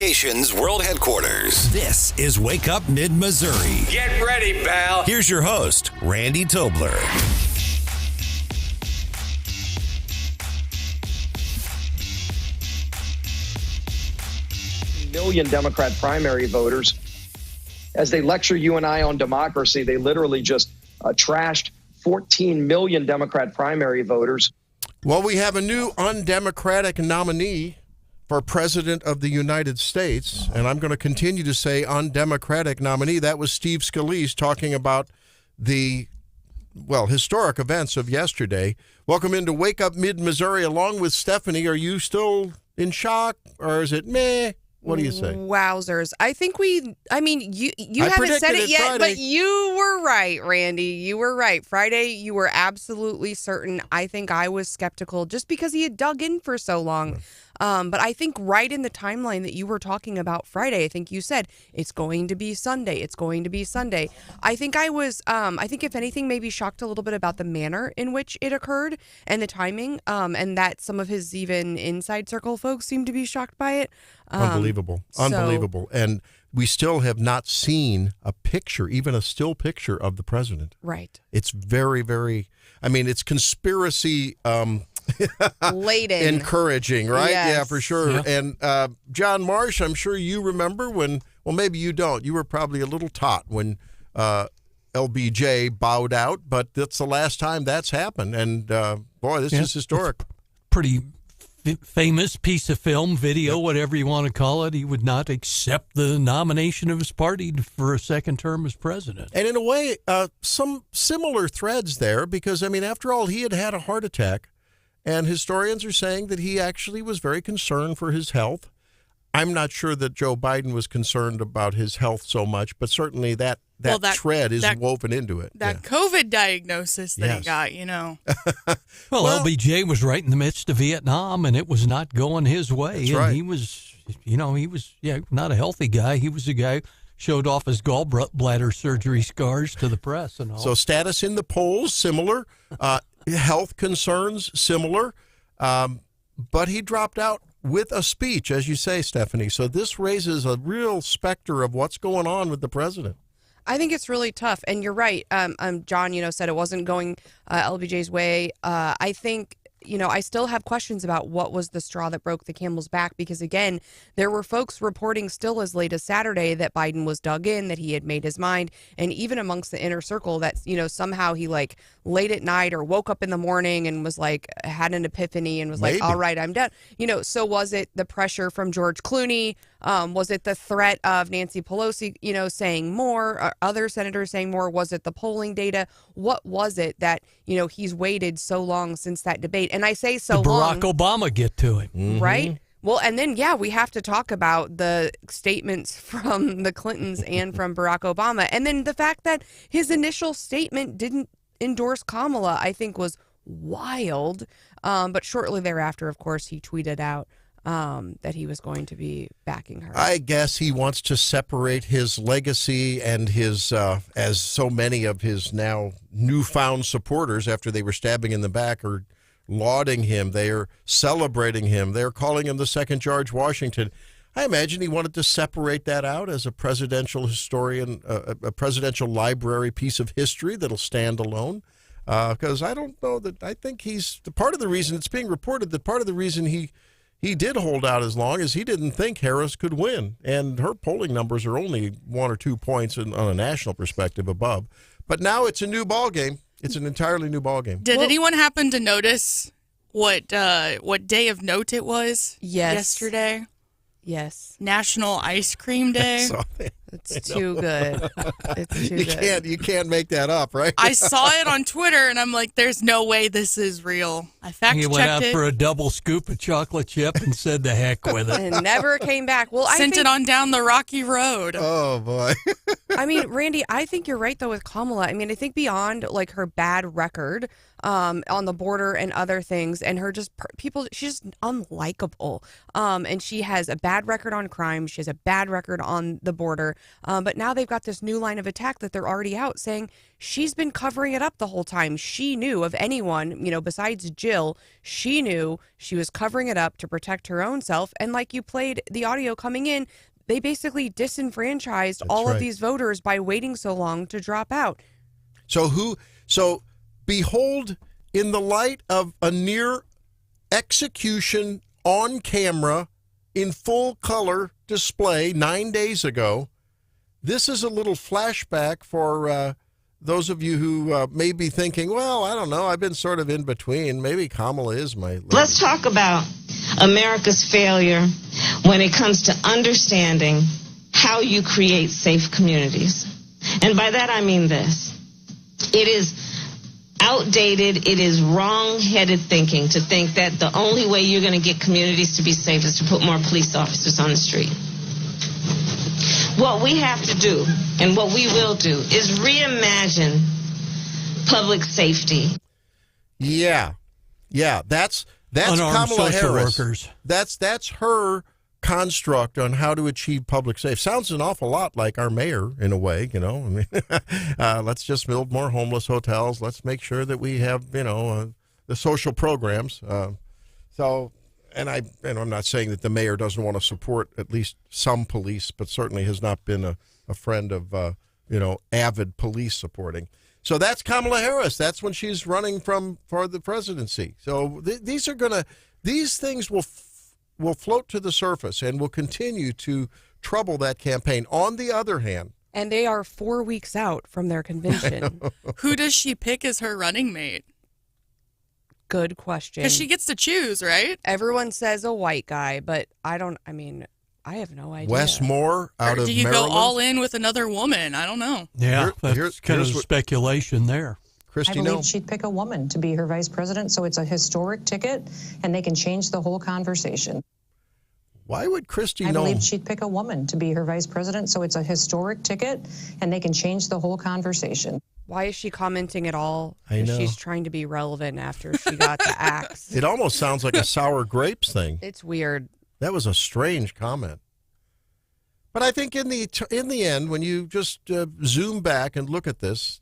Nation's World Headquarters. This is Wake Up Mid-Missouri. Get ready, pal. Here's your host, Randy Tobler. Million Democrat primary voters. As they lecture you and I on democracy, they literally just trashed 14 million Democrat primary voters. Well, we have a new undemocratic nominee for president of the United States, and I'm going to continue to say undemocratic nominee. That was Steve Scalise talking about the, historic events of yesterday. Welcome into Wake Up Mid-Missouri along with Stephanie. Are you still in shock, or is it meh? What do you say? Wowzers. I think you haven't said it yet, Friday. but you were right, Randy. You were right. Friday, you were absolutely certain. I think I was skeptical just because he had dug in for so long. But I think right in the timeline that you were talking about Friday, I think you said, it's going to be Sunday. It's going to be Sunday. I think I was, if anything, maybe shocked a little bit about the manner in which it occurred and the timing, and that some of his even inside circle folks seemed to be shocked by it. Unbelievable. And we still have not seen a picture, even a still picture of the president. Right. It's very, very, it's conspiracy laden. Encouraging, right? Yes. Yeah, for sure. Yeah. And John Marsh, I'm sure you remember when, maybe you don't. You were probably a little tot when LBJ bowed out, but that's the last time that's happened. And, this is historic. Pretty famous piece of film, video, whatever you want to call it. He would not accept the nomination of his party for a second term as president. And in a way, some similar threads there, because, after all, he had a heart attack. And historians are saying that he actually was very concerned for his health. I'm not sure that Joe Biden was concerned about his health so much, but certainly that thread is woven into it. That COVID diagnosis that he got, LBJ was right in the midst of Vietnam, and it was not going his way. That's and right. he was not a healthy guy. He was a guy who showed off his gallbladder surgery scars to the press and all. So status in the polls, similar. Health concerns, similar. But he dropped out with a speech, as you say, Stephanie. So this raises a real specter of what's going on with the president. I think it's really tough. And you're right. John, said it wasn't going LBJ's way. I think, I still have questions about what was the straw that broke the camel's back, because, again, there were folks reporting still as late as Saturday that Biden was dug in, that he had made his mind, and even amongst the inner circle that, somehow he, late at night or woke up in the morning and was, had an epiphany and was Maybe. all right, I'm done. So was it the pressure from George Clooney? Was it the threat of Nancy Pelosi, saying more, or other senators saying more? Was it the polling data? What was it that, he's waited so long since that debate? And I say so Did long. Barack Obama get to him? Mm-hmm. Right? Well, and then, we have to talk about the statements from the Clintons and from Barack Obama. And then the fact that his initial statement didn't endorse Kamala, I think, was wild. But shortly thereafter, of course, he tweeted out that he was going to be backing her. I guess he wants to separate his legacy and his, as so many of his now newfound supporters after they were stabbing in the back are lauding him. They are celebrating him. They're calling him the second George Washington. I imagine he wanted to separate that out as a presidential historian, a presidential library piece of history that'll stand alone. Because I don't know that, I think he's, part of the reason it's being reported that part of the reason he did hold out as long as he didn't think Harris could win. And her polling numbers are only 1 or 2 points on a national perspective above. But now it's a new ball game. It's an entirely new ball game. Did anyone happen to notice what day of note it was yesterday? Yes. National Ice Cream Day. It's too good. It's too good. You can't make that up, right? I saw it on Twitter, and I'm like, there's no way this is real. I fact-checked He went out for a double scoop of chocolate chip and said the heck with it. And never came back. Well, I Sent think, it on down the rocky road. Oh, boy. Randy, I think you're right, though, with Kamala. I think beyond, her bad record on the border and other things, and her she's just unlikable. And she has a bad record on crime. She has a bad record on the border. But now they've got this new line of attack that they're already out saying she's been covering it up the whole time. She knew of anyone, besides Jill, she knew she was covering it up to protect her own self. And like you played the audio coming in, they basically disenfranchised all of these voters by waiting so long to drop out. So behold, in the light of a near execution on camera in full color display 9 days ago, this is a little flashback for those of you who may be thinking, well, I don't know, I've been sort of in between. Maybe Kamala is my lady. Let's talk about America's failure when it comes to understanding how you create safe communities. And by that I mean this. It is outdated, it is wrong-headed thinking to think that the only way you're going to get communities to be safe is to put more police officers on the street. What we have to do, and what we will do, is reimagine public safety. Yeah, that's unarmed Kamala social Harris. Workers. That's her construct on how to achieve public safety. Sounds an awful lot like our mayor in a way, let's just build more homeless hotels. Let's make sure that we have, the social programs. And I'm not saying that the mayor doesn't want to support at least some police, but certainly has not been a friend of, avid police supporting. So that's Kamala Harris. That's when she's running for the presidency. So these things will float to the surface and will continue to trouble that campaign. On the other hand, and they are 4 weeks out from their convention. Who does she pick as her running mate? Good question. Because she gets to choose, right? Everyone says a white guy, but I have no idea. Wes Moore out of Maryland. Do you go all in with another woman? I don't know. Yeah, that's kind of speculation there. Christy, I believe she'd pick a woman to be her vice president, so it's a historic ticket, and they can change the whole conversation. Why would Christy I believe she'd pick a woman to be her vice president, so it's a historic ticket, and they can change the whole conversation. Why is she commenting at all? I know. She's trying to be relevant after she got the axe. It almost sounds like a sour grapes thing. It's weird. That was a strange comment. But I think in the end, when you just zoom back and look at this,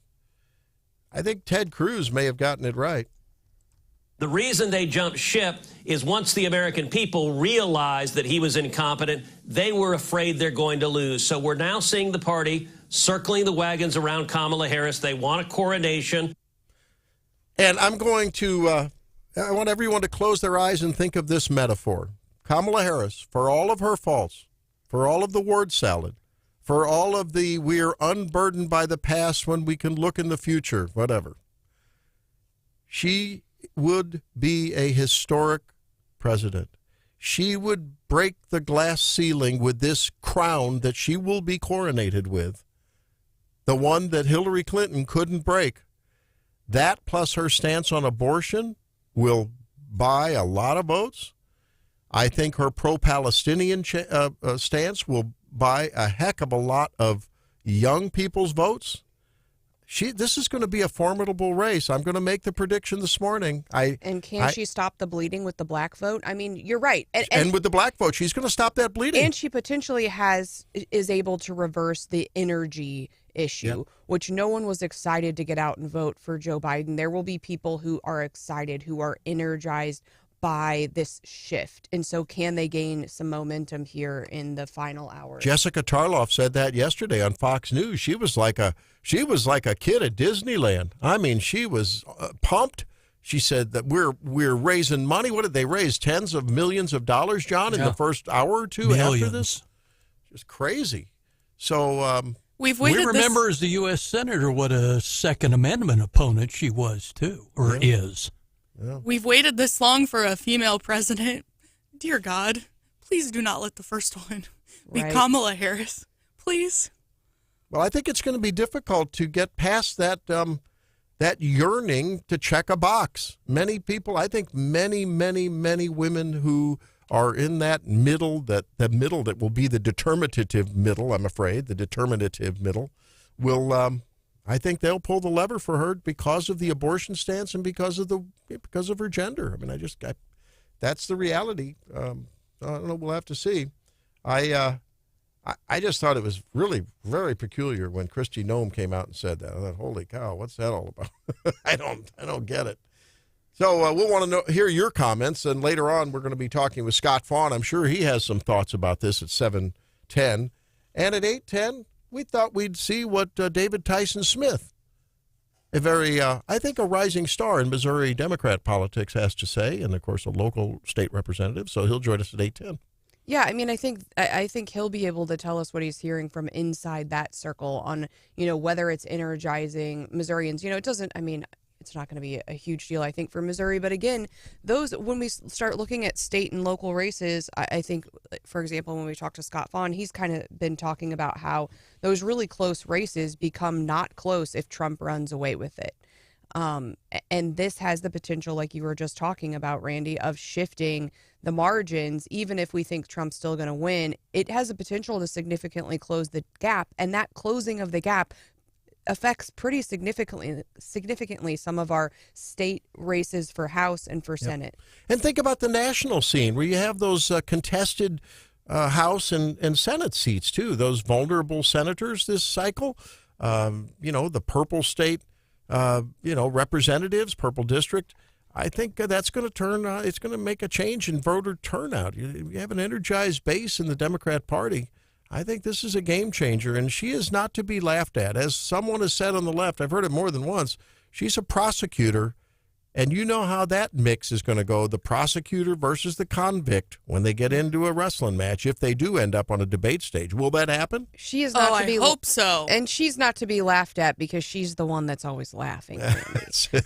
I think Ted Cruz may have gotten it right. The reason they jumped ship is once the American people realized that he was incompetent, they were afraid they're going to lose. So we're now seeing the party circling the wagons around Kamala Harris. They want a coronation. And I'm going to, I want everyone to close their eyes and think of this metaphor. Kamala Harris, for all of her faults, for all of the word salad, for all of the we're unburdened by the past when we can look in the future, whatever. She would be a historic president. She would break the glass ceiling with this crown that she will be coronated with, the one that Hillary Clinton couldn't break. That plus her stance on abortion will buy a lot of votes. I think her pro-Palestinian stance will buy a heck of a lot of young people's votes. This is going to be a formidable race. I'm going to make the prediction this morning. Can she stop the bleeding with the black vote? I mean, you're right. And with the black vote, she's going to stop that bleeding. And she potentially is able to reverse the energy issue, which no one was excited to get out and vote for Joe Biden. There will be people who are excited, who are energized by this shift. And so can they gain some momentum here in the final hour? Jessica Tarloff said that yesterday on Fox News. She was like a kid at Disneyland. I mean, she was pumped. She said that we're raising money. What did they raise? Tens of millions of dollars, John, in the first hour or two after this? Just crazy. So we remember as the U.S. Senator what a Second Amendment opponent she was, too, or is. Yeah. We've waited this long for a female president. Dear God, please do not let the first one be Kamala Harris. Please. Well, I think it's going to be difficult to get past that yearning to check a box. Many people, I think many women who are in that middle, that will be the determinative middle, I'm afraid, the determinative middle, will I think they'll pull the lever for her because of the abortion stance and because of her gender. I mean, that's the reality. I don't know. We'll have to see. I just thought it was really very peculiar when Kristi Noem came out and said that. I thought, holy cow, what's that all about? I don't get it. So we'll want to hear your comments, and later on we're going to be talking with Scott Faughn. I'm sure he has some thoughts about this at 7:10. And at 8:10, we thought we'd see what David Tyson-Smith, a very, I think, a rising star in Missouri Democrat politics, has to say, and, of course, a local state representative. So he'll join us at 8:10. Yeah, I mean, I think he'll be able to tell us what he's hearing from inside that circle on, whether it's energizing Missourians. It doesn't, I mean, it's not going to be a huge deal, I think, for Missouri. But again, when we start looking at state and local races, I think, for example, when we talk to Scott Faughn, he's kind of been talking about how those really close races become not close if Trump runs away with it. And this has the potential, like you were just talking about, Randy, of shifting the margins. Even if we think Trump's still going to win, it has the potential to significantly close the gap. And that closing of the gap affects pretty significantly some of our state races for House and for Senate. And think about the national scene where you have those contested House and Senate seats, too, those vulnerable senators this cycle, the purple state, representatives, purple district. I think that's going to it's going to make a change in voter turnout. You have an energized base in the Democrat Party. I think this is a game changer, and she is not to be laughed at. As someone has said on the left, I've heard it more than once, she's a prosecutor, and you know how that mix is going to go, the prosecutor versus the convict when they get into a wrestling match, if they do end up on a debate stage. Will that happen? She is not to be. I hope so. And she's not to be laughed at because she's the one that's always laughing.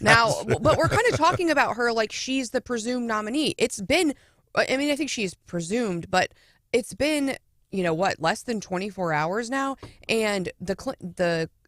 Now, but we're kind of talking about her like she's the presumed nominee. It's been, I mean, I think she's presumed, but it's been, less than 24 hours now, and it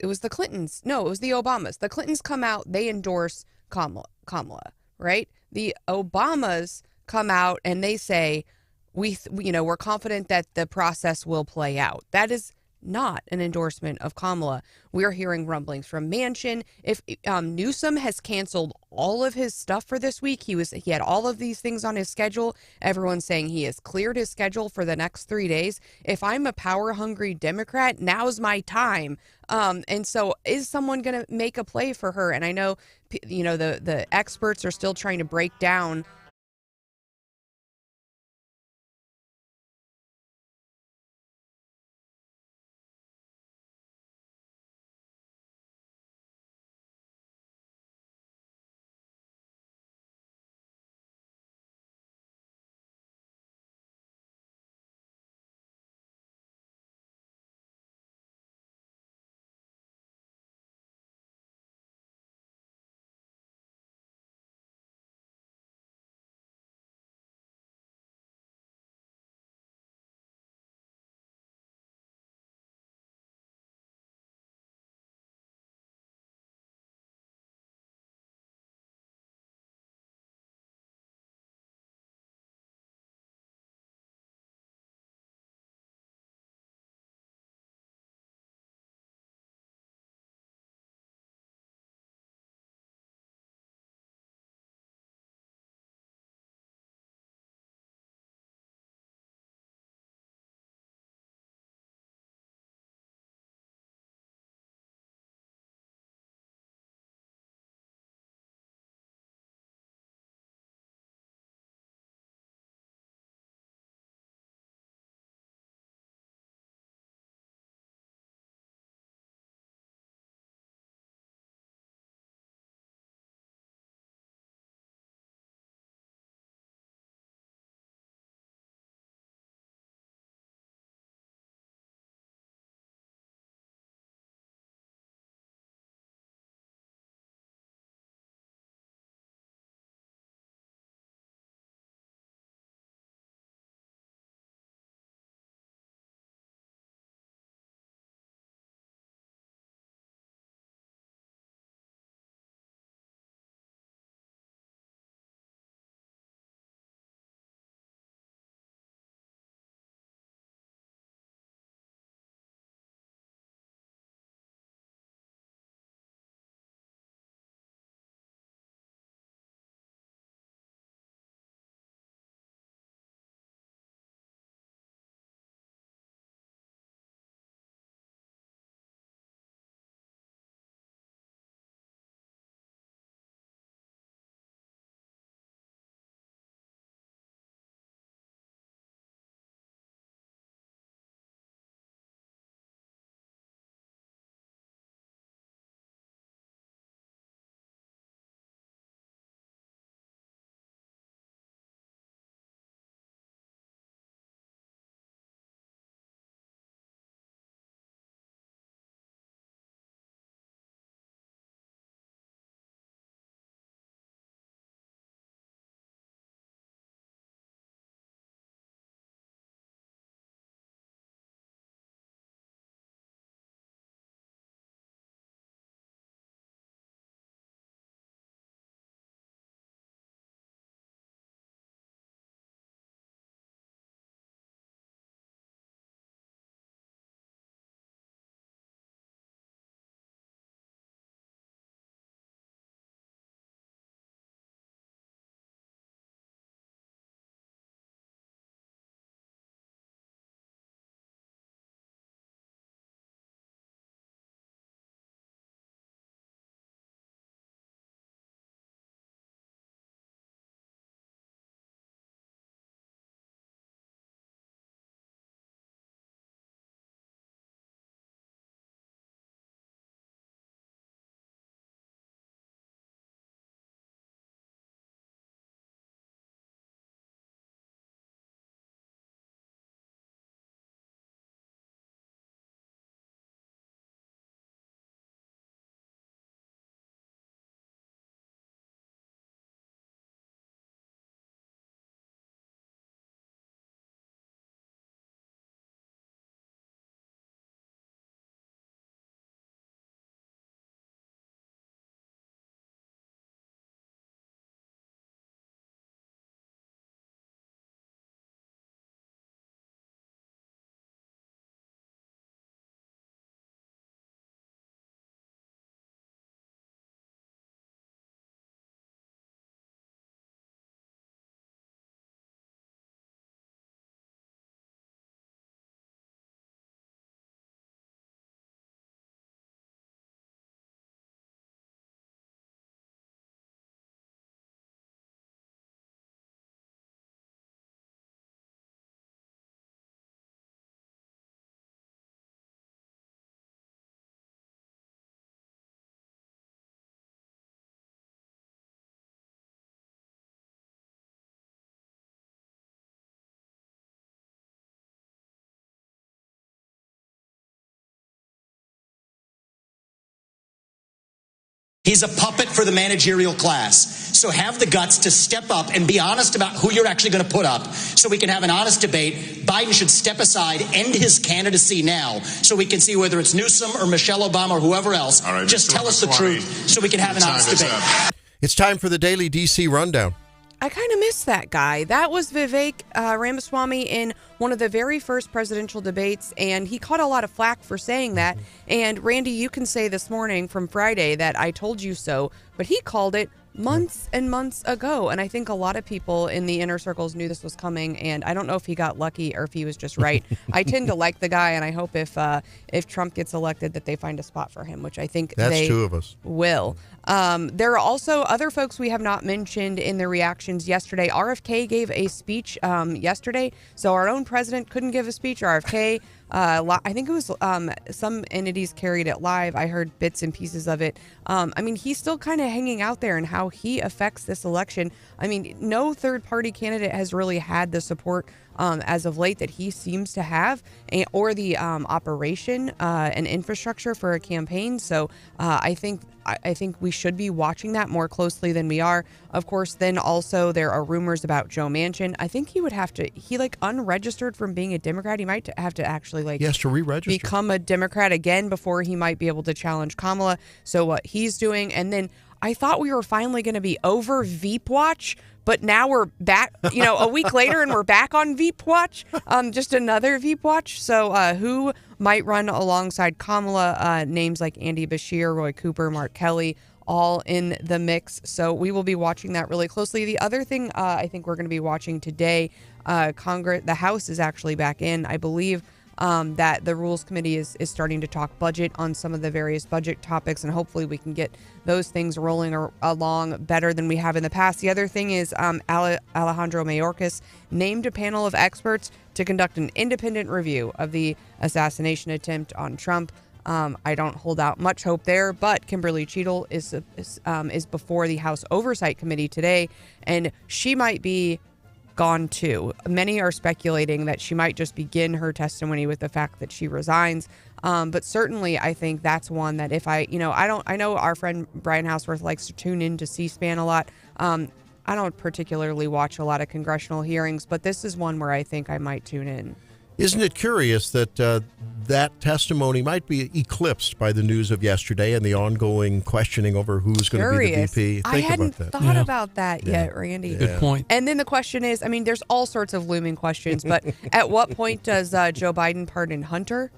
was the Clintons. No, it was the Obamas. The Clintons come out, they endorse Kamala, right? The Obamas come out and they say, we're confident that the process will play out. That is not an endorsement of Kamala. We're hearing rumblings from Manchin. If Newsom has canceled all of his stuff for this week, he had all of these things on his schedule. Everyone's saying he has cleared his schedule for the next 3 days. If I'm a power-hungry Democrat, now's my time. And so is someone going to make a play for her? And I know, the experts are still trying to break down He's a puppet for the managerial class. So have the guts to step up and be honest about who you're actually going to put up so we can have an honest debate. Biden should step aside, end his candidacy now so we can see whether it's Newsom or Michelle Obama or whoever else. All right, just Mr. tell us the truth so we can have an honest debate. It's time for the Daily DC Rundown. I kind of miss that guy. That was Vivek Ramaswamy in one of the very first presidential debates, and he caught a lot of flack for saying that. And Randy, you can say this morning from Friday that I told you so, but he called it months and months ago. And I think a lot of people in the inner circles knew this was coming, and I don't know if he got lucky or if he was just right. I tend to like the guy, and I hope if Trump gets elected that they find a spot for him, which I think that's two of us will. There are also other folks we have not mentioned in the reactions yesterday. RFK gave a speech yesterday, so our own president couldn't give a speech. RFK, I think it was some entities carried it live. I heard bits and pieces of it. I mean, he's still kind of hanging out there and how he affects this election. I mean, no third-party candidate has really had the support as of late that he seems to have, or the operation and infrastructure for a campaign. So I think we should be watching that more closely than we are. Of course, then also there are rumors about Joe Manchin. I think he would have to, unregistered from being a Democrat. He might have to actually he has to re-register, become a Democrat again before he might be able to challenge Kamala. So what he's doing. And then I thought we were finally going to be over Veep Watch, but now we're back, a week later, and we're back on Veep Watch, just another Veep Watch. So who might run alongside Kamala? Names like Andy Bashir, Roy Cooper, Mark Kelly, all in the mix. So we will be watching that really closely. The other thing I think we're going to be watching today, the House is actually back in, I believe. That the Rules Committee is starting to talk budget on some of the various budget topics, and hopefully we can get those things rolling along better than we have in the past. The other thing is Alejandro Mayorkas named a panel of experts to conduct an independent review of the assassination attempt on Trump. I don't hold out much hope there, but Kimberly Cheadle is before the House Oversight Committee today, and she might be gone too. Many are speculating that she might just begin her testimony with the fact that she resigns. But certainly I think that's one that if I know our friend Brian Hauswirth likes to tune into C-SPAN a lot. I don't particularly watch a lot of congressional hearings, but this is one where I think I might tune in. Isn't it curious that that testimony might be eclipsed by the news of yesterday and the ongoing questioning over who's going to be the VP? I hadn't thought about that yet, Randy. Good point. And then the question is, I mean, there's all sorts of looming questions, but at what point does Joe Biden pardon Hunter?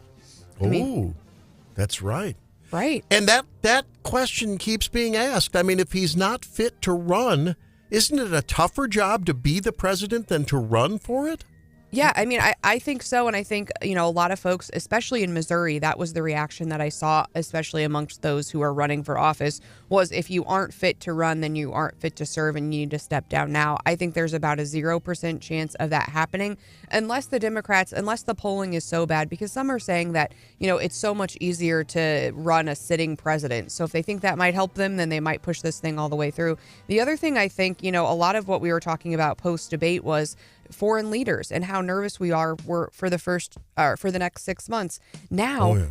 That's right. Right. And that question keeps being asked. I mean, if he's not fit to run, isn't it a tougher job to be the president than to run for it? Yeah, I mean, I think so. And I think, a lot of folks, especially in Missouri, that was the reaction that I saw, especially amongst those who are running for office, was if you aren't fit to run, then you aren't fit to serve and you need to step down now. I think there's about a 0% chance of that happening unless the polling is so bad, because some are saying that, it's so much easier to run a sitting president. So if they think that might help them, then they might push this thing all the way through. The other thing I think, a lot of what we were talking about post-debate was foreign leaders and how nervous we are for the next 6 months. Now,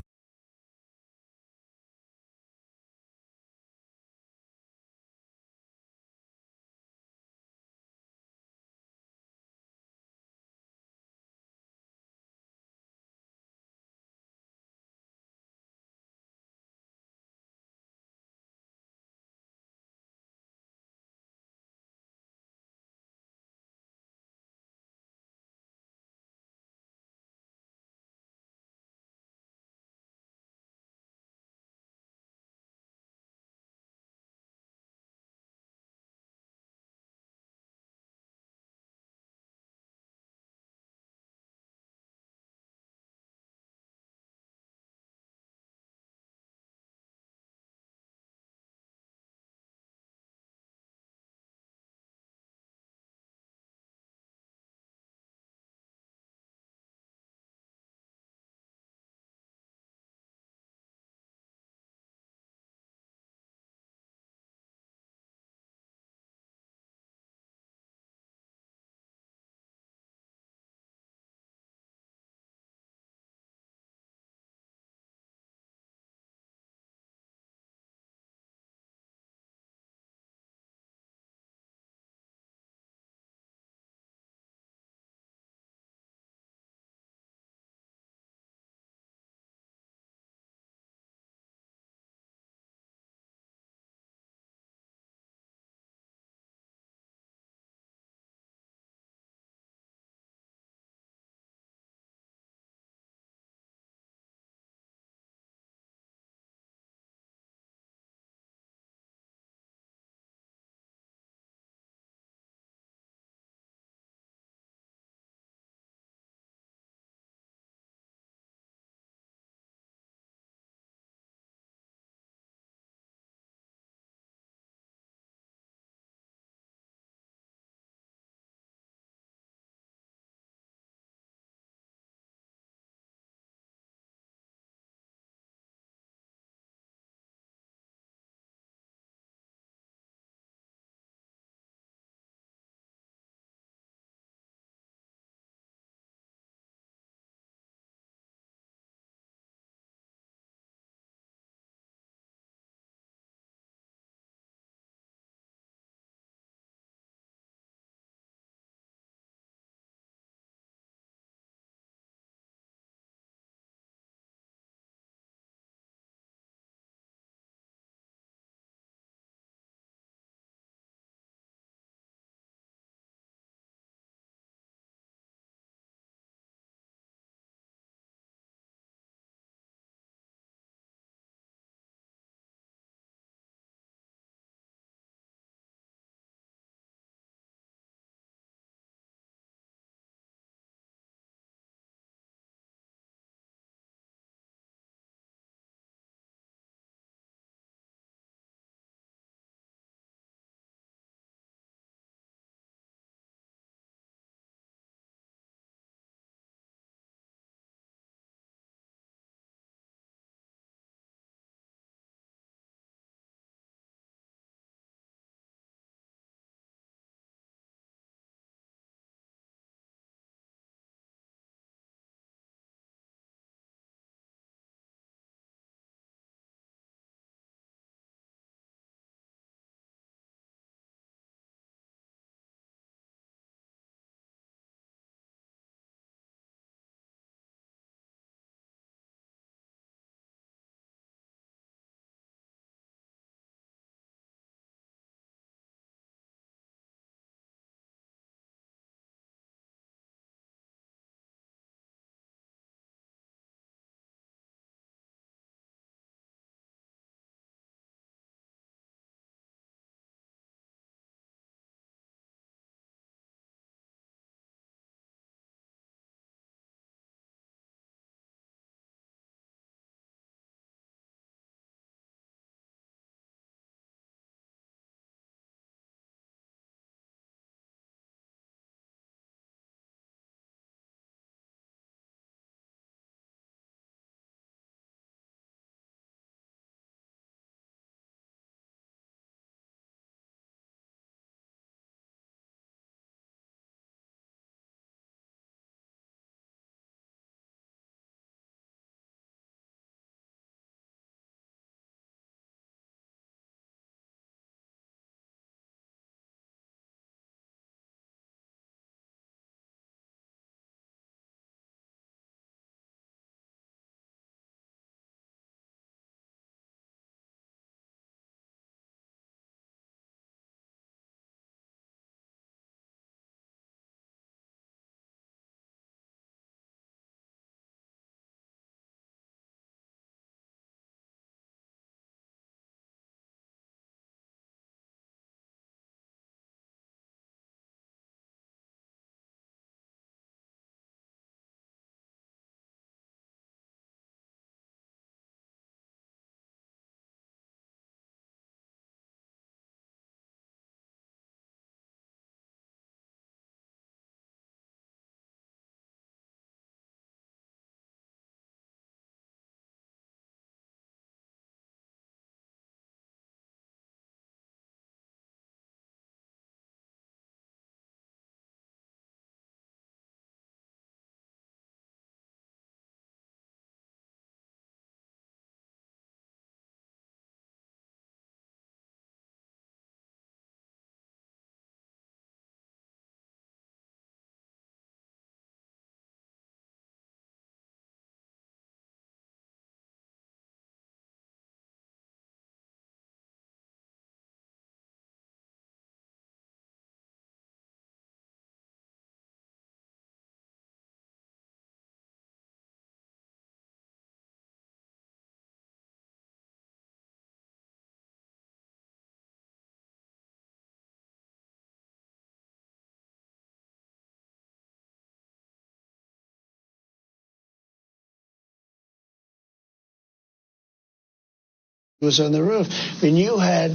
Was on the roof. I mean, you had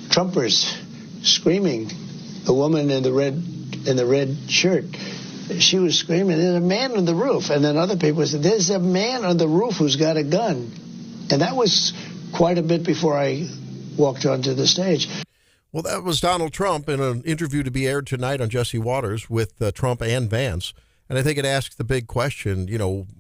Trumpers screaming. The woman in the red shirt, she was screaming, "There's a man on the roof!" And then other people said, "There's a man on the roof who's got a gun." And that was quite a bit before I walked onto the stage. Well, that was Donald Trump in an interview to be aired tonight on Jesse Waters with Trump and Vance. And I think it asks the big question,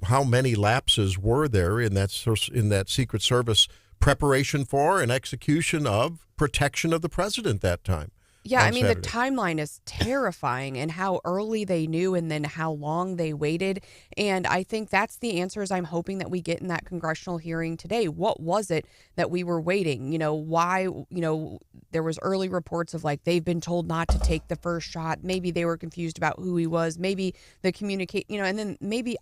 how many lapses were there in that Secret Service preparation for and execution of protection of the president that time? Yeah, I mean, Saturday. the timeline is terrifying, and how early they knew and then how long they waited. And I think that's the answers I'm hoping that we get in that congressional hearing today. What was it that we were waiting? Why, there was early reports of they've been told not to take the first shot. Maybe they were confused about who he was. Maybe the and then maybe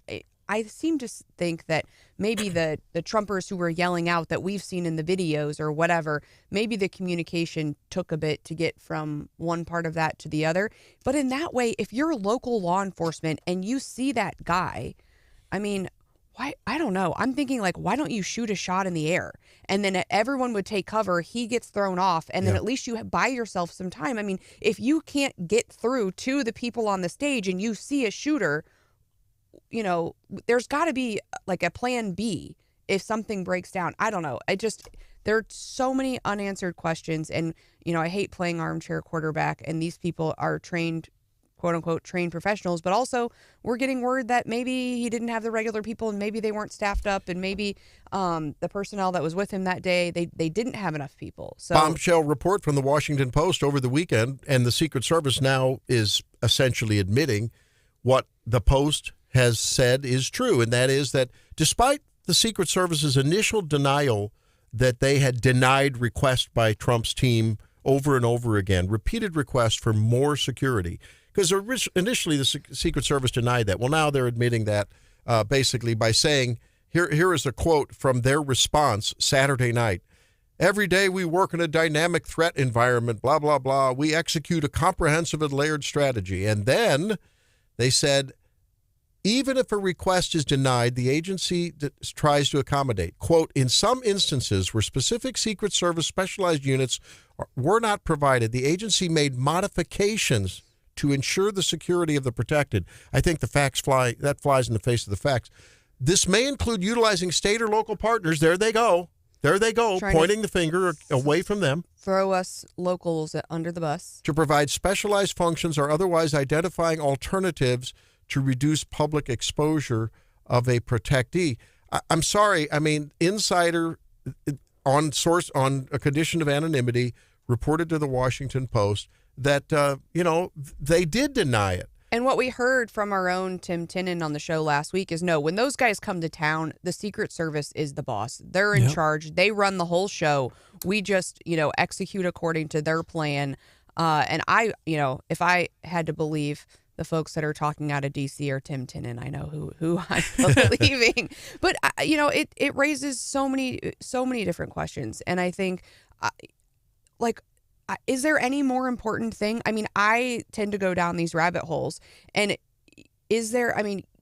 I seem to think that maybe the Trumpers who were yelling out that we've seen in the videos or whatever, maybe the communication took a bit to get from one part of that to the other. But in that way, if you're local law enforcement and you see that guy, I mean, why? I don't know. I'm thinking why don't you shoot a shot in the air? And then everyone would take cover. He gets thrown off. And then at least you buy yourself some time. I mean, if you can't get through to the people on the stage and you see a shooter, there's got to be a plan B if something breaks down. I don't know. There are so many unanswered questions. And, I hate playing armchair quarterback. And these people are trained, quote unquote, trained professionals. But also we're getting word that maybe he didn't have the regular people and maybe they weren't staffed up. And maybe the personnel that was with him that day, they didn't have enough people. So bombshell report from the Washington Post over the weekend. And the Secret Service now is essentially admitting what the Post has said is true, and that is that despite the Secret Service's initial denial that they had denied requests by Trump's team over and over again, repeated requests for more security, because initially the Secret Service denied that. Well, now they're admitting that basically by saying, here is a quote from their response Saturday night. "Every day we work in a dynamic threat environment, blah, blah, blah. We execute a comprehensive and layered strategy." And then they said, even if a request is denied, the agency tries to accommodate. Quote, "In some instances where specific Secret Service specialized units were not provided, the agency made modifications to ensure the security of the protected." I think that flies in the face of the facts. "This may include utilizing state or local partners." There they go, pointing the finger away from them. Throw us locals under the bus. "To provide specialized functions or otherwise identifying alternatives to reduce public exposure of a protectee." I'm sorry. I mean, insider on a condition of anonymity reported to the Washington Post that, they did deny it. And what we heard from our own Tim Tinnon on the show last week is when those guys come to town, the Secret Service is the boss. They're in charge. They run the whole show. We just, execute according to their plan. And I, if I had to believe the folks that are talking out of D.C. are Tim Tinnon, I know who I'm believing. But, it raises so many different questions. And I think, is there any more important thing? I mean, I tend to go down these rabbit holes. And is there,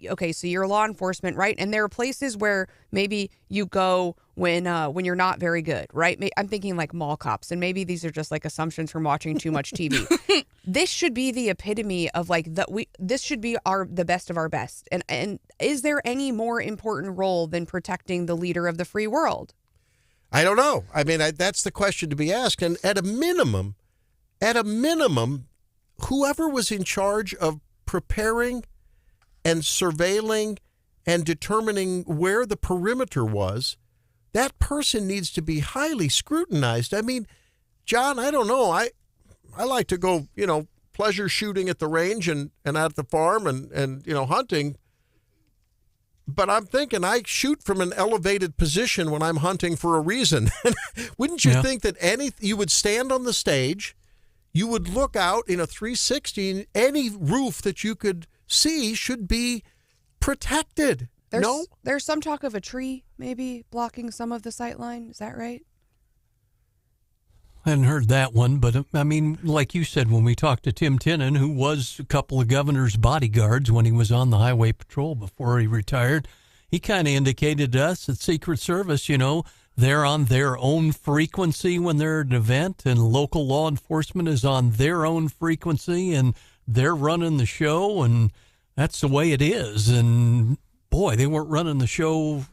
okay, so you're law enforcement, right? And there are places where maybe you go when you're not very good, right? I'm thinking mall cops, and maybe these are just assumptions from watching too much TV. This should be the epitome of this should be the best of our best. And is there any more important role than protecting the leader of the free world? I don't know. I mean, that's the question to be asked. And at a minimum, whoever was in charge of preparing and surveilling and determining where the perimeter was, that person needs to be highly scrutinized. I mean, John, I don't know. I like to go, pleasure shooting at the range and at the farm and hunting. But I'm thinking I shoot from an elevated position when I'm hunting for a reason. Wouldn't you think that you would stand on the stage, you would look out in a 360, any roof that you could see should be protected? There's some talk of a tree maybe blocking some of the sight line. Is that right? I hadn't heard that one, but like you said, when we talked to Tim Tinnon, who was a couple of governor's bodyguards when he was on the highway patrol before he retired, he kind of indicated to us that Secret Service, they're on their own frequency when they're at an event, and local law enforcement is on their own frequency, and they're running the show, and that's the way it is. And boy, they weren't running the show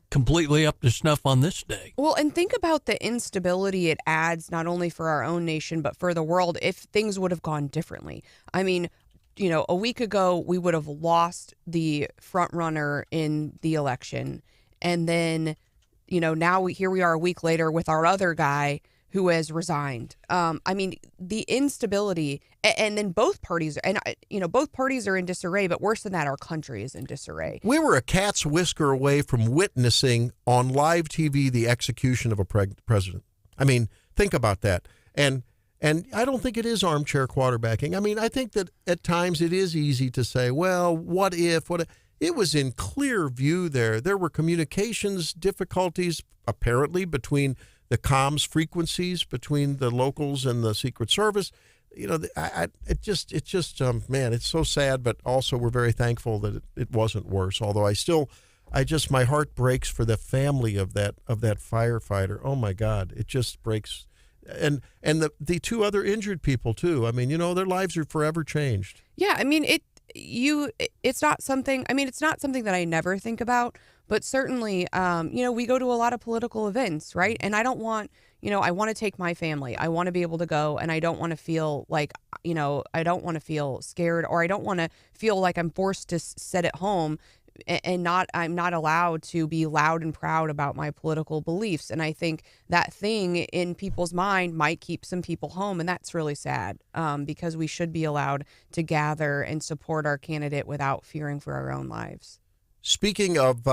completely up to snuff on this day. Well, and think about the instability it adds not only for our own nation, but for the world if things would have gone differently. I mean, a week ago, we would have lost the front runner in the election. And then, now here we are a week later with our other guy who has resigned. I mean, the instability, and then both parties, both parties are in disarray, but worse than that, our country is in disarray. We were a cat's whisker away from witnessing on live TV the execution of a president. I mean, think about that. And I don't think it is armchair quarterbacking. I mean, I think that at times it is easy to say, well, what if? It was in clear view there. There were communications difficulties, apparently, between the comms frequencies, between the locals and the Secret Service. It's just man, it's so sad, but also we're very thankful that it wasn't worse. Although my heart breaks for the family of that firefighter. Oh my God, it just breaks. And the two other injured people too. I mean, their lives are forever changed. Yeah, I mean it's not something that I never think about, but certainly we go to a lot of political events, right? And I don't want, I want to take my family. I want to be able to go, and I don't want to feel like, I don't want to feel scared, or I don't want to feel like I'm forced to sit at home and I'm not allowed to be loud and proud about my political beliefs. And I think that thing in people's mind might keep some people home. And that's really sad, because we should be allowed to gather and support our candidate without fearing for our own lives. Speaking of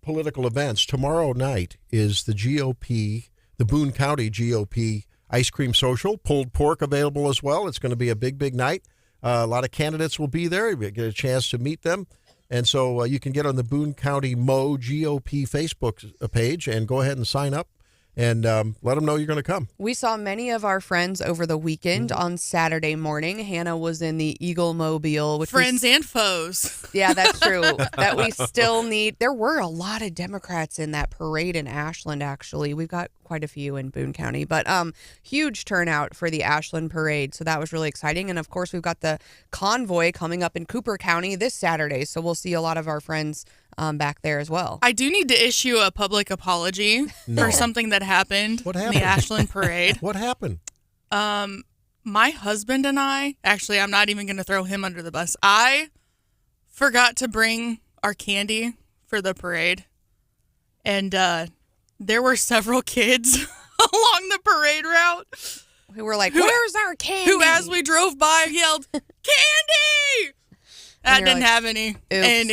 political events, tomorrow night is the GOP, the Boone County GOP Ice Cream Social. Pulled pork available as well. It's going to be a big, big night. A lot of candidates will be there. You get a chance to meet them. And so you can get on the Boone County Mo GOP Facebook page and go ahead and sign up and let them know you're going to come. We saw many of our friends over the weekend on Saturday morning. Hannah was in the Eagle Mobile. Which friends and foes. Yeah, that's true. That we still need. There were a lot of Democrats in that parade in Ashland, actually. We've got quite a few in Boone County, but huge turnout for the Ashland parade. So that was really exciting. And of course, we've got the convoy coming up in Cooper County this Saturday. So we'll see a lot of our friends back there as well. I do need to issue a public apology for something that happened in the Ashland parade. What happened? My husband and I, actually, I'm not even going to throw him under the bus. I forgot to bring our candy for the parade. And there were several kids along the parade route who were like, where's our candy? Who, as we drove by, yelled, candy! I didn't have any. Oops. And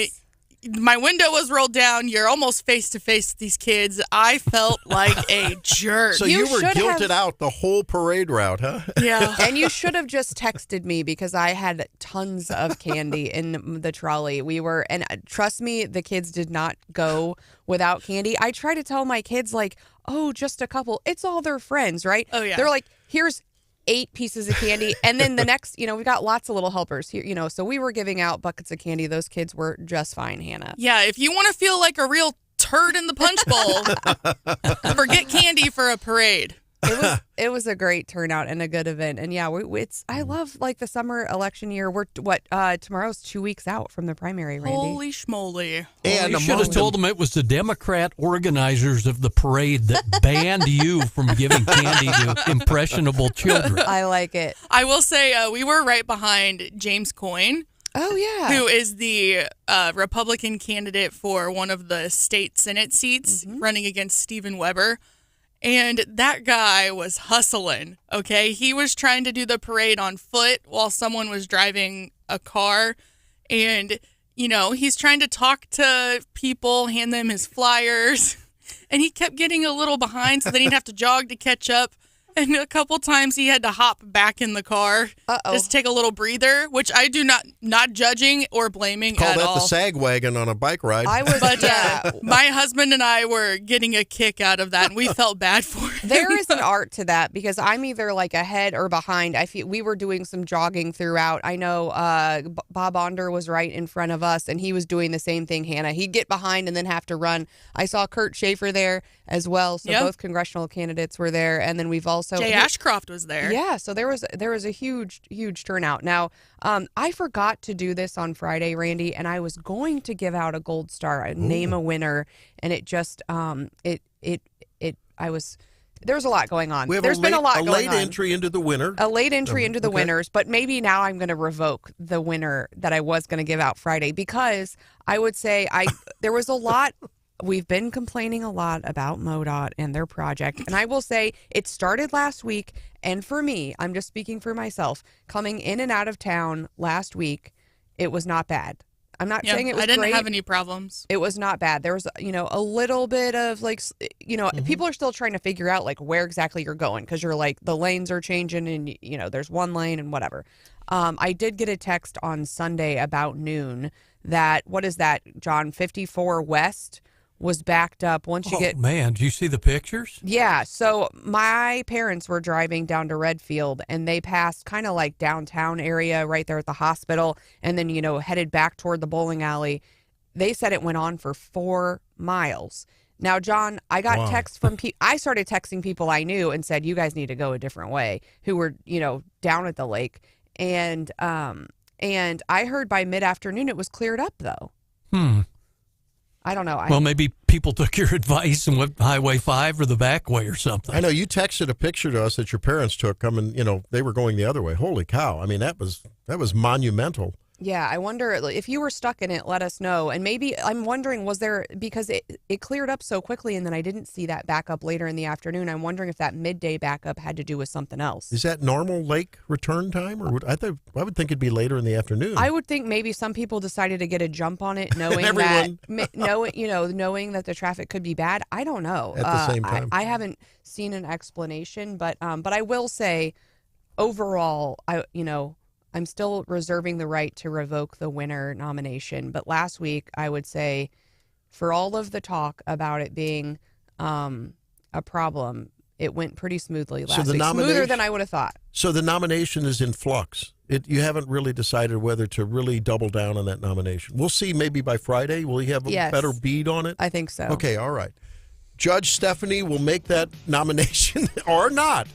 my window was rolled down. You're almost face to face with these kids. I felt like a jerk. So you were guilted out the whole parade route, huh? Yeah. And you should have just texted me, because I had tons of candy in the trolley. And trust me, the kids did not go without candy. I try to tell my kids, like, oh, just a couple. It's all their friends, right? Oh, yeah. They're like, here's 8 pieces of candy, and then the next, we got lots of little helpers here, so we were giving out buckets of candy. Those kids were just fine, Hannah. Yeah, if you want to feel like a real turd in the punch bowl, forget candy for a parade. It was a great turnout and a good event. And yeah, I love like the summer election year. We're tomorrow's 2 weeks out from the primary, Randy. Holy schmoly. And you should have told them it was the Democrat organizers of the parade that banned you from giving candy to impressionable children. I like it. I will say we were right behind James Coyne. Oh, yeah. Who is the Republican candidate for one of the state Senate seats, running against Stephen Weber. And that guy was hustling, okay? He was trying to do the parade on foot while someone was driving a car. And, he's trying to talk to people, hand them his flyers. And he kept getting a little behind, so then he'd have to jog to catch up. And a couple times he had to hop back in the car, just take a little breather, which I do not judging or blaming Call at that all. the sag wagon on a bike ride. But my husband and I were getting a kick out of that, and we felt bad for him. There is an art to that because I'm either like ahead or behind. I feel we were doing some jogging throughout. I know Bob Onder was right in front of us, and he was doing the same thing, Hannah. He'd get behind and then have to run. I saw Kurt Schaefer there as well, so both congressional candidates were there, and then we've also Jay Ashcroft was there. Yeah, so there was a huge turnout. Now, I forgot to do this on Friday, Randy, and I was going to give out a gold star, name a winner, and it just there was a lot going on. There's been a lot going on. A late entry into the winner. A late entry into the winners, but maybe now I'm going to revoke the winner that I was going to give out Friday because I would say there was a lot. We've been complaining a lot about MoDOT and their project, and I will say it started last week, and for me, I'm just speaking for myself, coming in and out of town last week, it was not bad. I'm not saying it was great. I didn't have any problems. It was not bad. There was, a little bit of people are still trying to figure out like where exactly you're going because you're like the lanes are changing and, there's one lane and whatever. I did get a text on Sunday about noon that, what is that, John, 54 West was backed up once you get... man, did you see the pictures? Yeah, so my parents were driving down to Redfield, and they passed kind of like downtown area right there at the hospital, and then, headed back toward the bowling alley. They said it went on for 4 miles. Now, John, I got texts from people... I started texting people I knew and said, you guys need to go a different way, who were, down at the lake. And I heard by mid-afternoon it was cleared up, though. I don't know. Well, maybe people took your advice and went Highway 5 or the back way or something. I know you texted a picture to us that your parents took coming, they were going the other way. Holy cow. I mean, that was monumental. Yeah, I wonder if you were stuck in it, let us know. And maybe I'm wondering, was there, because it cleared up so quickly and then I didn't see that backup later in the afternoon. I'm wondering if that midday backup had to do with something else. Is that normal lake return time? Or I would think it'd be later in the afternoon. I would think maybe some people decided to get a jump on it knowing knowing that the traffic could be bad. I don't know. At the same time. I haven't seen an explanation, but I will say overall, I'm still reserving the right to revoke the winner nomination. But last week, I would say, for all of the talk about it being a problem, it went pretty smoothly last week. Smoother than I would have thought. So the nomination is in flux. You haven't really decided whether to really double down on that nomination. We'll see maybe by Friday. Will you have a better bead on it? I think so. Okay, all right. Judge Stephanie will make that nomination or not.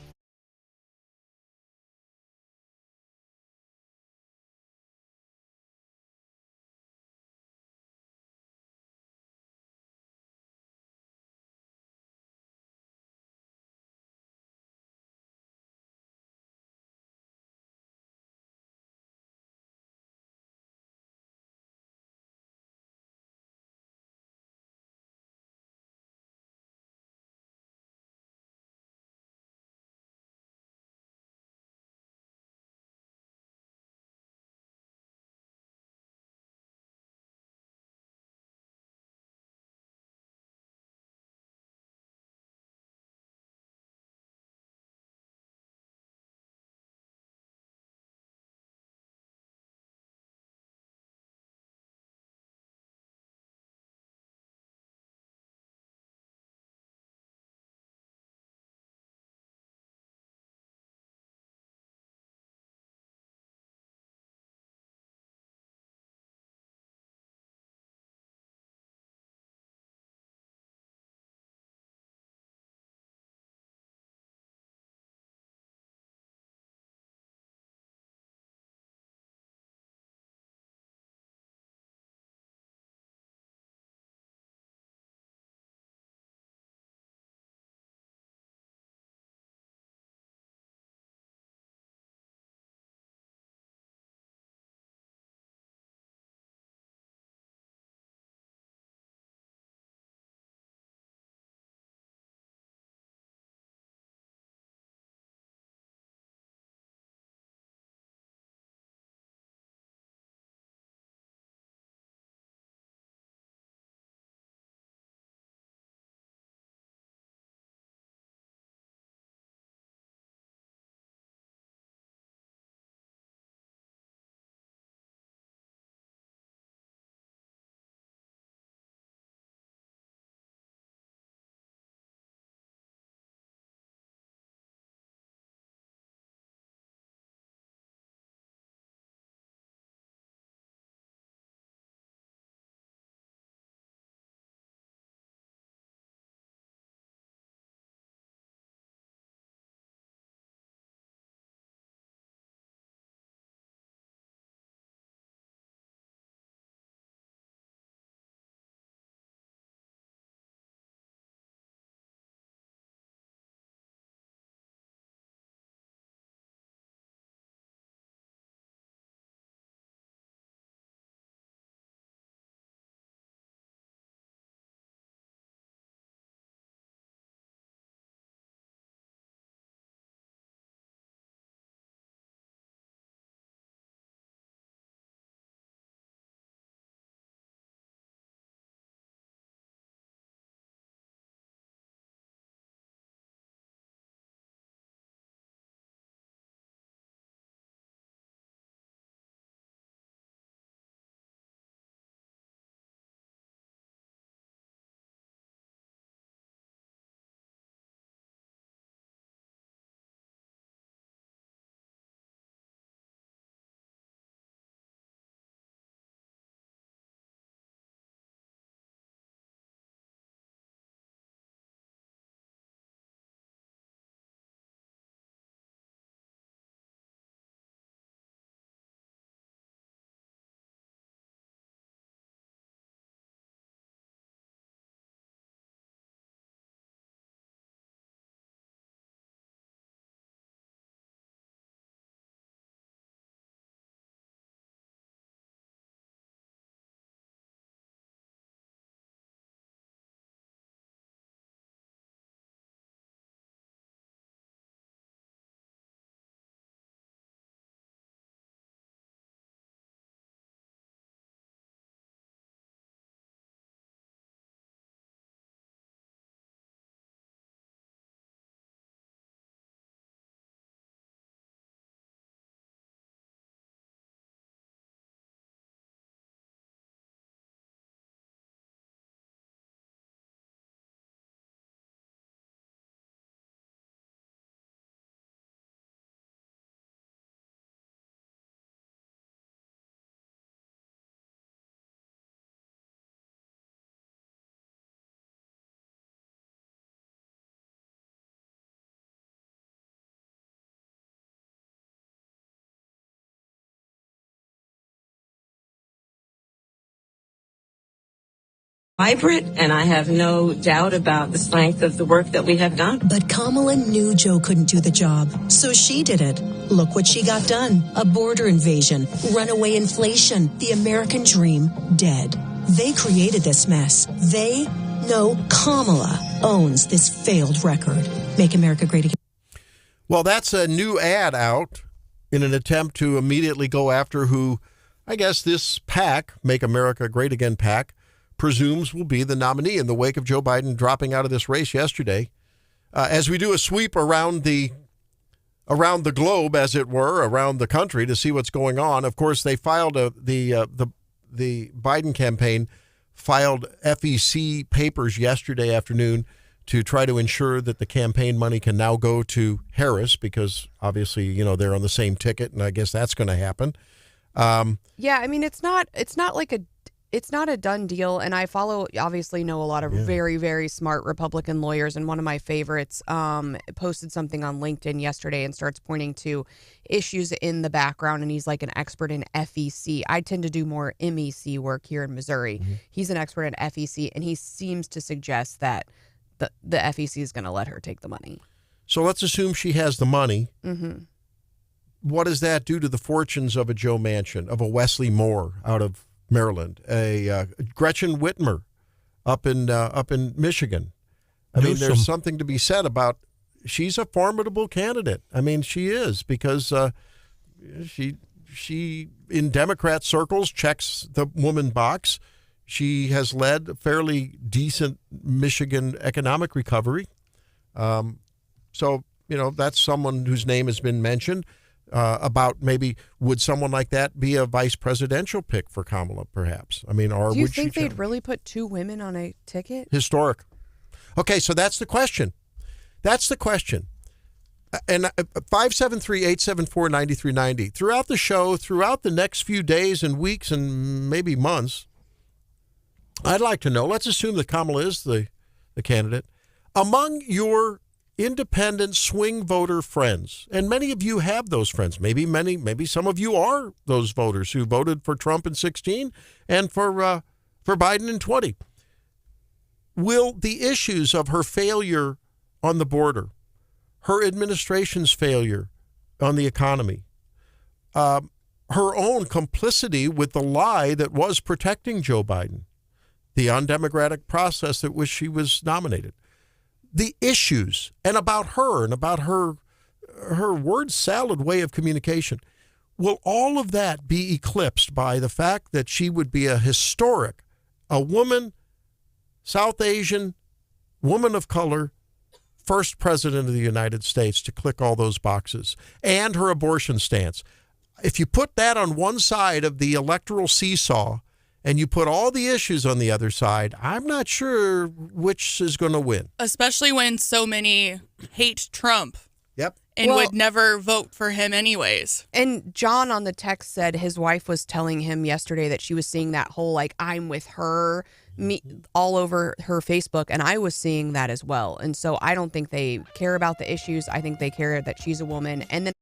vibrant, and I have no doubt about the strength of the work that we have done. But Kamala knew Joe couldn't do the job, so she did it. Look what she got done. A border invasion, runaway inflation, the American dream dead. They created this mess. Kamala owns this failed record. Make America great again. Well, that's a new ad out in an attempt to immediately go after who, I guess this PAC, Make America Great Again PAC, presumes will be the nominee in the wake of Joe Biden dropping out of this race yesterday. As we do a sweep around the globe, as it were, around the country to see what's going on, of course, they filed the Biden campaign filed FEC papers yesterday afternoon to try to ensure that the campaign money can now go to Harris because obviously, they're on the same ticket, and I guess that's going to happen. Yeah, I mean, it's not a done deal, and I obviously know a lot of very, very smart Republican lawyers, and one of my favorites posted something on LinkedIn yesterday and starts pointing to issues in the background, and he's like an expert in FEC. I tend to do more MEC work here in Missouri. Mm-hmm. He's an expert in FEC, and he seems to suggest that the FEC is going to let her take the money. So let's assume she has the money. Mm-hmm. What does that do to the fortunes of a Joe Manchin, of a Wesley Moore out of Maryland, a Gretchen Whitmer up in Michigan? I mean, there's something to be said about she's a formidable candidate. I mean, she is because she in Democrat circles checks the woman box. She has led a fairly decent Michigan economic recovery. So, that's someone whose name has been mentioned. About maybe would someone like that be a vice presidential pick for Kamala, perhaps? I mean, or do you would think she they'd really put two women on a ticket? Historic. Okay, so that's the question. And 573-874-9390. Throughout the show, throughout the next few days and weeks and maybe months, I'd like to know, let's assume that Kamala is the candidate. Among your independent swing voter friends, and many of you have those friends, maybe some of you are those voters who voted for Trump in 2016 and for Biden in 2020. Will the issues of her failure on the border, her administration's failure on the economy, her own complicity with the lie that was protecting Joe Biden, the undemocratic process at which she was nominated, the issues, and about her word salad way of communication, will all of that be eclipsed by the fact that she would be a woman, South Asian, woman of color, first president of the United States to click all those boxes, and her abortion stance? If you put that on one side of the electoral seesaw and you put all the issues on the other side, I'm not sure which is going to win. Especially when so many hate Trump. Yep. And would never vote for him anyways. And John on the text said his wife was telling him yesterday that she was seeing that whole, I'm with her all over her Facebook, and I was seeing that as well. And so I don't think they care about the issues. I think they care that she's a woman. And then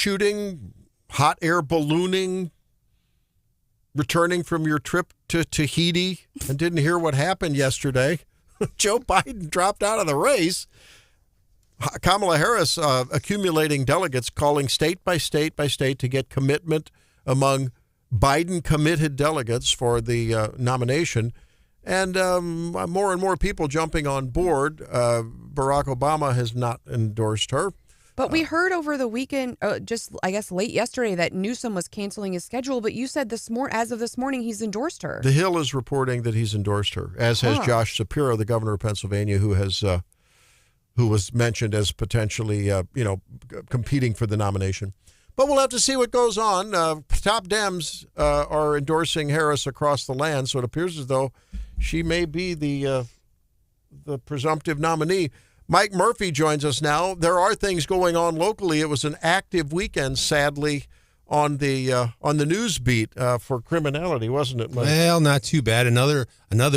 parachuting, hot air ballooning, returning from your trip to Tahiti and didn't hear what happened yesterday? Joe Biden dropped out of the race. Kamala Harris accumulating delegates, calling state by state by state to get commitment among Biden-committed delegates for the nomination. And more and more people jumping on board. Barack Obama has not endorsed her. But we heard over the weekend, just I guess late yesterday, that Newsom was canceling his schedule. But you said as of this morning, he's endorsed her. The Hill is reporting that he's endorsed her, as has Josh Shapiro, the governor of Pennsylvania, who was mentioned as potentially competing for the nomination. But we'll have to see what goes on. Top Dems are endorsing Harris across the land, so it appears as though she may be the presumptive nominee. Mike Murphy joins us now. There are things going on locally. It was an active weekend, sadly, on the news beat for criminality, wasn't it, Mike? Well, not too bad. Another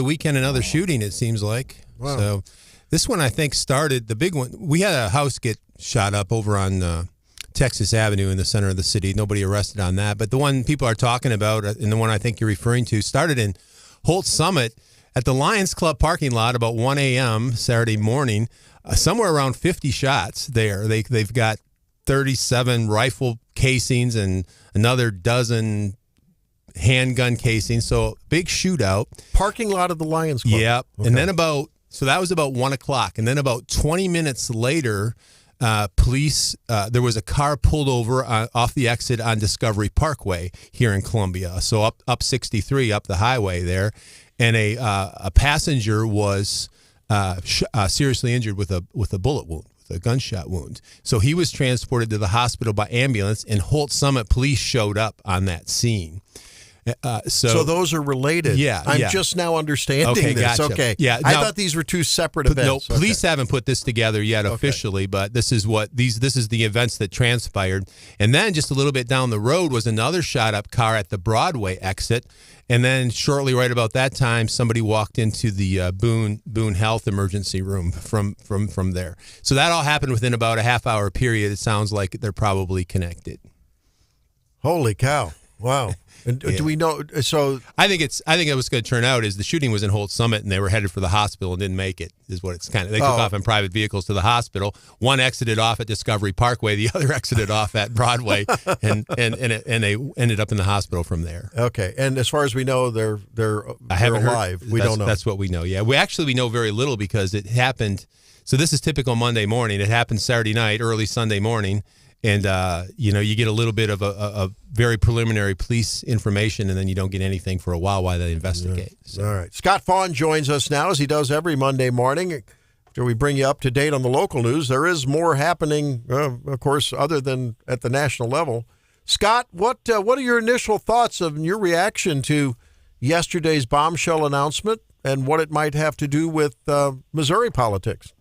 weekend, another shooting, it seems like. Wow. So this one, I think, started, the big one. We had a house get shot up over on Texas Avenue in the center of the city. Nobody arrested on that. But the one people are talking about, and the one I think you're referring to, started in Holt Summit at the Lions Club parking lot about 1 a.m. Saturday morning. Somewhere around 50 shots there. They've got 37 rifle casings and another dozen handgun casings. So big shootout. Parking lot of the Lions Club. Yep. Okay. And then that was about 1 o'clock. And then about 20 minutes later, police, there was a car pulled over off the exit on Discovery Parkway here in Columbia. So up 63, up the highway there. And a passenger was seriously injured with a bullet wound, with a gunshot wound. So he was transported to the hospital by ambulance, and Holt Summit police showed up on that scene. So those are related. Yeah, I'm just now understanding this. Gotcha. Okay. Yeah, I thought these were two separate events. No, police haven't put this together yet officially, but this is the events that transpired. And then just a little bit down the road was another shot up car at the Broadway exit. And then shortly right about that time, somebody walked into the Boone Health emergency room from there. So that all happened within about a half hour period. It sounds like they're probably connected. Holy cow. Wow. And do we know? So I think it was going to turn out is the shooting was in Holt Summit and they were headed for the hospital and didn't make it. Is what it's kind of. They took off in private vehicles to the hospital. One exited off at Discovery Parkway. The other exited off at Broadway, and they ended up in the hospital from there. Okay. And as far as we know, they're alive. We don't know. That's what we know. Yeah. We know very little because it happened. So this is typical Monday morning. It happened Saturday night, early Sunday morning. And, you get a little bit of a very preliminary police information, and then you don't get anything for a while they investigate. Yeah. So. All right. Scott Faughn joins us now, as he does every Monday morning. After we bring you up to date on the local news, there is more happening, of course, other than at the national level. Scott, what are your initial thoughts of your reaction to yesterday's bombshell announcement and what it might have to do with Missouri politics?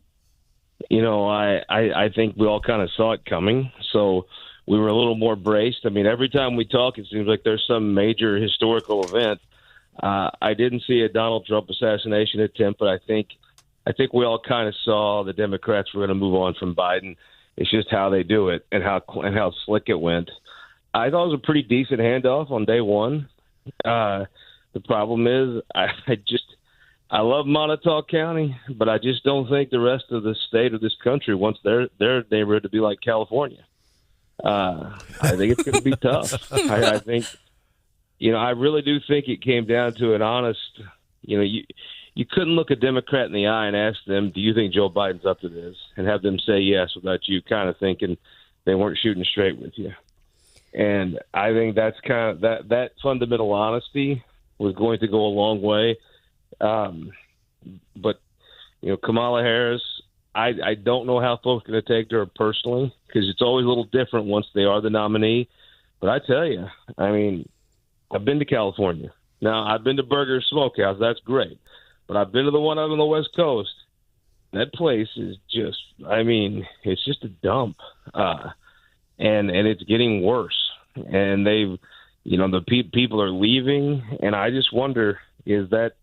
I think we all kind of saw it coming, so we were a little more braced. I mean, every time we talk, it seems like there's some major historical event. I didn't see a Donald Trump assassination attempt, but I think we all kind of saw the Democrats were going to move on from Biden. It's just how they do it and how slick it went. I thought it was a pretty decent handoff on day one. The problem is, I love Montauk County, but I just don't think the rest of the state of this country wants their neighborhood to be like California. I think it's going to be tough. I think, I really do think it came down to an honest, you couldn't look a Democrat in the eye and ask them, do you think Joe Biden's up to this? And have them say yes without you kind of thinking they weren't shooting straight with you. And I think that's kind of that fundamental honesty was going to go a long way. But Kamala Harris, I don't know how folks are going to take to her personally, because it's always a little different once they are the nominee. But I tell you, I mean, I've been to California. Now, I've been to Burger Smokehouse. That's great. But I've been to the one out on the West Coast. That place is just, it's just a dump. And it's getting worse. And they've, the people are leaving. And I just wonder, is that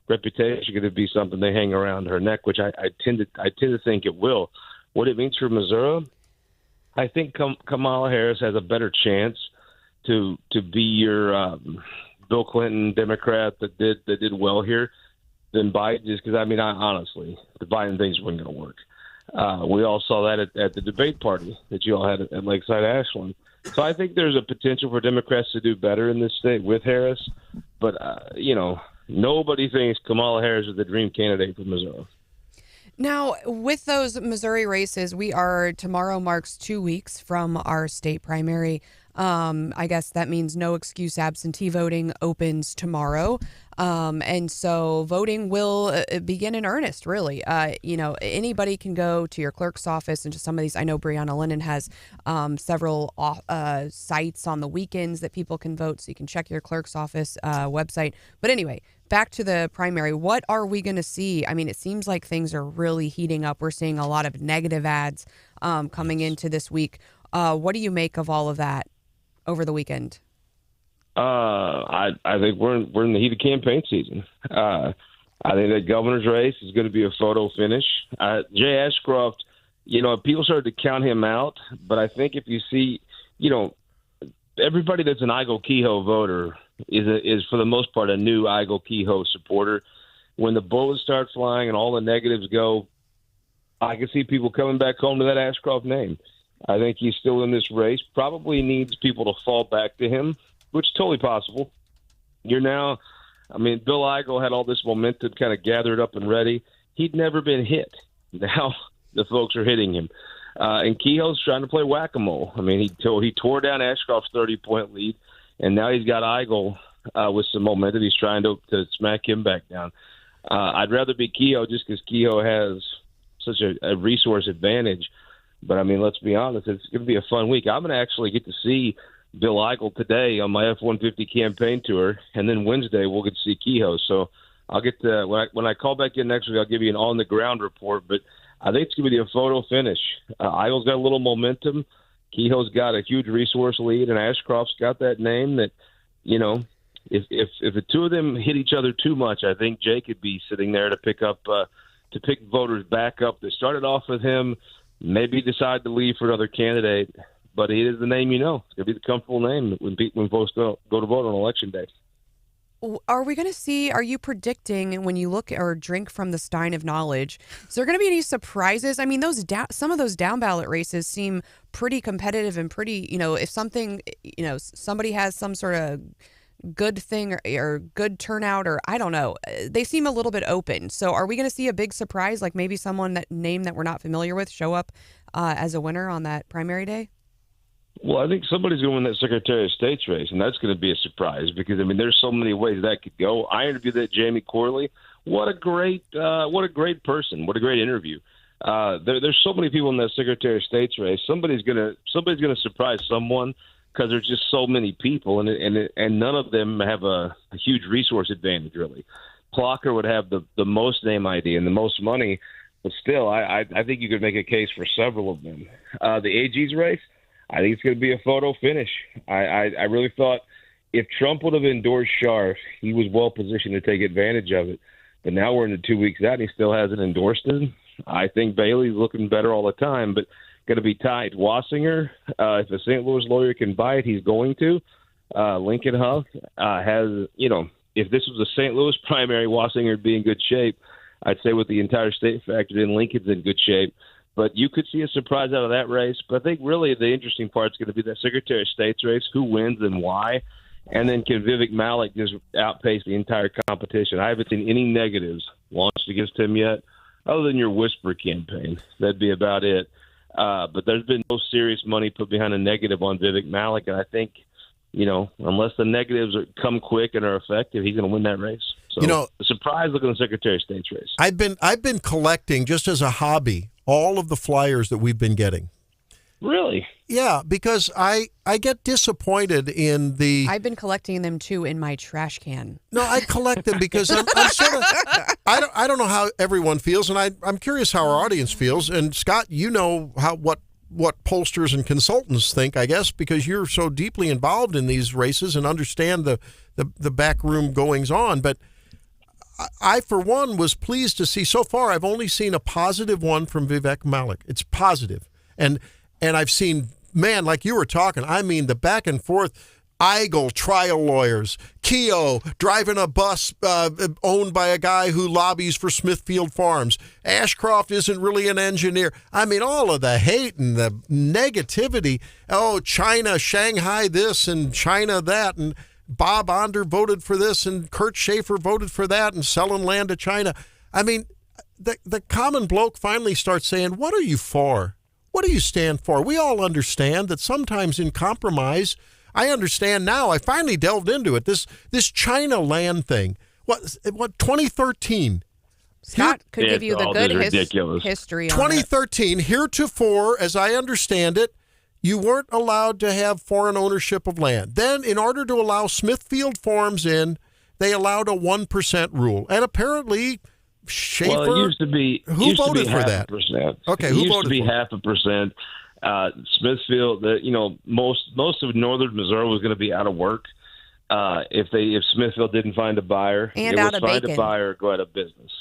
reputation going to be something they hang around her neck, which I tend to think it will. What it means for Missouri, I think Kamala Harris has a better chance to be your Bill Clinton Democrat that did well here than Biden, just because, honestly, the Biden things weren't going to work. We all saw that at the debate party that you all had at Lakeside Ashland. So I think there's a potential for Democrats to do better in this state with Harris. But, nobody thinks Kamala Harris is the dream candidate for Missouri. Now, with those Missouri races, tomorrow marks 2 weeks from our state primary. I guess that means no excuse absentee voting opens tomorrow. And so voting will begin in earnest, really. Anybody can go to your clerk's office and to some of these. I know Brianna Lennon has several sites on the weekends that people can vote, so you can check your clerk's office website. But anyway, back to the primary. What are we going to see? I mean, it seems like things are really heating up. We're seeing a lot of negative ads coming into this week. What do you make of all of that over the weekend? I think we're in the heat of campaign season. I think that governor's race is going to be a photo finish. Jay Ashcroft, people started to count him out, but I think if you see, everybody that's an Igel-Kehoe voter is for the most part a new Igel-Kehoe supporter. When the bullets start flying and all the negatives go, I can see people coming back home to that Ashcroft name. I think he's still in this race. Probably needs people to fall back to him, which is totally possible. Bill Eigel had all this momentum kind of gathered up and ready. He'd never been hit. Now the folks are hitting him. And Kehoe's trying to play whack-a-mole. He tore down Ashcroft's 30-point lead, and now he's got Eigel with some momentum. He's trying to smack him back down. I'd rather be Kehoe just because Kehoe has such a resource advantage. But, let's be honest, it's going to be a fun week. I'm going to actually get to see Bill Eigel today on my F-150 campaign tour, and then Wednesday we'll get to see Kehoe. So I'll get to when I call back in next week, I'll give you an on-the-ground report. But I think it's going to be a photo finish. Eigel's got a little momentum. Kehoe's got a huge resource lead, and Ashcroft's got that name that, if the two of them hit each other too much, I think Jay could be sitting there to pick voters back up that started off with him, maybe decide to leave for another candidate. But it is the name It's going to be the comfortable name when folks go to vote on Election Day. Are you predicting when you look or drink from the stein of knowledge, is there going to be any surprises? Some of those down ballot races seem pretty competitive and pretty, if something, somebody has some sort of good thing or good turnout, or I don't know, they seem a little bit open. So are we going to see a big surprise, like maybe that we're not familiar with show up as a winner on that primary day? Well, I think somebody's going to win that Secretary of State's race, and that's going to be a surprise because there's so many ways that could go. I interviewed that Jamie Corley. What a great person! What a great interview. There's so many people in that Secretary of State's race. Somebody's going to surprise someone because there's just so many people, and none of them have a huge resource advantage really. Plocker would have the most name ID and the most money, but still, I think you could make a case for several of them. The AG's race, I think it's going to be a photo finish. I really thought if Trump would have endorsed Scharf, he was well positioned to take advantage of it. But now we're into 2 weeks out, and he still hasn't endorsed it. I think Bailey's looking better all the time, but going to be tight. Wassinger, if a St. Louis lawyer can buy it, he's going to. Lincoln Huff has, if this was a St. Louis primary, Wassinger would be in good shape. I'd say with the entire state factored in, Lincoln's in good shape. But you could see a surprise out of that race. But I think really the interesting part is going to be that Secretary of State's race, who wins and why. And then can Vivek Malik just outpace the entire competition? I haven't seen any negatives launched against him yet, other than your whisper campaign. That'd be about it. But there's been no serious money put behind a negative on Vivek Malik. And I think, unless the negatives come quick and are effective, he's going to win that race. So a surprise look at the Secretary of State's race. I've been collecting, just as a hobby, all of the flyers that we've been getting. Really? Yeah, because I get disappointed in the... I've been collecting them, too, in my trash can. No, I collect them because I'm sort of... I don't know how everyone feels, and I'm curious how our audience feels. And, Scott, what pollsters and consultants think, I guess, because you're so deeply involved in these races and understand the backroom goings-on. But I, for one, was pleased to see, so far, I've only seen a positive one from Vivek Malik. It's positive. And And I've seen, man, like you were talking, I mean, the back and forth. Eigel, trial lawyers, Keogh driving a bus owned by a guy who lobbies for Smithfield Farms. Ashcroft isn't really an engineer. I mean, all of the hate and the negativity. Oh, China, Shanghai this and China that, and Bob Onder voted for this and Kurt Schaefer voted for that and selling land to China. I mean, the common bloke finally starts saying, what are you for? What do you stand for? We all understand that sometimes in compromise, I understand now. I finally delved into it. This China land thing. What 2013? Scott could give you the good history on 2013, heretofore, as I understand it, you weren't allowed to have foreign ownership of land. Then, in order to allow Smithfield Farms in, they allowed a 1% rule. And apparently, Schaefer... Well, it used to be... Who voted for that? Okay, who voted for it? It used to be 0.5%. Smithfield, most of northern Missouri was going to be out of work if Smithfield didn't find a buyer. And it out was of find bacon. a buyer, go out of business.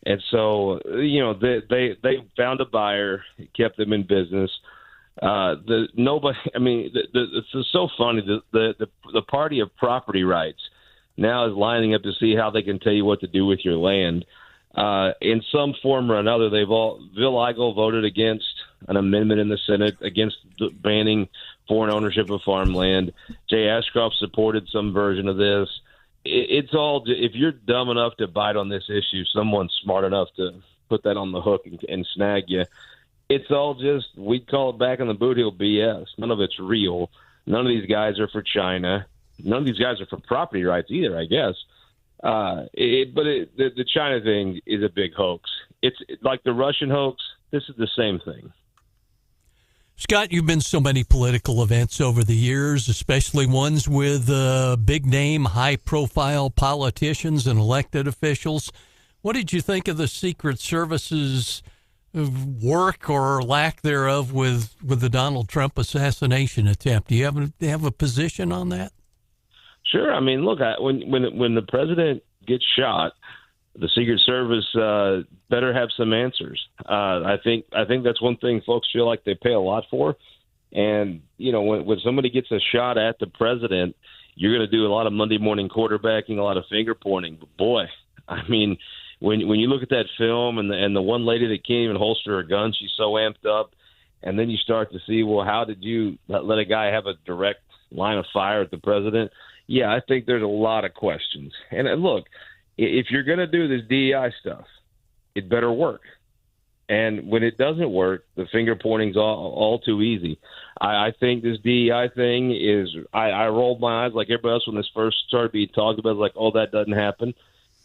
And so they found a buyer, kept them in business. It's so funny. The party of property rights now is lining up to see how they can tell you what to do with your land. In some form or another, Bill Eigel voted against an amendment in the Senate against banning foreign ownership of farmland. Jay Ashcroft supported some version of this. It's all, if you're dumb enough to bite on this issue, someone's smart enough to put that on the hook and snag you. It's all just, we'd call it back in the boot heel BS. None of it's real. None of these guys are for China. None of these guys are for property rights either, I guess. The China thing is a big hoax. It's like the Russian hoax. This is the same thing. Scott, you've been so many political events over the years, especially ones with big-name, high-profile politicians and elected officials. What did you think of the Secret Service's work or lack thereof with the Donald Trump assassination attempt? Do you have a position on that? Sure. I mean, look, when the president gets shot, the Secret Service better have some answers. I think that's one thing folks feel like they pay a lot for. And, when somebody gets a shot at the president, you're going to do a lot of Monday morning quarterbacking, a lot of finger pointing. But, boy, I mean, when you look at that film and the one lady that can't even holster her gun, she's so amped up. And then you start to see, well, how did you let a guy have a direct line of fire at the president? Yeah, I think there's a lot of questions. And look, if you're going to do this DEI stuff, it better work. And when it doesn't work, the finger pointing's all too easy. I think this DEI thing is, I rolled my eyes like everybody else when this first started being talked about, like, oh, that doesn't happen.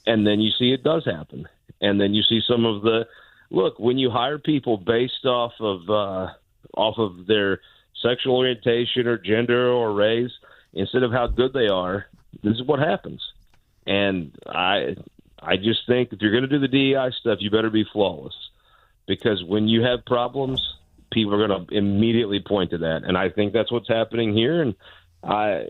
And then you see it does happen. And then you see some of look, when you hire people based off of their sexual orientation or gender or race, instead of how good they are, this is what happens. And I just think if you're going to do the DEI stuff, you better be flawless. Because when you have problems, people are going to immediately point to that. And I think that's what's happening here. And I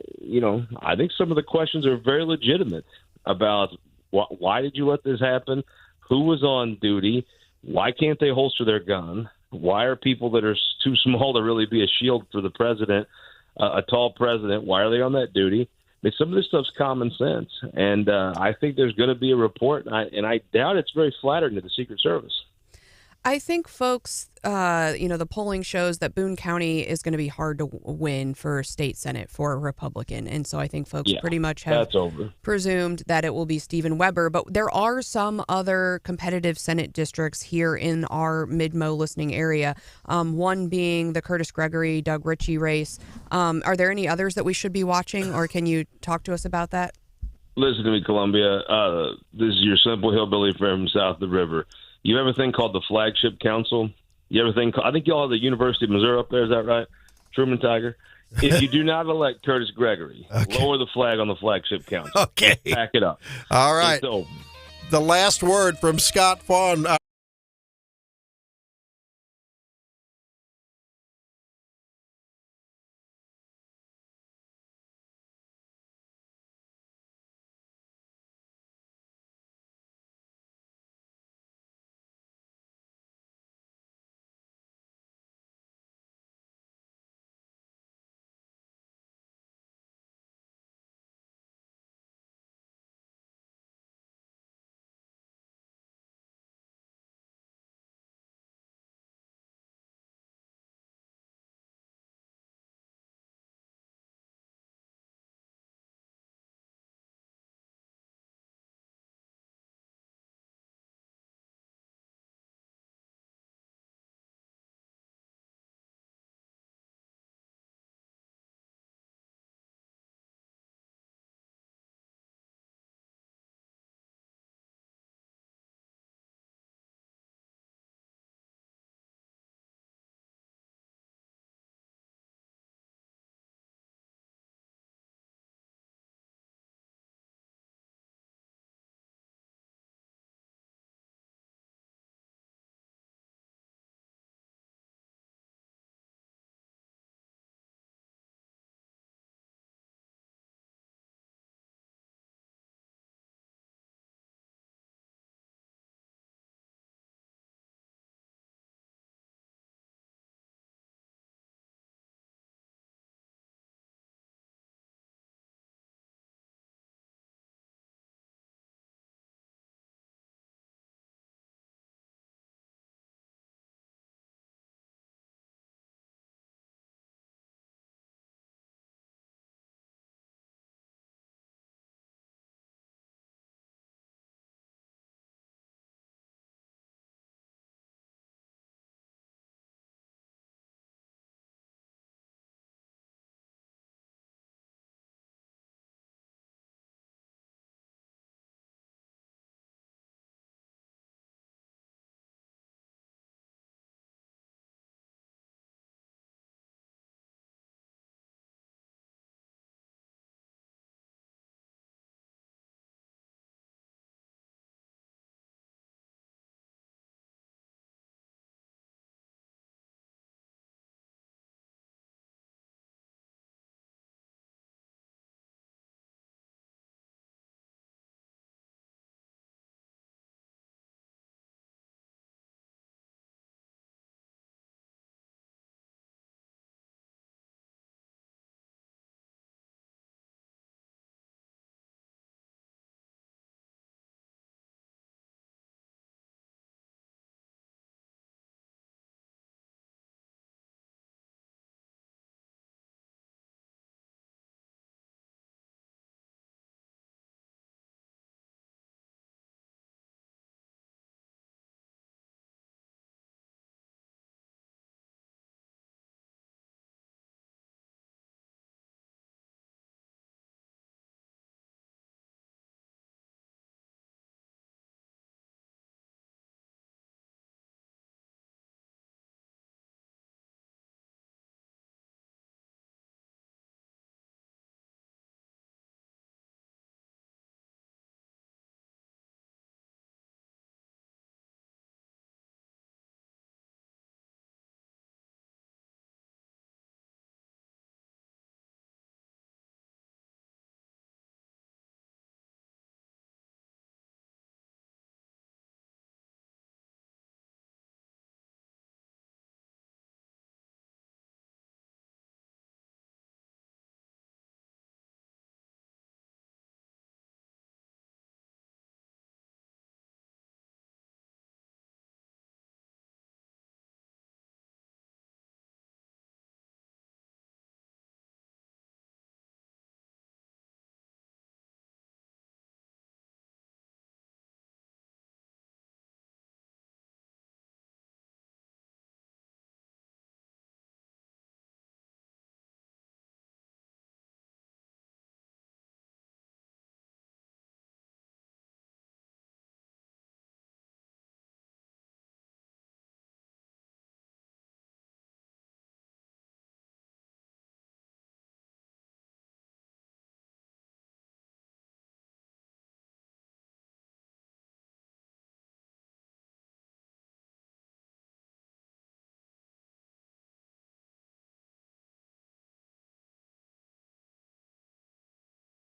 think some of the questions are very legitimate about why did you let this happen? Who was on duty? Why can't they holster their gun? Why are people that are too small to really be a shield for the president, a tall president, why are they on that duty? I mean, some of this stuff's common sense, and I think there's going to be a report, and I doubt it's very flattering to the Secret Service. I think, folks, the polling shows that Boone County is going to be hard to win for state Senate for a Republican. And so I think folks pretty much have presumed that it will be Stephen Weber. But there are some other competitive Senate districts here in our Mid-Mo listening area, one being the Curtis Gregory, Doug Ritchie race. Are there any others that we should be watching, or can you talk to us about that? Listen to me, Columbia. This is your simple hillbilly from south of the river. You have a thing called the Flagship Council. You have a thing I think y'all have the University of Missouri up there. Is that right? Truman Tiger. If you do not elect Curtis Gregory, lower the flag on the Flagship Council. Okay. Pack it up. All right. It's over. The last word from Scott Faughn.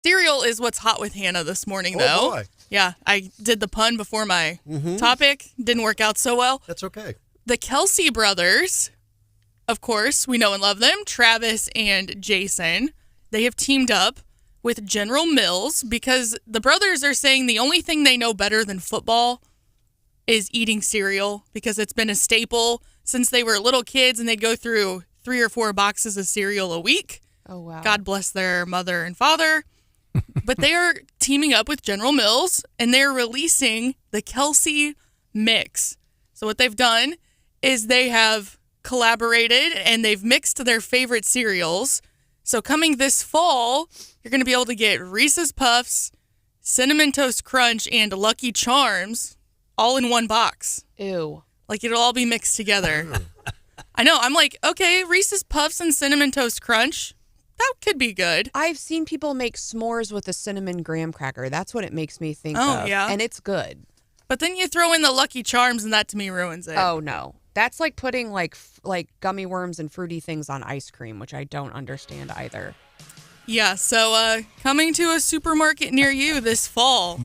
Cereal is what's hot with Hannah this morning, though. Oh, boy. Yeah, I did the pun before my topic. Didn't work out so well. That's okay. The Kelsey brothers, of course, we know and love them, Travis and Jason. They have teamed up with General Mills because the brothers are saying the only thing they know better than football is eating cereal because it's been a staple since they were little kids and they'd go through 3 or 4 boxes of cereal a week. Oh, wow. God bless their mother and father. But they are teaming up with General Mills and they're releasing the Kelsey Mix. So what they've done is they have collaborated and they've mixed their favorite cereals. So coming this fall, you're going to be able to get Reese's Puffs, Cinnamon Toast Crunch, and Lucky Charms all in one box. Ew. Like it'll all be mixed together. I know. I'm like, okay, Reese's Puffs and Cinnamon Toast Crunch. That could be good. I've seen people make s'mores with a cinnamon graham cracker. That's what it makes me think Oh, of. yeah. And it's good. But then you throw in the Lucky Charms and that to me ruins it. Oh, no. That's like putting like gummy worms and fruity things on ice cream, which I don't understand either. Yeah, so coming to a supermarket near you this fall.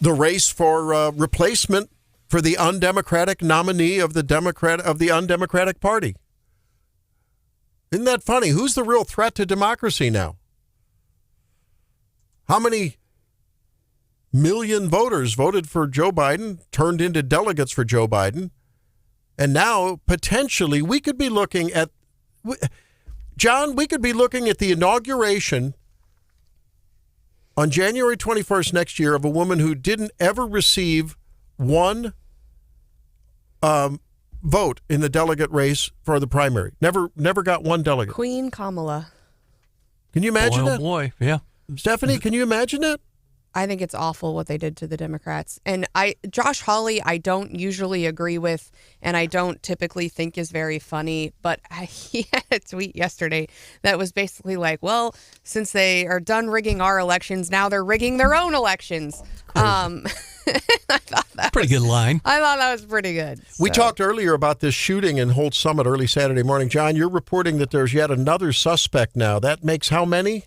the race for replacement for the undemocratic nominee of the undemocratic party. Isn't that funny? Who's the real threat to democracy now? How many million voters voted for Joe Biden, turned into delegates for Joe Biden, and now potentially we could be looking at, John, we could be looking at the inauguration on January 21st next year of a woman who didn't ever receive one vote in the delegate race for the primary. Never got one delegate. Queen Kamala. Can you imagine that? Oh, boy, yeah. Stephanie, can you imagine that? I think it's awful what they did to the Democrats. And Josh Hawley, I don't usually agree with, and I don't typically think is very funny, but he had a tweet yesterday that was basically like, well, since they are done rigging our elections, now they're rigging their own elections. I thought that pretty good line. I thought that was pretty good. We talked earlier about this shooting in Holt Summit early Saturday morning. John, you're reporting that there's yet another suspect now. That makes how many?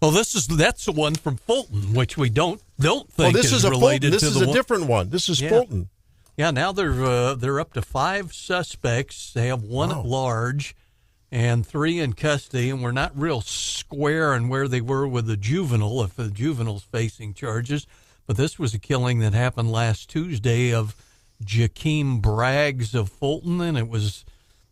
Well, that's the one from Fulton, which we don't think this is related This to is the a different one. This is Fulton. Yeah, now they're up to 5 suspects. They have 1 at large and 3 in custody, and we're not real square on where they were with the juvenile, if the juvenile's facing charges. But this was a killing that happened last Tuesday of Jakeem Braggs of Fulton, and it was,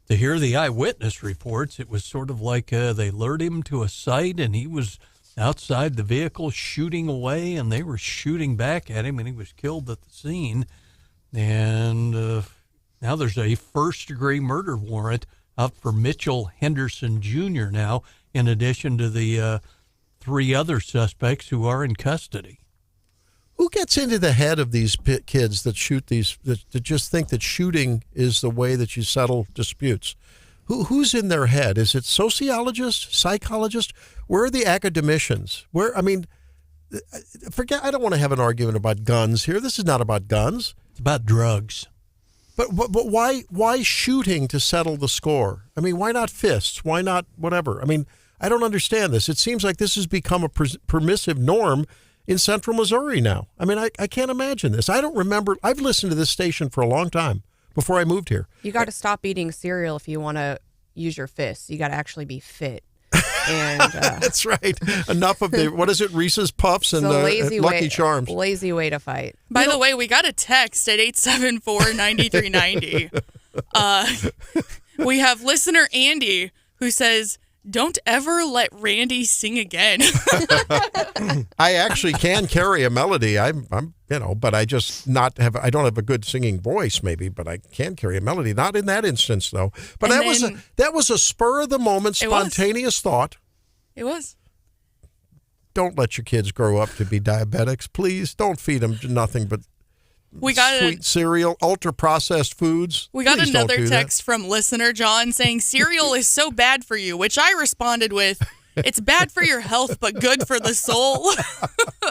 to hear the eyewitness reports, it was sort of like they lured him to a site, and he was outside the vehicle shooting away, and they were shooting back at him, and he was killed at the scene. And now there's a first-degree murder warrant up for Mitchell Henderson Jr. now, in addition to the 3 other suspects who are in custody. Who gets into the head of these kids that shoot these, that just think that shooting is the way that you settle disputes? Who's in their head? Is it sociologists, psychologists? Where are the academicians? I don't want to have an argument about guns here. This is not about guns. It's about drugs. But why shooting to settle the score? I mean, why not fists? Why not whatever? I mean, I don't understand this. It seems like this has become a permissive norm in central Missouri now. I mean, I can't imagine this. I don't remember. I've listened to this station for a long time before I moved here. You got to stop eating cereal if you want to use your fists. You got to actually be fit. And that's right. Enough of the, what is it, Reese's Puffs and Lucky Charms. Lazy way to fight. By the way, we got a text at 874-9390. We have listener Andy who says, "Don't ever let Randy sing again." I actually can carry a melody. I'm but I just I don't have a good singing voice maybe, but I can carry a melody. Not in that instance though. But that was a spur of the moment, spontaneous thought. It was. Don't let your kids grow up to be diabetics, please. Don't feed them nothing but sweet cereal, ultra-processed foods. We got Please another text from listener John saying cereal is so bad for you, which I responded with, it's bad for your health, but good for the soul.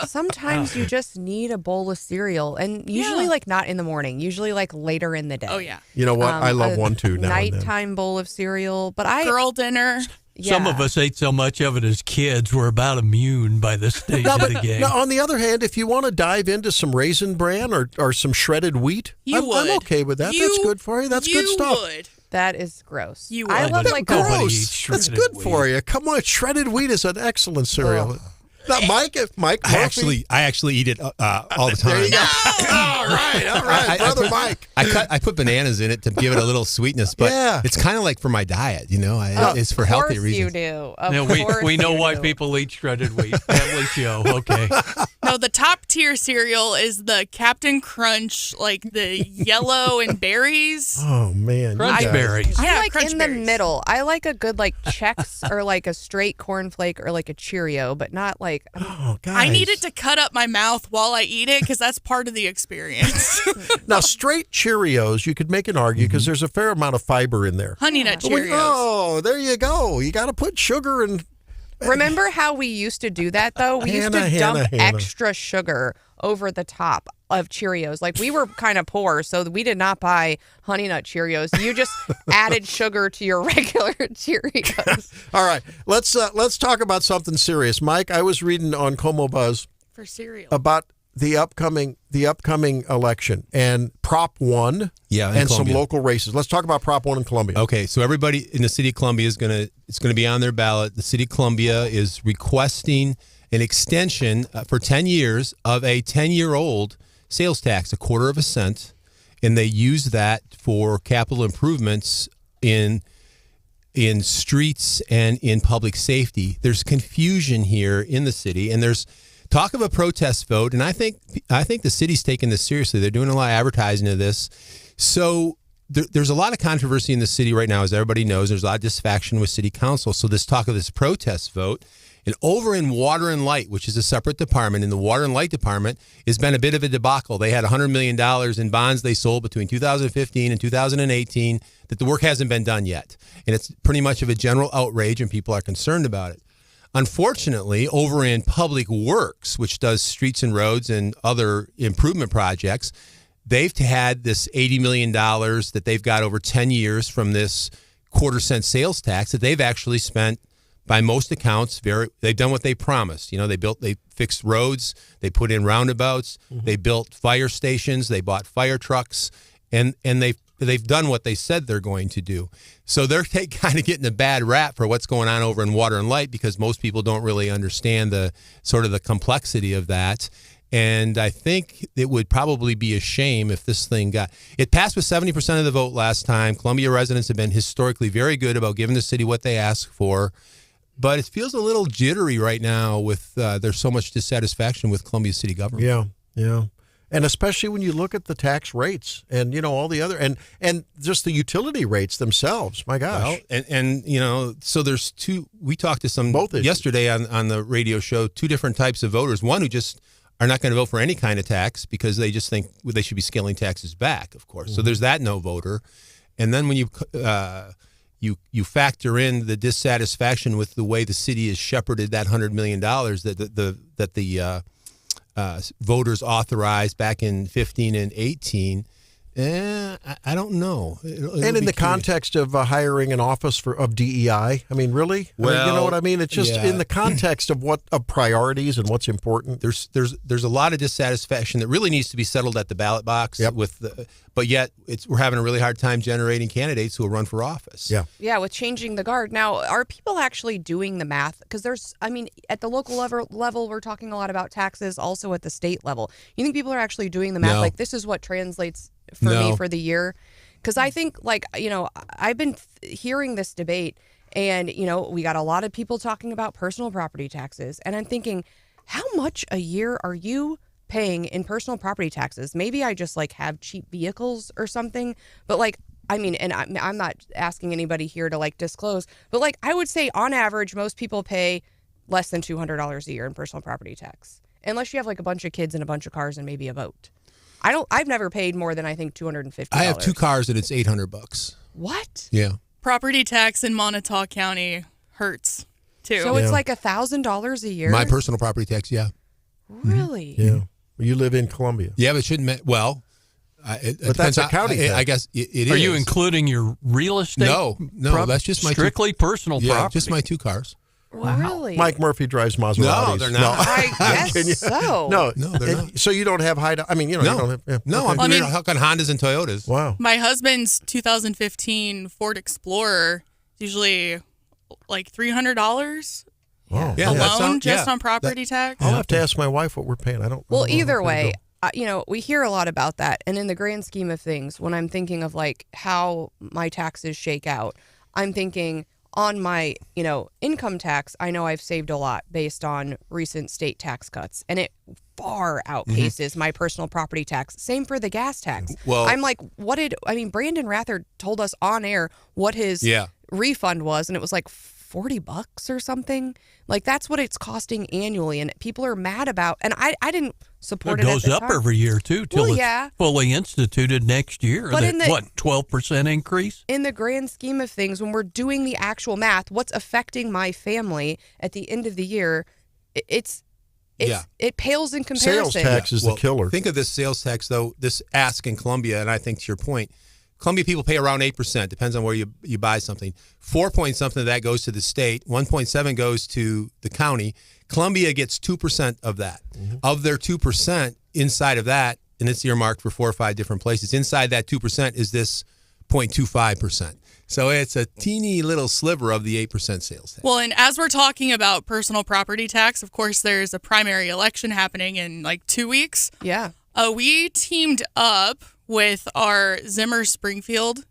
Sometimes you just need a bowl of cereal, and usually not in the morning, usually later in the day. Oh, yeah. You know what? I love one too now and then. Nighttime bowl of cereal, but girl dinner. Yeah. Some of us ate so much of it as kids, we're about immune by this stage of the game. Now, on the other hand, if you want to dive into some Raisin Bran or some shredded wheat, I'm okay with that. That's good for you. That's good stuff. Would. That is gross. I love gross. That's good for you. Come on, shredded wheat is an excellent cereal. Now, Mike I actually eat it all the time. There you go. All right, brother Mike. I put bananas in it to give it a little sweetness, but it's kind of like for my diet, it's for healthy reasons. You do. We know why people eat shredded wheat. Family show. Okay. No, the top tier cereal is the Captain Crunch, the yellow and berries. Oh man, Crunch berries. I'm Crunch in berries. the middle. I like a good Chex or a straight cornflake or a Cheerio, but not Oh, guys. I need it to cut up my mouth while I eat it because that's part of the experience. Now, straight Cheerios, you could make an argument because there's a fair amount of fiber in there. Honey Nut Cheerios. Oh, there you go. You got to put sugar and. Remember how we used to do that, though? We used to dump extra sugar over the top of Cheerios. We were kind of poor, so we did not buy Honey Nut Cheerios. You just added sugar to your regular Cheerios. All right, let's talk about something serious. Mike, I was reading on Como Buzz for cereal about the upcoming election and Prop 1 and some local races. Let's talk about Prop 1 in Columbia. Okay, so everybody in the city of Columbia is going to be on their ballot. The city of Columbia is requesting an extension for 10 years of a 10-year-old sales tax, 1/4 cent, and they use that for capital improvements in streets and in public safety. There's confusion here in the city, and there's talk of a protest vote, and I think the city's taking this seriously. They're doing a lot of advertising of this. So there's a lot of controversy in the city right now, as everybody knows. There's a lot of dissatisfaction with city council. So this talk of this protest vote, and over in Water and Light, which is a separate department, in the Water and Light department, has been a bit of a debacle. They had $100 million in bonds they sold between 2015 and 2018 that the work hasn't been done yet. And it's pretty much of a general outrage, and people are concerned about it. Unfortunately, over in Public Works, which does streets and roads and other improvement projects, they've had this $80 million that they've got over 10 years from this 1/4 cent sales tax that they've actually spent, by most accounts, they've done what they promised. They fixed roads, they put in roundabouts, they built fire stations, they bought fire trucks, and they've done what they said they're going to do. So they're kind of getting a bad rap for what's going on over in Water and Light, because most people don't really understand the sort of the complexity of that. And I think it would probably be a shame if this thing it passed with 70% of the vote last time. Columbia residents have been historically very good about giving the city what they ask for. But it feels a little jittery right now with there's so much dissatisfaction with Columbia city government. Yeah. And especially when you look at the tax rates and, all the other, and just the utility rates themselves. My gosh. Well, and so there's we talked to some yesterday on the radio show, 2 different types of voters. One who just are not going to vote for any kind of tax because they just think they should be scaling taxes back, of course. So there's that no voter. And then when you factor in the dissatisfaction with the way the city has shepherded that $100 million that the voters authorized back in 15 and 18. I don't know. And in the context of hiring an office of DEI, I mean, really? Well, you know what I mean? It's just in the context of priorities and what's important. There's a lot of dissatisfaction that really needs to be settled at the ballot box. Yep. But yet we're having a really hard time generating candidates who will run for office. Yeah, with changing the guard. Now, are people actually doing the math? Because at the local level, we're talking a lot about taxes, also at the state level. You think people are actually doing the math? No. Like, this is what translates for me for the year? Because I think, I've been hearing this debate, and, we got a lot of people talking about personal property taxes. And I'm thinking, how much a year are you paying in personal property taxes? Maybe I just have cheap vehicles or something. But and I'm not asking anybody here to disclose, but I would say on average, most people pay less than $200 a year in personal property tax, unless you have a bunch of kids and a bunch of cars and maybe a boat. I've never paid more than I think $250. I have 2 cars and it's $800. What? Yeah. Property tax in Montauk County hurts too. So it's $1,000 a year. My personal property tax, yeah. Really? Yeah. You live in Columbia. Yeah, but it shouldn't. But that's a county tax. I guess it is. Are you including your real estate? No, that's just my strictly personal property. Yeah, just my 2 cars. Wow. Really? Mike Murphy drives Maseratis. No, they're not. I guess so. No, they're not. So you don't have high. I mean, you don't have. Yeah. No, Okay. I'm doing Hondas and Toyotas. Wow. My husband's 2015 Ford Explorer is usually $300 Wow. Yeah, alone on property tax. I'll have to ask my wife what we're paying. I don't. Well, I don't know either how way, to go. we hear a lot about that. And in the grand scheme of things, when I'm thinking of how my taxes shake out, I'm thinking on my, income tax, I know I've saved a lot based on recent state tax cuts, and it far outpaces my personal property tax. Same for the gas tax. Well, I'm Brandon Rather told us on air what his refund was, and it was $40 or something. That's what it's costing annually, and people are mad about. And I didn't support it. It goes up every year too till it's fully instituted next year. But 12% increase? In the grand scheme of things, when we're doing the actual math, what's affecting my family at the end of the year, it pales in comparison. Sales tax is the killer. Think of this sales tax though. This ask in Columbia, and I think to your point, Columbia people pay around 8%, depends on where you buy something. 4 point something of that goes to the state, 1.7 goes to the county. Columbia gets 2% of that. Mm-hmm. Of their 2%, inside of that, and it's earmarked for 4 or 5 different places. Inside that 2% is this 0.25%. So it's a teeny little sliver of the 8% sales tax. Well, and as we're talking about personal property tax, of course, there's a primary election happening in like 2 weeks. Yeah. We teamed up with our Zimmer Springfield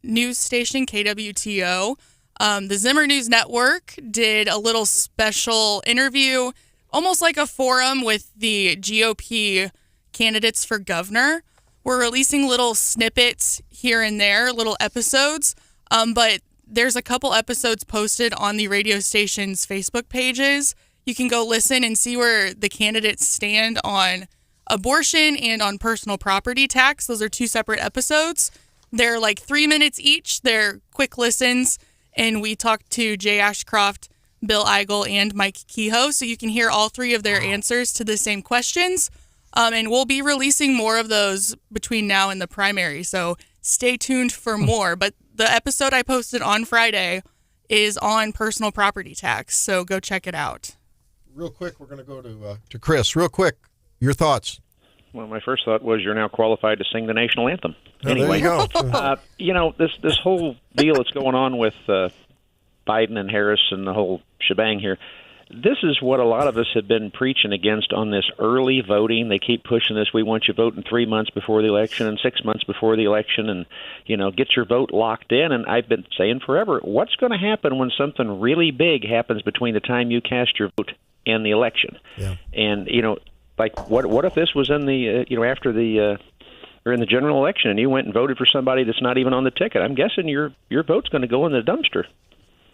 news station, KWTO. The Zimmer News Network did a little special interview, almost like a forum with the GOP candidates for governor. We're releasing little snippets here and there, little episodes. But there's a couple episodes posted on the radio station's Facebook pages. You can go listen and see where the candidates stand on abortion and on personal property tax. Those are 2 separate episodes. They're like 3 minutes each. They're quick listens. And we talked to Jay Ashcroft, Bill Eigel, and Mike Kehoe. So you can hear all 3 of their answers to the same questions. And we'll be releasing more of those between now and the primary. So stay tuned for more. But the episode I posted on Friday is on personal property tax, so go check it out. Real quick, we're going to go to Chris. Real quick, your thoughts. Well, my first thought was you're now qualified to sing the national anthem. Oh, anyway, there you go. This whole deal that's going on with Biden and Harris and the whole shebang here, this is what a lot of us have been preaching against on this early voting. They keep pushing this. We want you voting 3 months before the election and 6 months before the election and, get your vote locked in. And I've been saying forever, what's going to happen when something really big happens between the time you cast your vote and the election? Yeah. And, what if this was in the, after the, or in the general election and you went and voted for somebody that's not even on the ticket? I'm guessing your vote's going to go in the dumpster.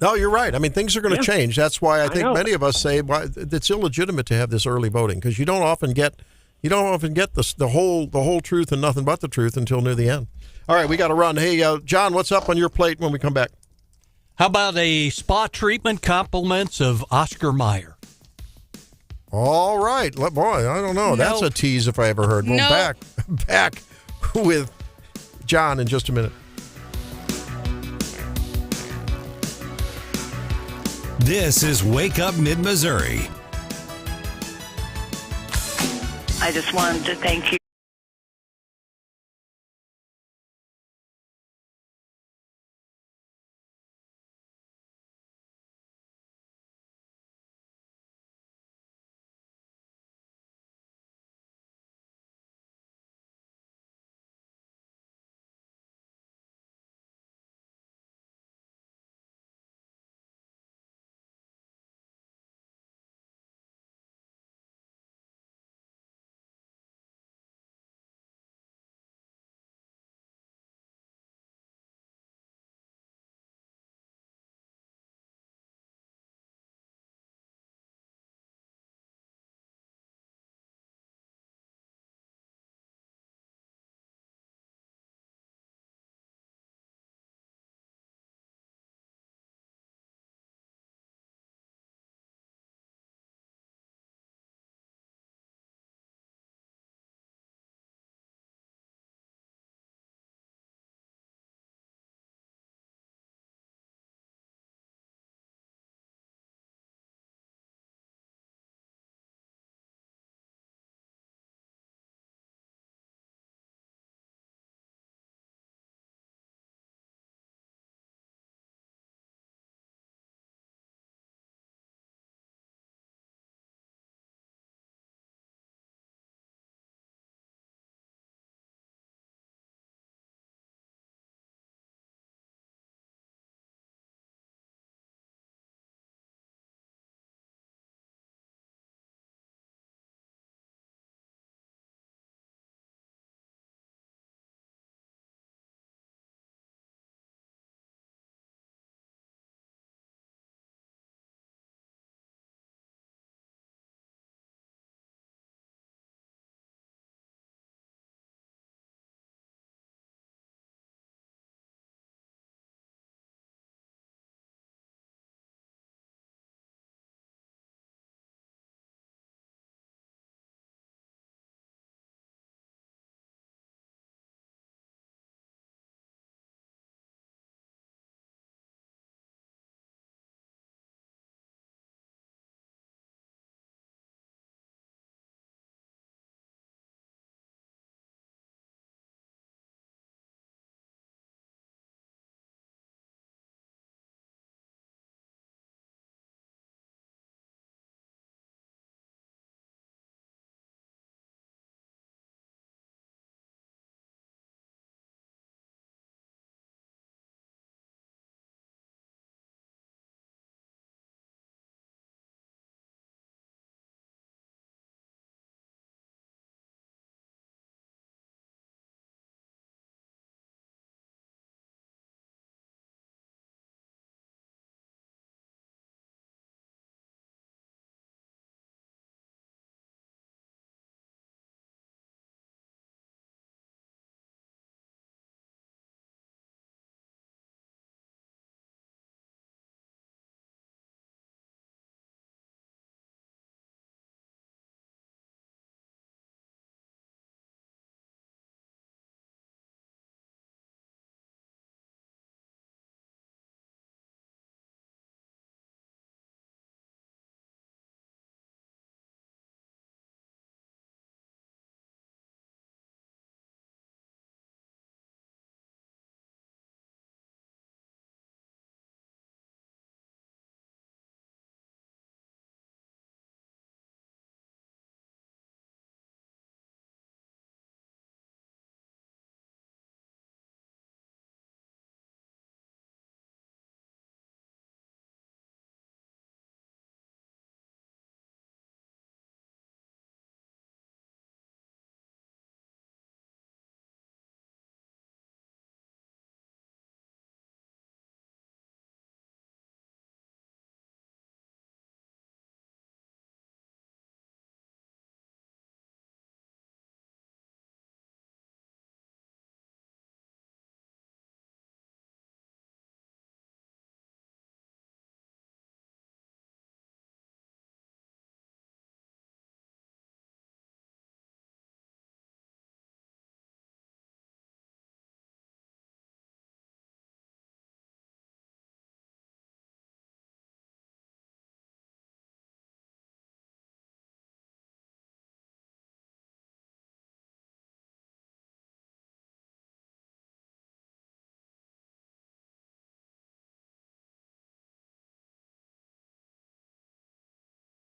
No, you're right. I mean, things are going to change. That's why I think many of us say it's illegitimate to have this early voting because you don't often get the whole truth and nothing but the truth until near the end. All right, we got to run. Hey, John, what's up on your plate when we come back? How about a spa treatment compliments of Oscar Mayer? All right, boy, I don't know. Nope. That's a tease if I ever heard. Well, Nope. back with John in just a minute. This is Wake Up Mid-Missouri. I just wanted to thank you.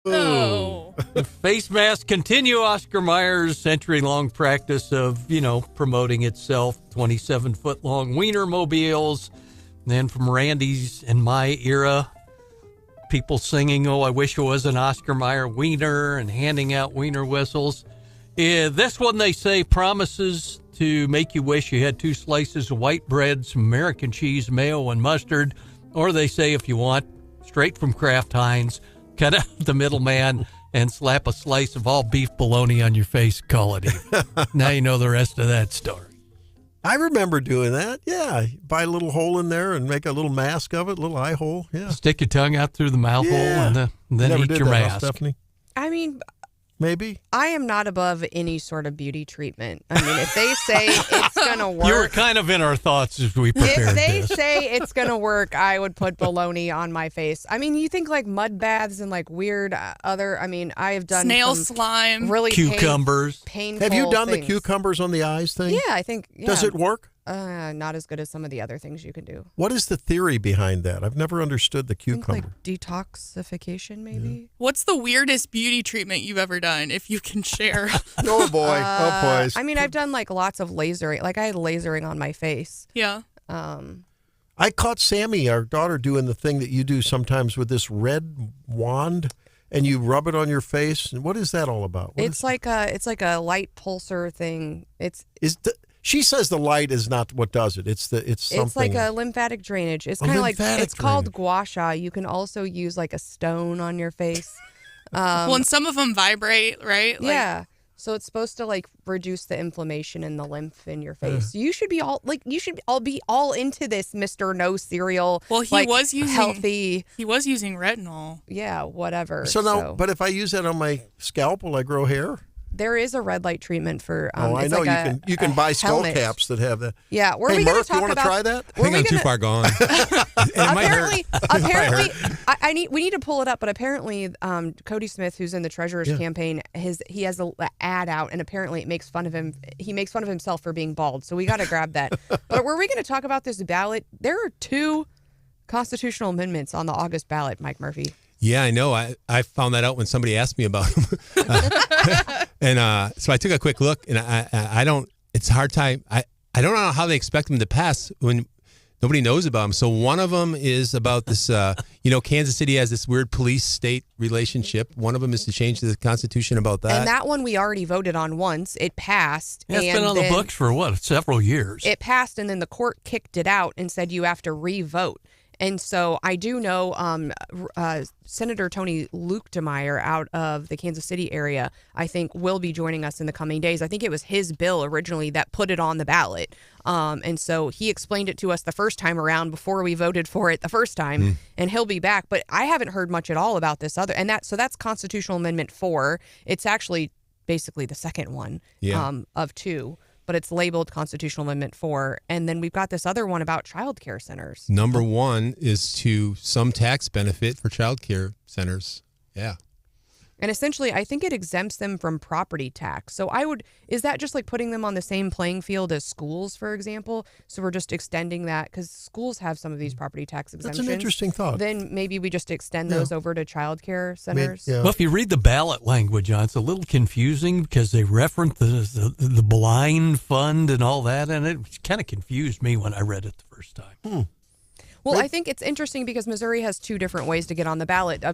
Oh. Face masks continue Oscar Mayer's century-long practice of, promoting itself. 27-foot-long Wienermobiles. Then from Randy's and my era, people singing, "Oh, I wish it was an Oscar Mayer wiener," and handing out wiener whistles. This one, they say, promises to make you wish you had 2 slices of white bread, some American cheese, mayo, and mustard. Or they say, if you want, straight from Kraft Heinz, cut out the middleman and slap a slice of all beef bologna on your face, call it even. Now you know the rest of that story. I remember doing that. Yeah. Buy a little hole in there and make a little mask of it, a little eye hole. Yeah. Stick your tongue out through the mouth hole and then Never eat did your that, huh, mask. Stephanie? I mean, maybe. I am not above any sort of beauty treatment. I mean, if they say it's going to work. You were kind of in our thoughts as we prepared If they this. say it's going to work, I would put bologna on my face. I mean, you think like mud baths and like weird I have done snail some slime, really cucumbers. painful Have you done things. the cucumbers on the eyes thing? Yeah, I think. Yeah. Does it work? Not as good as some of the other things you can do. What is the theory behind that? I've never understood the I think cucumber. like detoxification, maybe. What's the weirdest beauty treatment you've ever done, if you can share? Oh, boy. I mean, I've done like lots of lasering. Like I had lasering on my face. Yeah. I caught Sammy, our daughter, doing the thing that you do sometimes with this red wand, and you rub it on your face. And what is that all about? It's like a light pulsar thing. She says the light is not what does it. It's something. It's like a lymphatic drainage. It's kind of like it's called gua sha. You can also use like a stone on your face. Well, and some of them vibrate, right? Yeah. So it's supposed to like reduce the inflammation in the lymph in your face. You should be all into this, Mr. No Cereal. Well, he was using healthy. He was using retinol. Yeah, whatever. So now, but if I use that on my scalp, will I grow hair? There is a red light treatment for. I know like you can buy skull helmet. caps that have that. Yeah, were hey, we going Murph, to talk you want to about? try that? I think I'm too far gone. Apparently, we need to pull it up. But apparently, Cody Smith, who's in the Treasurer's campaign, he has an ad out, and apparently it makes fun of him. He makes fun of himself for being bald. So we got to grab that. But were we going to talk about this ballot? There are 2 constitutional amendments on the August ballot, Mike Murphy. Yeah, I know. I found that out when somebody asked me about them. And so I took a quick look, and I don't. It's a hard time. I don't know how they expect them to pass when nobody knows about them. So one of them is about this. Kansas City has this weird police-state relationship. One of them is to change the Constitution about that. And that one we already voted on once. It passed. It's been on the books for several years. It passed, and then the court kicked it out and said you have to re-vote. And so I do know Senator Tony Lukemeyer out of the Kansas City area, I think, will be joining us in the coming days. I think it was his bill originally that put it on the ballot. And so he explained it to us the first time around before we voted for it the first time, and he'll be back. But I haven't heard much at all about this other. And that's Constitutional Amendment 4. It's actually basically the second one of 2. But it's labeled Constitutional Amendment 4. And then we've got this other one about child care centers. Number 1 is to some tax benefit for child care centers. Yeah. And essentially, I think it exempts them from property tax. So is that just like putting them on the same playing field as schools, for example? So we're just extending that because schools have some of these property tax exemptions. That's an interesting thought. Then maybe we just extend those over to child care centers. Well, if you read the ballot language on it's a little confusing because they reference the blind fund and all that, and it kind of confused me when I read it the first time. Well, I think it's interesting because Missouri has 2 different ways to get on the ballot.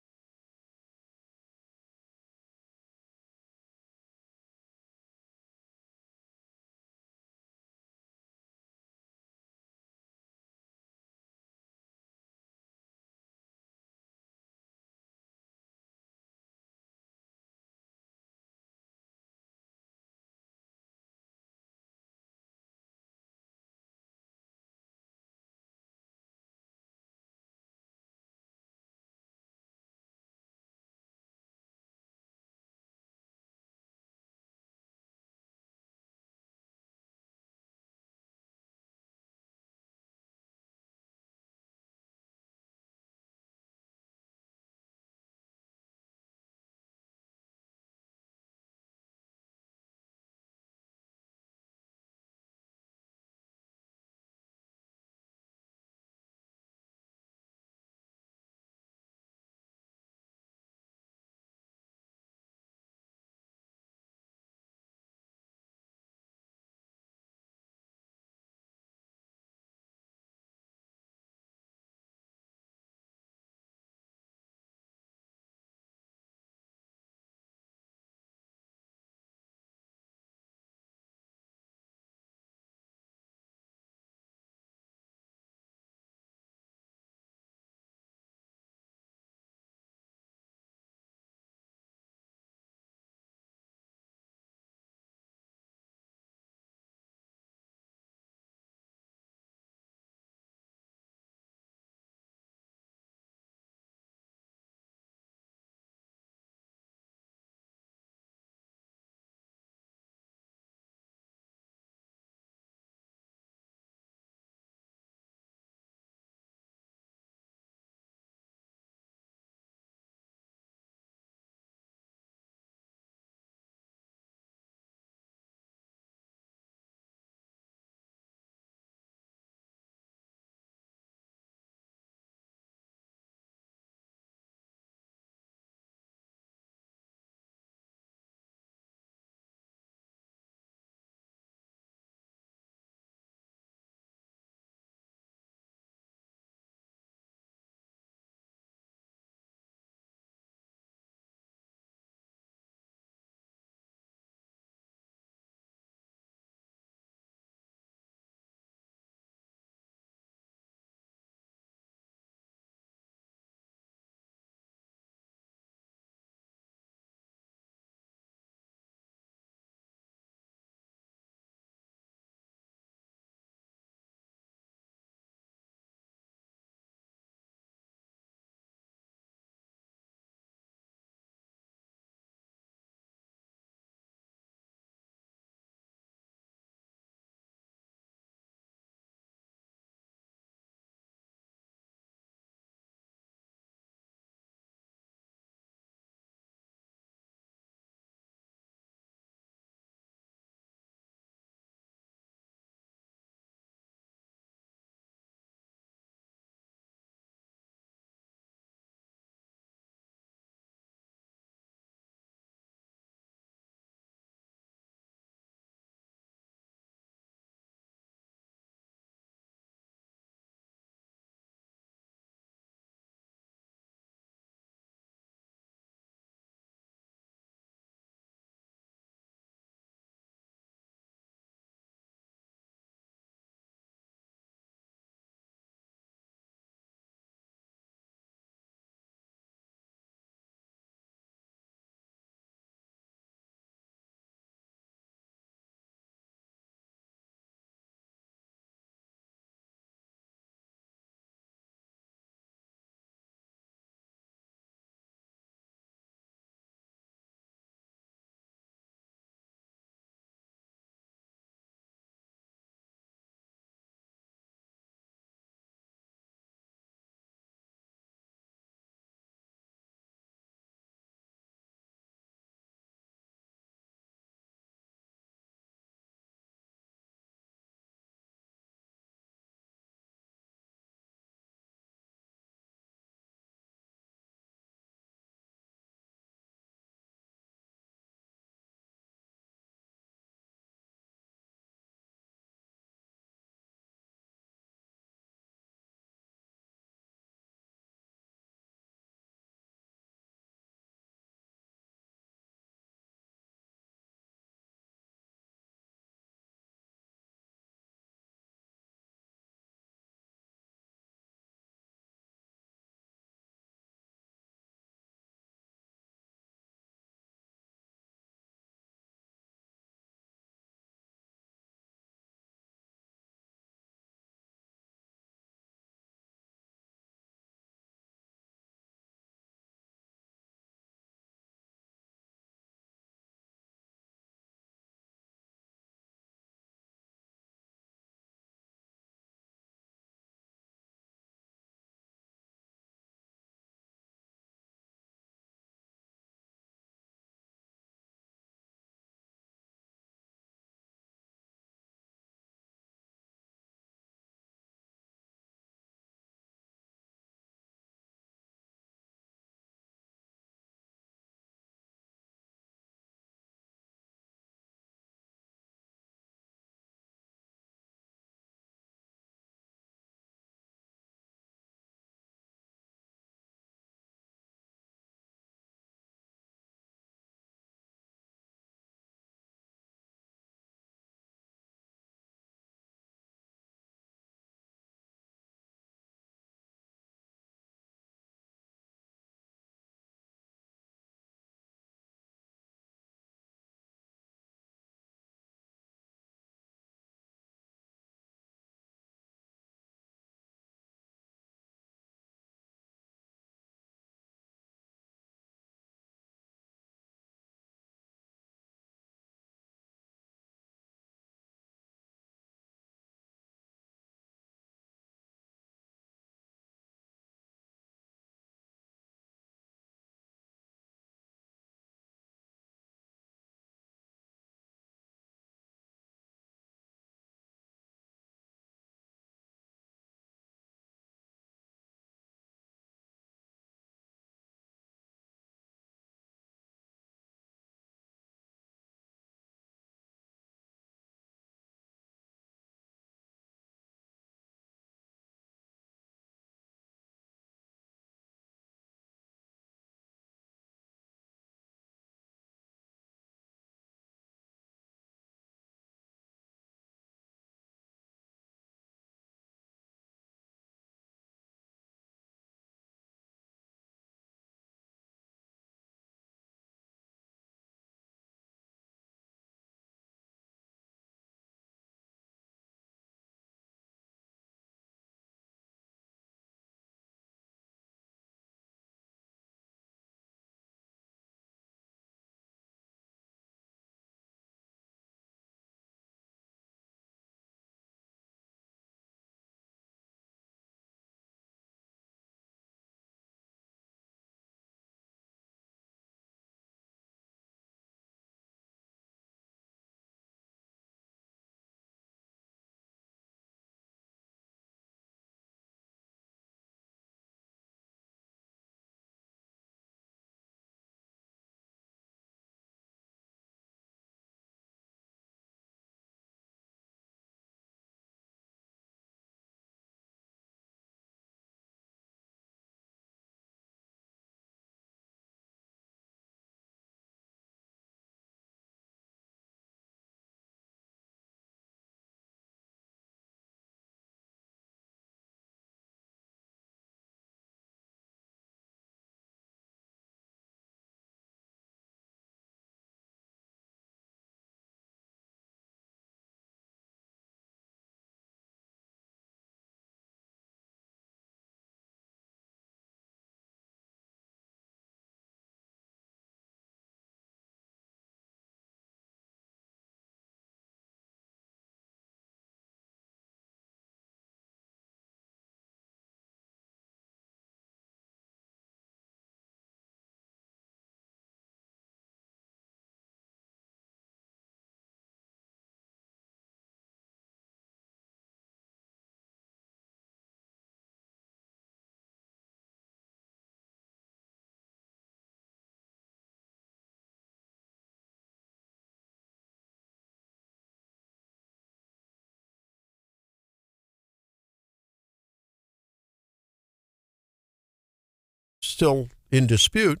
still in dispute.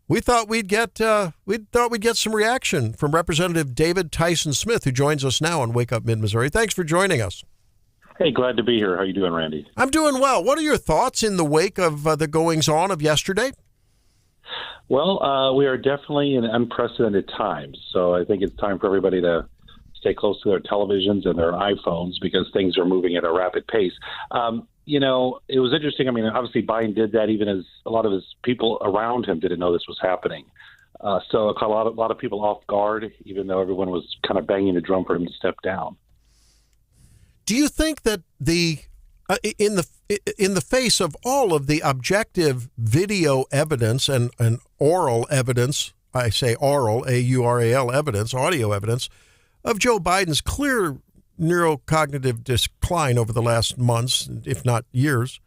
We thought we'd get some reaction from Representative David Tyson-Smith, who joins us now on Wake Up Mid-Missouri. Thanks for joining us. Hey, glad to be here. How you doing, Randy? I'm doing well. What are your thoughts in the wake of the goings-on of yesterday? Well, we are definitely in unprecedented times, so I think it's time for everybody to stay close to their televisions and their iPhones because things are moving at a rapid pace. It was interesting. I mean, obviously Biden did that even as a lot of his people around him didn't know this was happening. So it caught a lot of people off guard, even though everyone was kind of banging the drum for him to step down. Do you think that in the face of all of the objective video evidence and oral evidence, I say oral, AURAL evidence, audio evidence, of Joe Biden's clear neurocognitive decline over the last months, if not years,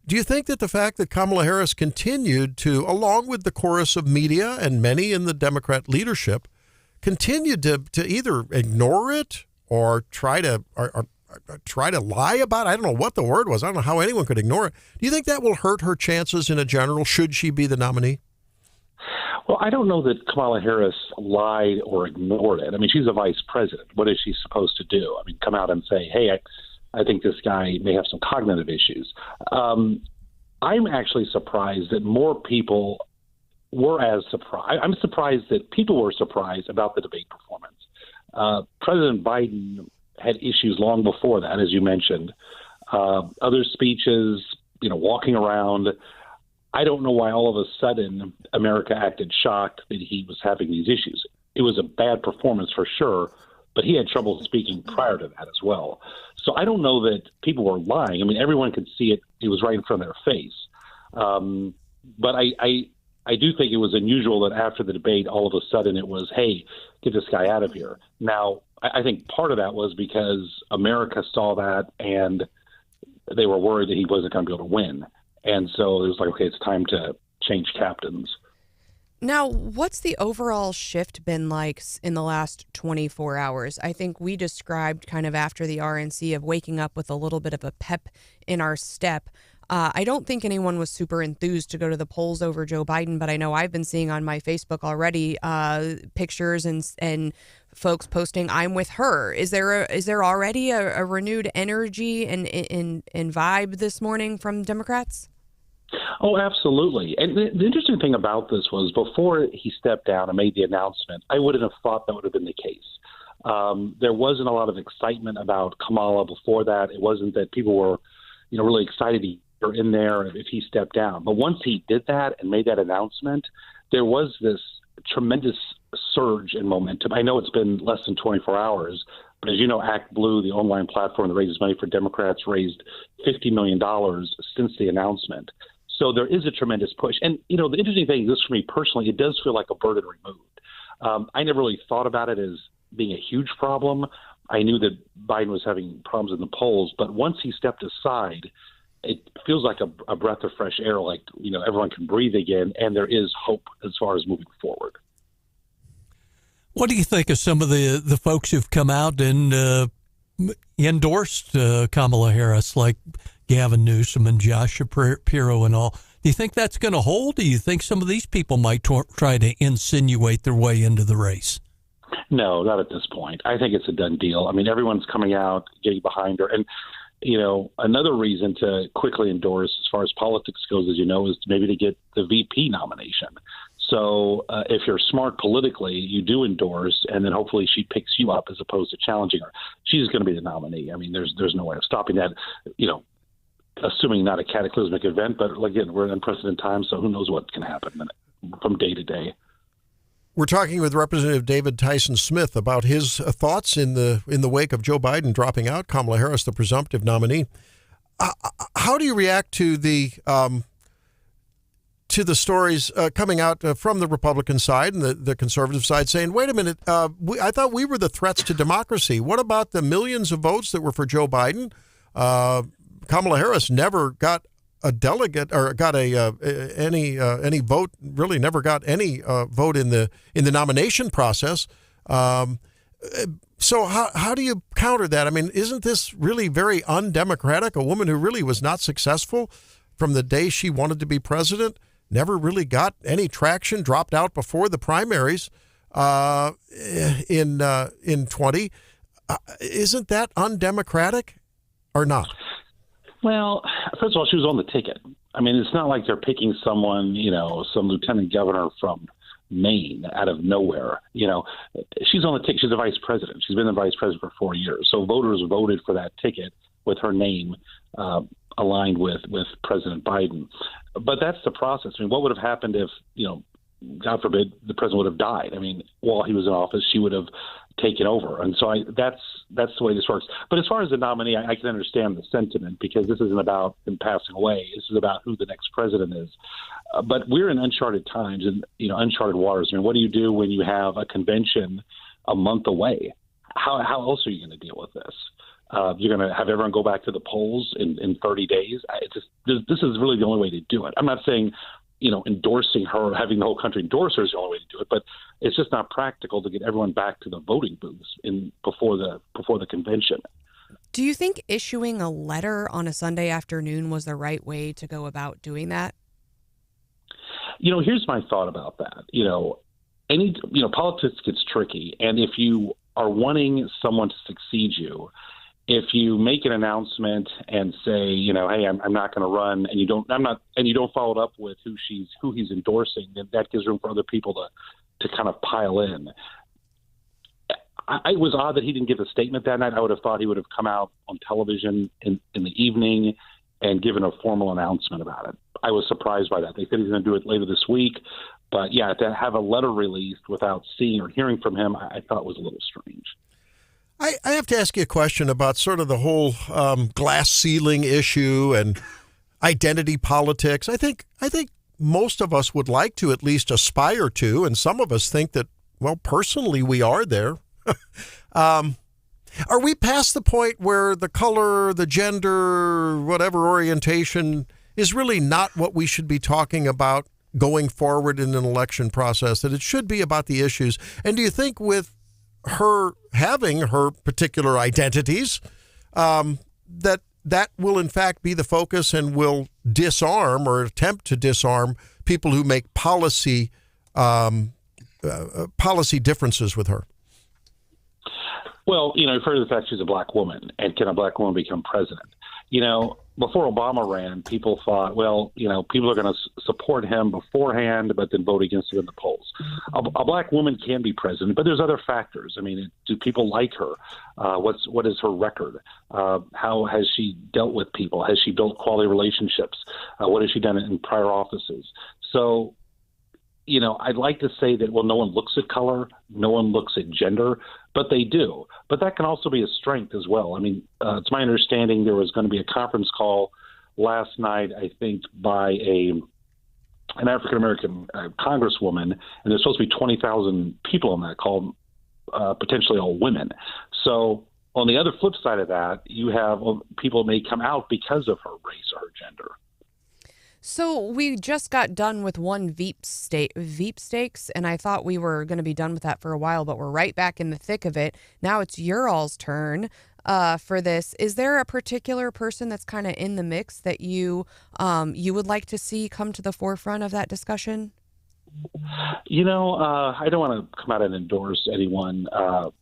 do you think that the fact that Kamala Harris continued to, along with the chorus of media and many in the Democrat leadership, continued to either ignore it or try to lie about it? I don't know what the word was. I don't know how anyone could ignore it. Do you think that will hurt her chances in a general, should she be the nominee? Well, I don't know that Kamala Harris lied or ignored it. I mean, she's a vice president. What is she supposed to do? I mean, come out and say, hey, I think this guy may have some cognitive issues. I'm actually surprised that more people were as surprised. I'm surprised that people were surprised about the debate performance. President Biden had issues long before that, as you mentioned. Other speeches, walking around. I don't know why all of a sudden America acted shocked that he was having these issues. It was a bad performance for sure, but he had trouble speaking prior to that as well. So I don't know that people were lying. I mean, everyone could see it. It was right in front of their face. But I do think it was unusual that after the debate, all of a sudden it was, hey, get this guy out of here. Now, I think part of that was because America saw that and they were worried that he wasn't going to be able to win. And so it was like, okay, it's time to change captains. Now, what's the overall shift been like in the last 24 hours? I think we described kind of after the RNC of waking up with a little bit of a pep in our step. I don't think anyone was super enthused to go to the polls over Joe Biden, but I know I've been seeing on my Facebook already pictures and folks posting, "I'm with her." Is there already a renewed energy and vibe this morning from Democrats? Oh, absolutely. And the interesting thing about this was before he stepped down and made the announcement, I wouldn't have thought that would have been the case. There wasn't a lot of excitement about Kamala before that. It wasn't that people were, really excited he were in there if he stepped down. But once he did that and made that announcement, there was this tremendous surge in momentum. I know it's been less than 24 hours, but as you know, Act Blue, the online platform that raises money for Democrats, raised $50 million since the announcement. So there is a tremendous push. And, the interesting thing, this for me personally, it does feel like a burden removed. I never really thought about it as being a huge problem. I knew that Biden was having problems in the polls, but once he stepped aside, it feels like a breath of fresh air, like, everyone can breathe again, and there is hope as far as moving forward. What do you think of some of the folks who've come out and endorsed Kamala Harris, like Gavin Newsom and Josh Shapiro and all? Do you think that's going to hold? Do you think some of these people might try to insinuate their way into the race? No, not at this point. I think it's a done deal. I mean, everyone's coming out, getting behind her. And, another reason to quickly endorse as far as politics goes, as you know, is maybe to get the VP nomination. So if you're smart politically, you do endorse, and then hopefully she picks you up as opposed to challenging her. She's going to be the nominee. I mean, there's no way of stopping that, assuming not a cataclysmic event. But again, we're in unprecedented times, so who knows what can happen from day to day. We're talking with Representative David Tyson-Smith about his thoughts in the wake of Joe Biden dropping out, Kamala Harris, the presumptive nominee. How do you react to the stories coming out from the Republican side and the conservative side saying, wait a minute, I thought we were the threats to democracy. What about the millions of votes that were for Joe Biden? Kamala Harris never got a delegate or got any vote, really never got any vote in the nomination process. So how do you counter that? I mean, isn't this really very undemocratic? A woman who really was not successful from the day she wanted to be president, never really got any traction, dropped out before the primaries in 20. Isn't that undemocratic or not? Well, first of all, she was on the ticket. I mean, it's not like they're picking someone, some lieutenant governor from Maine out of nowhere. She's on the ticket. She's the vice president. She's been the vice president for 4 years. So voters voted for that ticket with her name aligned with President Biden. But that's the process. I mean, what would have happened if, God forbid, the president would have died? I mean, while he was in office, she would have taken over. And so that's the way this works. But as far as the nominee, I can understand the sentiment, because this isn't about him passing away. This is about who the next president is. But we're in uncharted times and, uncharted waters. I mean, what do you do when you have a convention a month away? How else are you going to deal with this? You're going to have everyone go back to the polls in 30 days. This is really the only way to do it. I'm not saying, endorsing her, having the whole country endorse her is the only way to do it, but it's just not practical to get everyone back to the voting booths before the convention. Do you think issuing a letter on a Sunday afternoon was the right way to go about doing that? Here's my thought about that. Politics gets tricky, and if you are wanting someone to succeed you, if you make an announcement and say, hey, I'm not going to run, and you don't follow it up with who he's endorsing, then that gives room for other people to kind of pile in. It was odd that he didn't give a statement that night. I would have thought he would have come out on television in the evening and given a formal announcement about it. I was surprised by that. They said he's going to do it later this week. But, yeah, to have a letter released without seeing or hearing from him, I thought was a little strange. I have to ask you a question about sort of the whole glass ceiling issue and identity politics. I think most of us would like to at least aspire to, and some of us think that, well, personally we are there. Are we past the point where the color, the gender, whatever orientation is really not what we should be talking about going forward in an election process, that it should be about the issues? And do you think with her having her particular identities, that will in fact be the focus and will disarm or attempt to disarm people who make policy differences with her? Well, you've heard of the fact she's a black woman, and can a black woman become president? Before Obama ran, people thought, well, people are going to support him beforehand, but then vote against him in the polls. A black woman can be president, but there's other factors. I mean, do people like her? What is her record? How has she dealt with people? Has she built quality relationships? What has she done in prior offices? So, I'd like to say that, well, no one looks at color, no one looks at gender, but they do. But that can also be a strength as well. I mean, it's my understanding there was going to be a conference call last night, I think, by an African-American congresswoman, and there's supposed to be 20,000 people on that call, potentially all women. So on the other flip side of that, you have people may come out because of her race or her gender. So we just got done with one Veep stakes, and I thought we were going to be done with that for a while, but we're right back in the thick of it. Now it's your all's turn for this. Is there a particular person that's kind of in the mix that you would like to see come to the forefront of that discussion? I don't want to come out and endorse anyone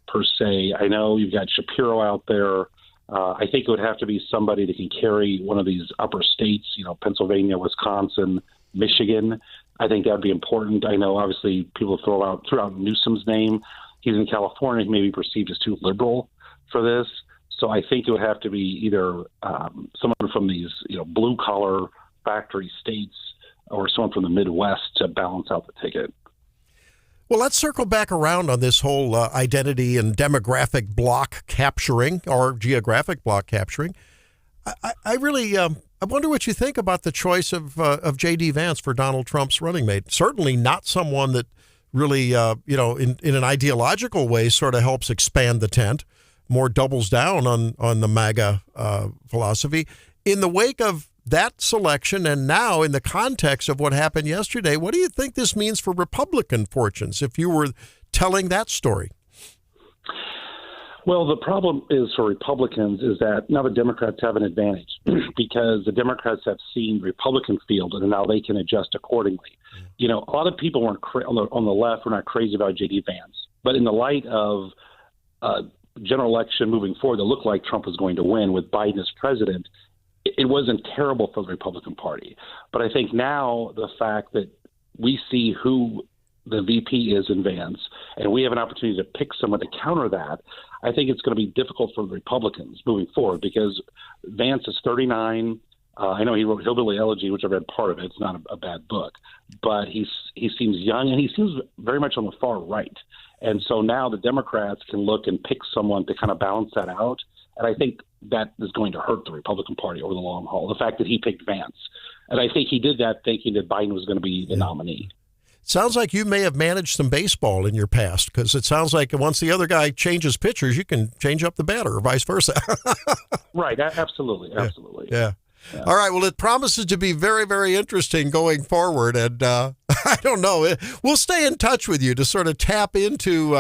per se. I know you've got Shapiro out there. I think it would have to be somebody that can carry one of these upper states, Pennsylvania, Wisconsin, Michigan. I think that would be important. I know, obviously, people throw out Newsom's name. He's in California, maybe perceived as too liberal for this. So I think it would have to be either someone from these, blue-collar factory states or someone from the Midwest to balance out the ticket. Well, let's circle back around on this whole identity and demographic block capturing or geographic block capturing. I really I wonder what you think about the choice of J.D. Vance for Donald Trump's running mate. Certainly not someone that really, in an ideological way sort of helps expand the tent, more doubles down on the MAGA philosophy. In the wake of that selection, and now in the context of what happened yesterday, what do you think this means for Republican fortunes if you were telling that story? Well, the problem is for Republicans is that now the Democrats have an advantage because the Democrats have seen the Republican field and now they can adjust accordingly. You know, a lot of people weren't on the left were not crazy about J.D. Vance, but in the light of general election moving forward, it looked like Trump was going to win with Biden as president. It wasn't terrible for the Republican Party, but I think now the fact that we see who the VP is in Vance, and we have an opportunity to pick someone to counter that, I think it's going to be difficult for the Republicans moving forward because Vance is 39. I know he wrote Hillbilly Elegy, which I read part of it. It's not a bad book, but he seems young, and he seems very much on the far right. And so now the Democrats can look and pick someone to kind of balance that out. And I think that is going to hurt the Republican Party over the long haul, the fact that he picked Vance. And I think he did that thinking that Biden was going to be the nominee. Sounds like you may have managed some baseball in your past, because it sounds like once the other guy changes pitchers, you can change up the batter or vice versa. Right. Absolutely. Yeah. All right. Well, it promises to be very, very interesting going forward. And I don't know. We'll stay in touch with you to sort of tap into,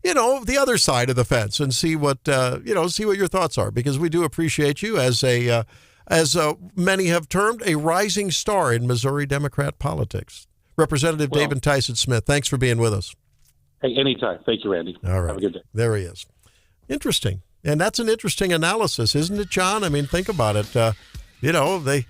the other side of the fence and see what, see what your thoughts are, because we do appreciate you as many have termed a rising star in Missouri Democrat politics. Representative David Tyson-Smith, thanks for being with us. Hey, anytime. Thank you, Randy. All right. Have a good day. There he is. Interesting. And that's an interesting analysis, isn't it, John? I mean, think about it. They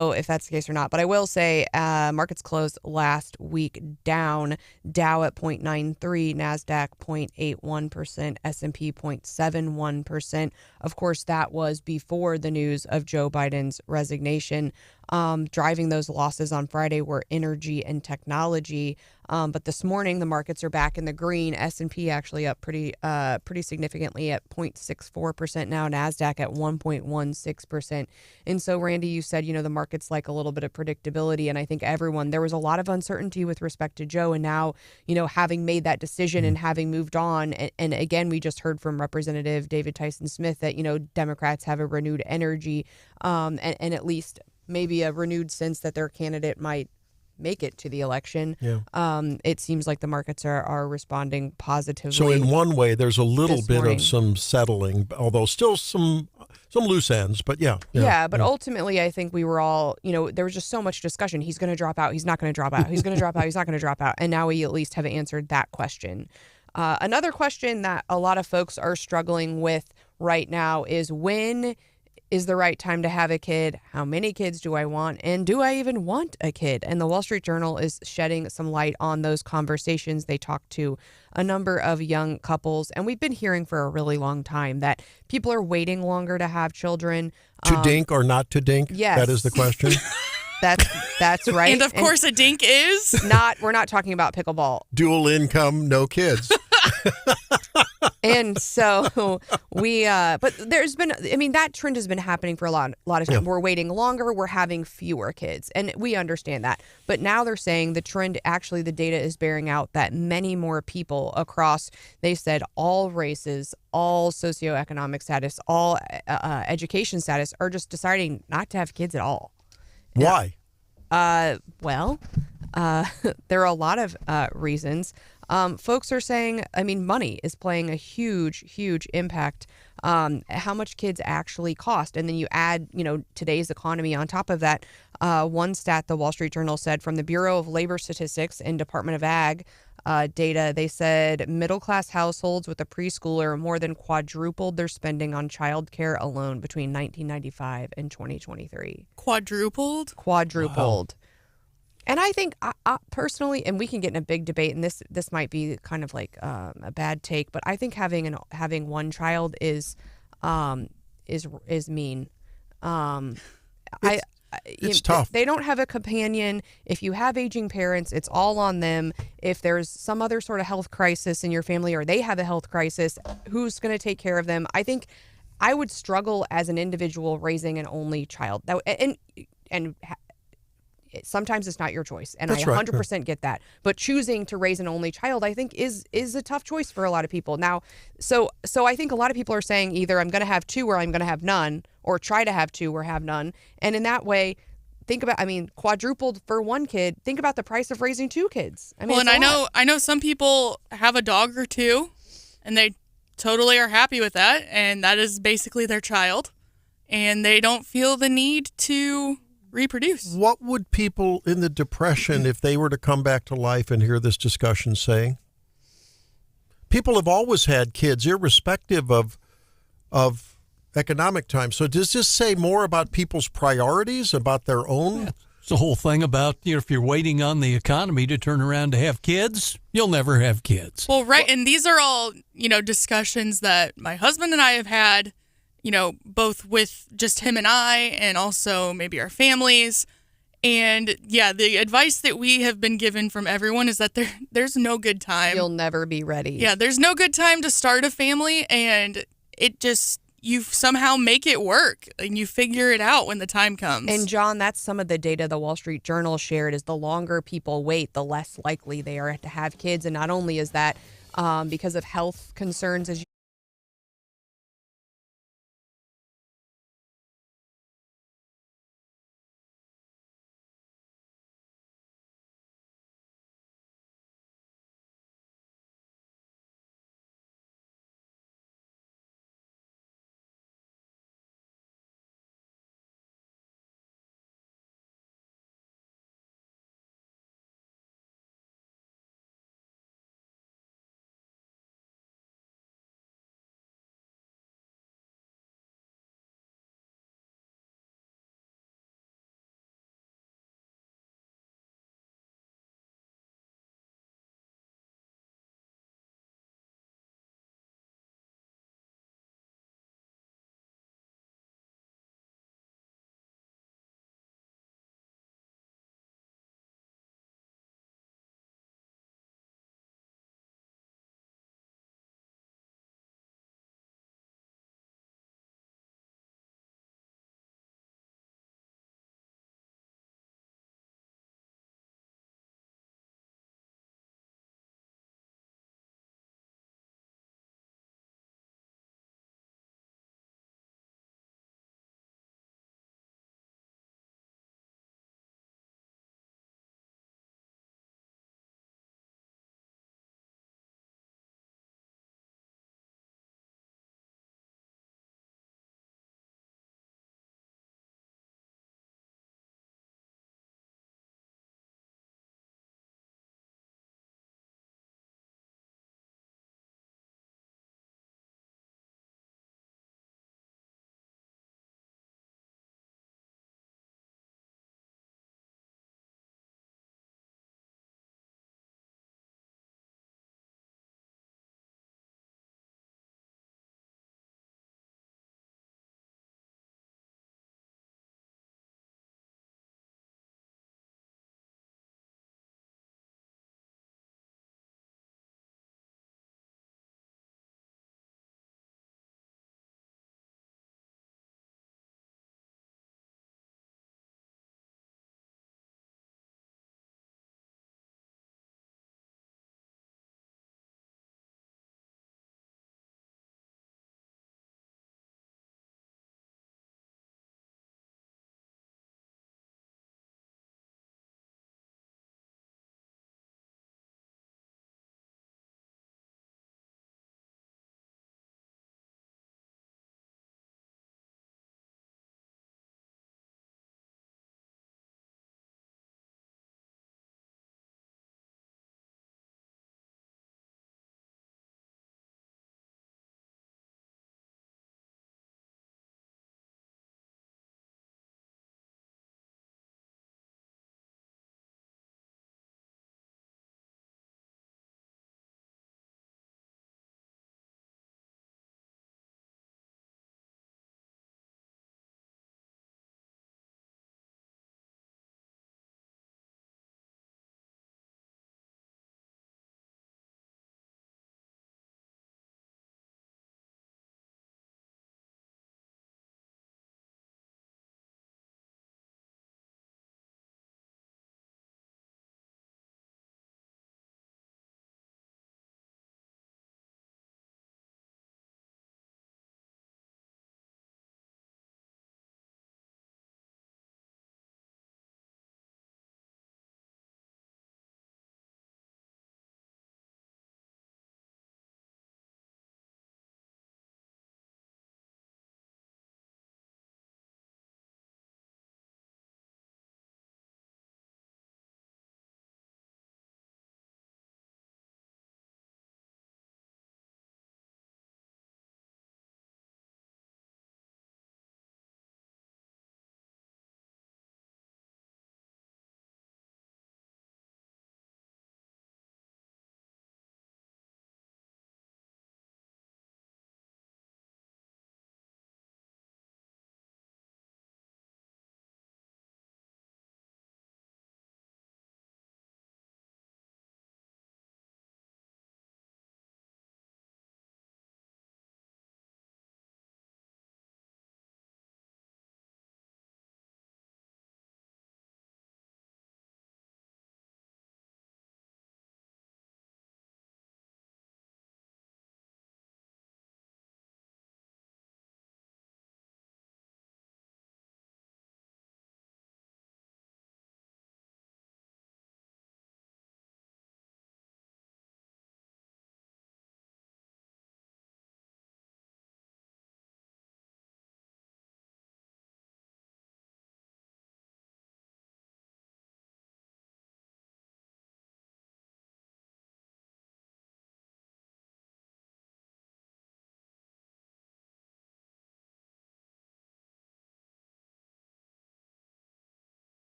if that's the case or not. But I will say markets closed last week down. Dow at 0.93, NASDAQ 0.81%, S&P 0.71%. Of course, that was before the news of Joe Biden's resignation. Driving those losses on Friday were energy and technology. But this morning, the markets are back in the green. S&P actually up pretty significantly at 0.64% now. NASDAQ at 1.16%. And so, Randy, you said, the markets like a little bit of predictability. And I think there was a lot of uncertainty with respect to Joe. And now, having made that decision and having moved on. And again, we just heard from Representative David Tyson-Smith that, Democrats have a renewed energy and at least maybe a renewed sense that their candidate might make it to the election. Yeah. It seems like the markets are responding positively. So in one way, there's a little bit of some settling, although still some loose ends. But but ultimately, I think we were all, there was just so much discussion. He's going to drop out. He's not going to drop out. He's going to drop out. He's not going to drop out. And now we at least have answered that question. Another question that a lot of folks are struggling with right now is, when is the right time to have a kid? How many kids do I want? And do I even want a kid? And the Wall Street Journal is shedding some light on those conversations. They talked to a number of young couples, and we've been hearing for a really long time that people are waiting longer to have children. To dink or not to dink? Yes. That is the question. That's right. And of course, a dink is we're not talking about pickleball. Dual income, no kids. And so but there's been, that trend has been happening for a lot of time. Yeah. We're waiting longer. We're having fewer kids. And we understand that. But now they're saying the trend, actually, the data is bearing out that many more people across, they said, all races, all socioeconomic status, all education status are just deciding not to have kids at all. Why? Well, there are a lot of reasons. Folks are saying, money is playing a huge impact. How much kids actually cost. And then you add, today's economy on top of that. One stat the Wall Street Journal said from the Bureau of Labor Statistics and Department of Ag data, they said middle-class households with a preschooler more than quadrupled their spending on childcare alone between 1995 and 2023. Quadrupled? Quadrupled. Wow. And I think, personally, and we can get in a big debate, and this might be kind of like a bad take, but I think having one child is mean. It's tough. They don't have a companion. If you have aging parents, it's all on them. If there's some other sort of health crisis in your family, or they have a health crisis, who's going to take care of them? I think I would struggle as an individual raising an only child. And sometimes it's not your choice, and That's I 100% get that. But choosing to raise an only child, I think, is a tough choice for a lot of people. Now, so I think a lot of people are saying either I'm going to have two or I'm going to have none, or try to have two or have none. And in that way, think about, quadrupled for one kid. Think about the price of raising two kids. Well, and I know some people have a dog or two, and they totally are happy with that, and that is basically their child, and they don't feel the need to reproduce. What would people in the Depression, if they were to come back to life and hear this discussion, say? People have always had kids, irrespective of economic times. So does this say more about people's priorities, about their own? Yeah. It's the whole thing about, if you're waiting on the economy to turn around to have kids, you'll never have kids. Well, right. And these are all, discussions that my husband and I have had, both with just him and I, and also maybe our families. And yeah, the advice that we have been given from everyone is that there's no good time. You'll never be ready. Yeah, there's no good time to start a family, and you somehow make it work, and you figure it out when the time comes. And John, that's some of the data the Wall Street Journal shared, is the longer people wait, the less likely they are to have kids. And not only is that because of health concerns, as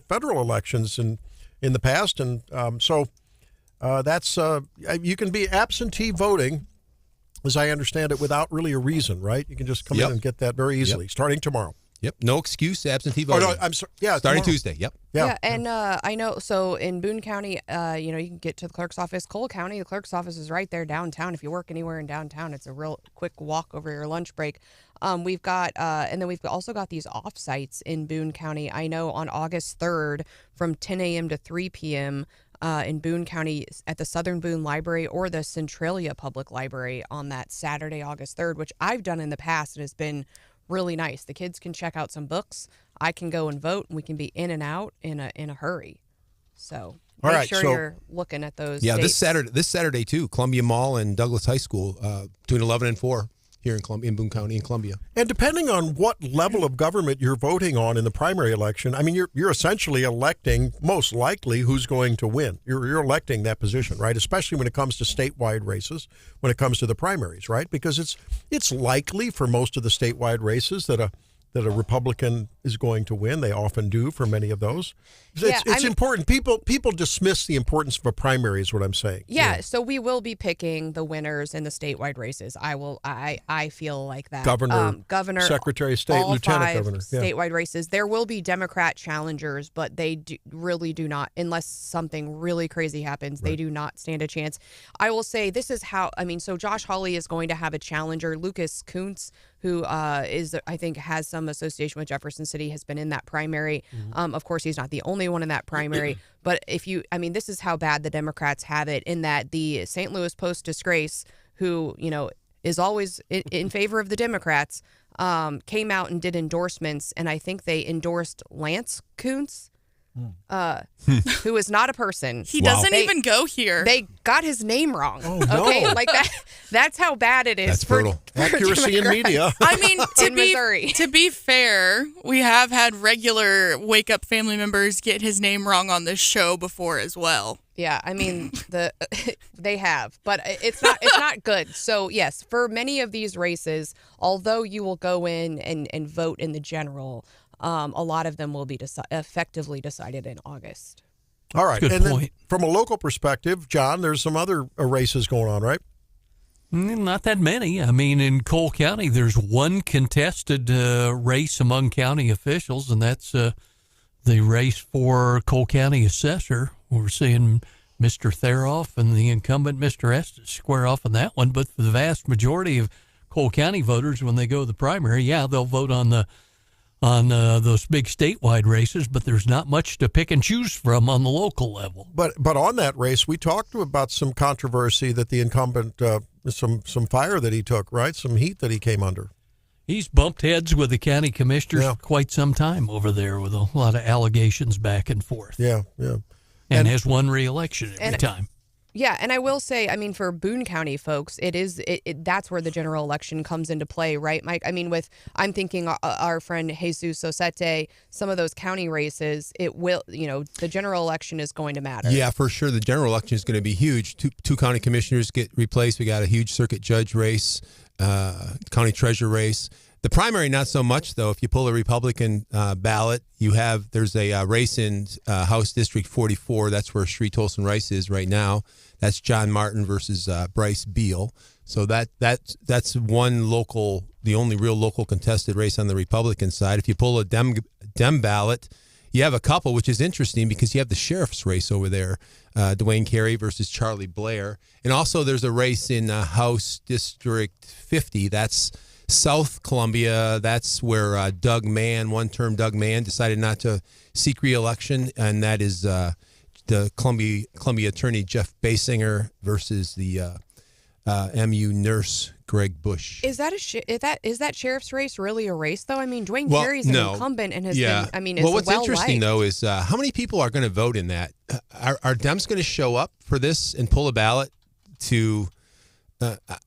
federal elections in the past, and so that's you can be absentee voting, as I understand it, without really a reason, right? You can just come in and get that very easily, starting tomorrow. Yep, no excuse absentee voting. Oh, no, I'm sorry. Yeah, starting tomorrow. Tuesday. Yep. Yeah, and I know. So in Boone County, you can get to the clerk's office. Cole County, the clerk's office is right there downtown. If you work anywhere in downtown, it's a real quick walk over your lunch break. We've got, and then we've also got these off sites in Boone County. I know on August 3rd from 10 a.m. to 3 p.m. In Boone County at the Southern Boone Library or the Centralia Public Library on that Saturday, August 3rd, which I've done in the past and has been really nice. The kids can check out some books. I can go and vote, and we can be in and out in a hurry. So make sure you're looking at those. Yeah, dates. this Saturday too, Columbia Mall and Douglas High School between 11 and 4 here in Boone County in Columbia. And depending on what level of government you're voting on in the primary election, I mean, you're essentially electing most likely who's going to win. You're electing that position, right? Especially when it comes to statewide races, when it comes to the primaries, right? Because it's likely for most of the statewide races that a Republican is going to win. They often do for many of those. It's important. People dismiss the importance of a primary is what I'm saying. Yeah, so we will be picking the winners in the statewide races. I feel like that. Governor, Secretary of State, all Lieutenant 5 Governor. Yeah. Statewide races. There will be Democrat challengers, but they really do not, unless something really crazy happens, they do not stand a chance. I will say this is how, so Josh Hawley is going to have a challenger. Lucas Kuntz, who I think has some association with Jefferson City, has been in that primary. Of course, he's not the only one in that primary, but this is how bad the Democrats have it, in that the St. Louis Post-Disgrace, who, is always in favor of the Democrats, came out and did endorsements, and I think they endorsed Lance Kuntz, who is not a person. He doesn't even go here. They got his name wrong. Oh, no. Okay, like that. That's how bad it is. That's brutal. Accuracy in media. To be fair, we have had regular Wake Up family members get his name wrong on this show before as well. Yeah, they have, but it's not good. So yes, for many of these races, although you will go in and vote in the general, a lot of them will be effectively decided in August. All right. Good and point. Then from a local perspective, John, there's some other races going on, right? Not that many. In Cole County, there's one contested race among county officials, and that's the race for Cole County Assessor. We're seeing Mr. Theroff and the incumbent Mr. Estes square off on that one. But for the vast majority of Cole County voters, when they go to the primary, they'll vote on those big statewide races, but there's not much to pick and choose from on the local level. But on that race, we talked about some controversy that the incumbent, some fire that he took, right? Some heat that he came under. He's bumped heads with the county commissioners for quite some time over there, with a lot of allegations back and forth. Yeah. And has won re-election every time. Yeah, and I will say, for Boone County folks, that's where the general election comes into play, right, Mike? I'm thinking our friend Jesus Osete, some of those county races, the general election is going to matter. Yeah, for sure. The general election is going to be huge. Two county commissioners get replaced. We got a huge circuit judge race, county treasurer race. The primary, not so much, though. If you pull a Republican ballot, there's a race in House District 44. That's where Shree Tolson Rice is right now. That's John Martin versus Bryce Beal. So that's one local, the only real local contested race on the Republican side. If you pull a Dem ballot, you have a couple, which is interesting because you have the sheriff's race over there, Dwayne Carey versus Charlie Blair. And also there's a race in House District 50. That's South Columbia. That's where one-term Doug Mann decided not to seek re-election, and that is the Columbia attorney Jeff Basinger versus the MU nurse Greg Bush. Is that sheriff's race really a race though? Dwayne Carey's an incumbent and has been. Well, what's interesting though is how many people are going to vote in that? Are Dems going to show up for this and pull a ballot to?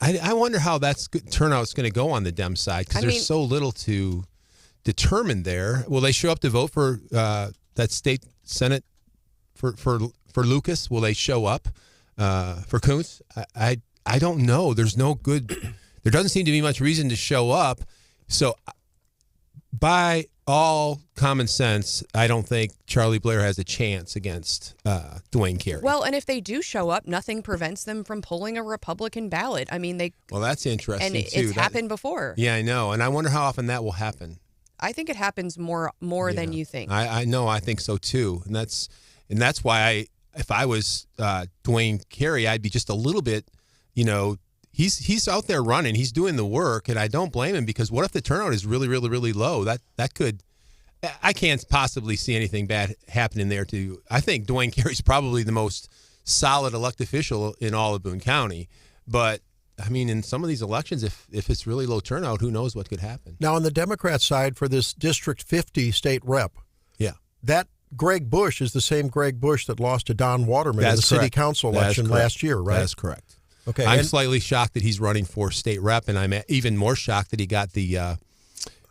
I wonder how turnout's going to go on the Dem side because there's so little to determine there. Will they show up to vote for that state Senate for Lucas? Will they show up for Kuntz? I don't know. There doesn't seem to be much reason to show up. So by all common sense, I don't think Charlie Blair has a chance against Dwayne Carey. Well, and if they do show up, nothing prevents them from pulling a Republican ballot. I mean, Well, that's interesting, and too. it's happened before. Yeah, I know. And I wonder how often that will happen. I think it happens more than you think. I know. I think so, too. And that's why if I was Dwayne Carey, I'd be just a little bit, he's out there running. He's doing the work, and I don't blame him, because what if the turnout is really, really, really low? That could – I can't possibly see anything bad happening there. I think Dwayne Carey's probably the most solid elected official in all of Boone County. But, I mean, in some of these elections, if it's really low turnout, who knows what could happen. Now, on the Democrat side for this District 50 state rep, yeah, that Greg Bush is the same Greg Bush that lost to Don Waterman in the city council election last year, right? That's correct. Okay, I'm slightly shocked that he's running for state rep, and I'm even more shocked that he got the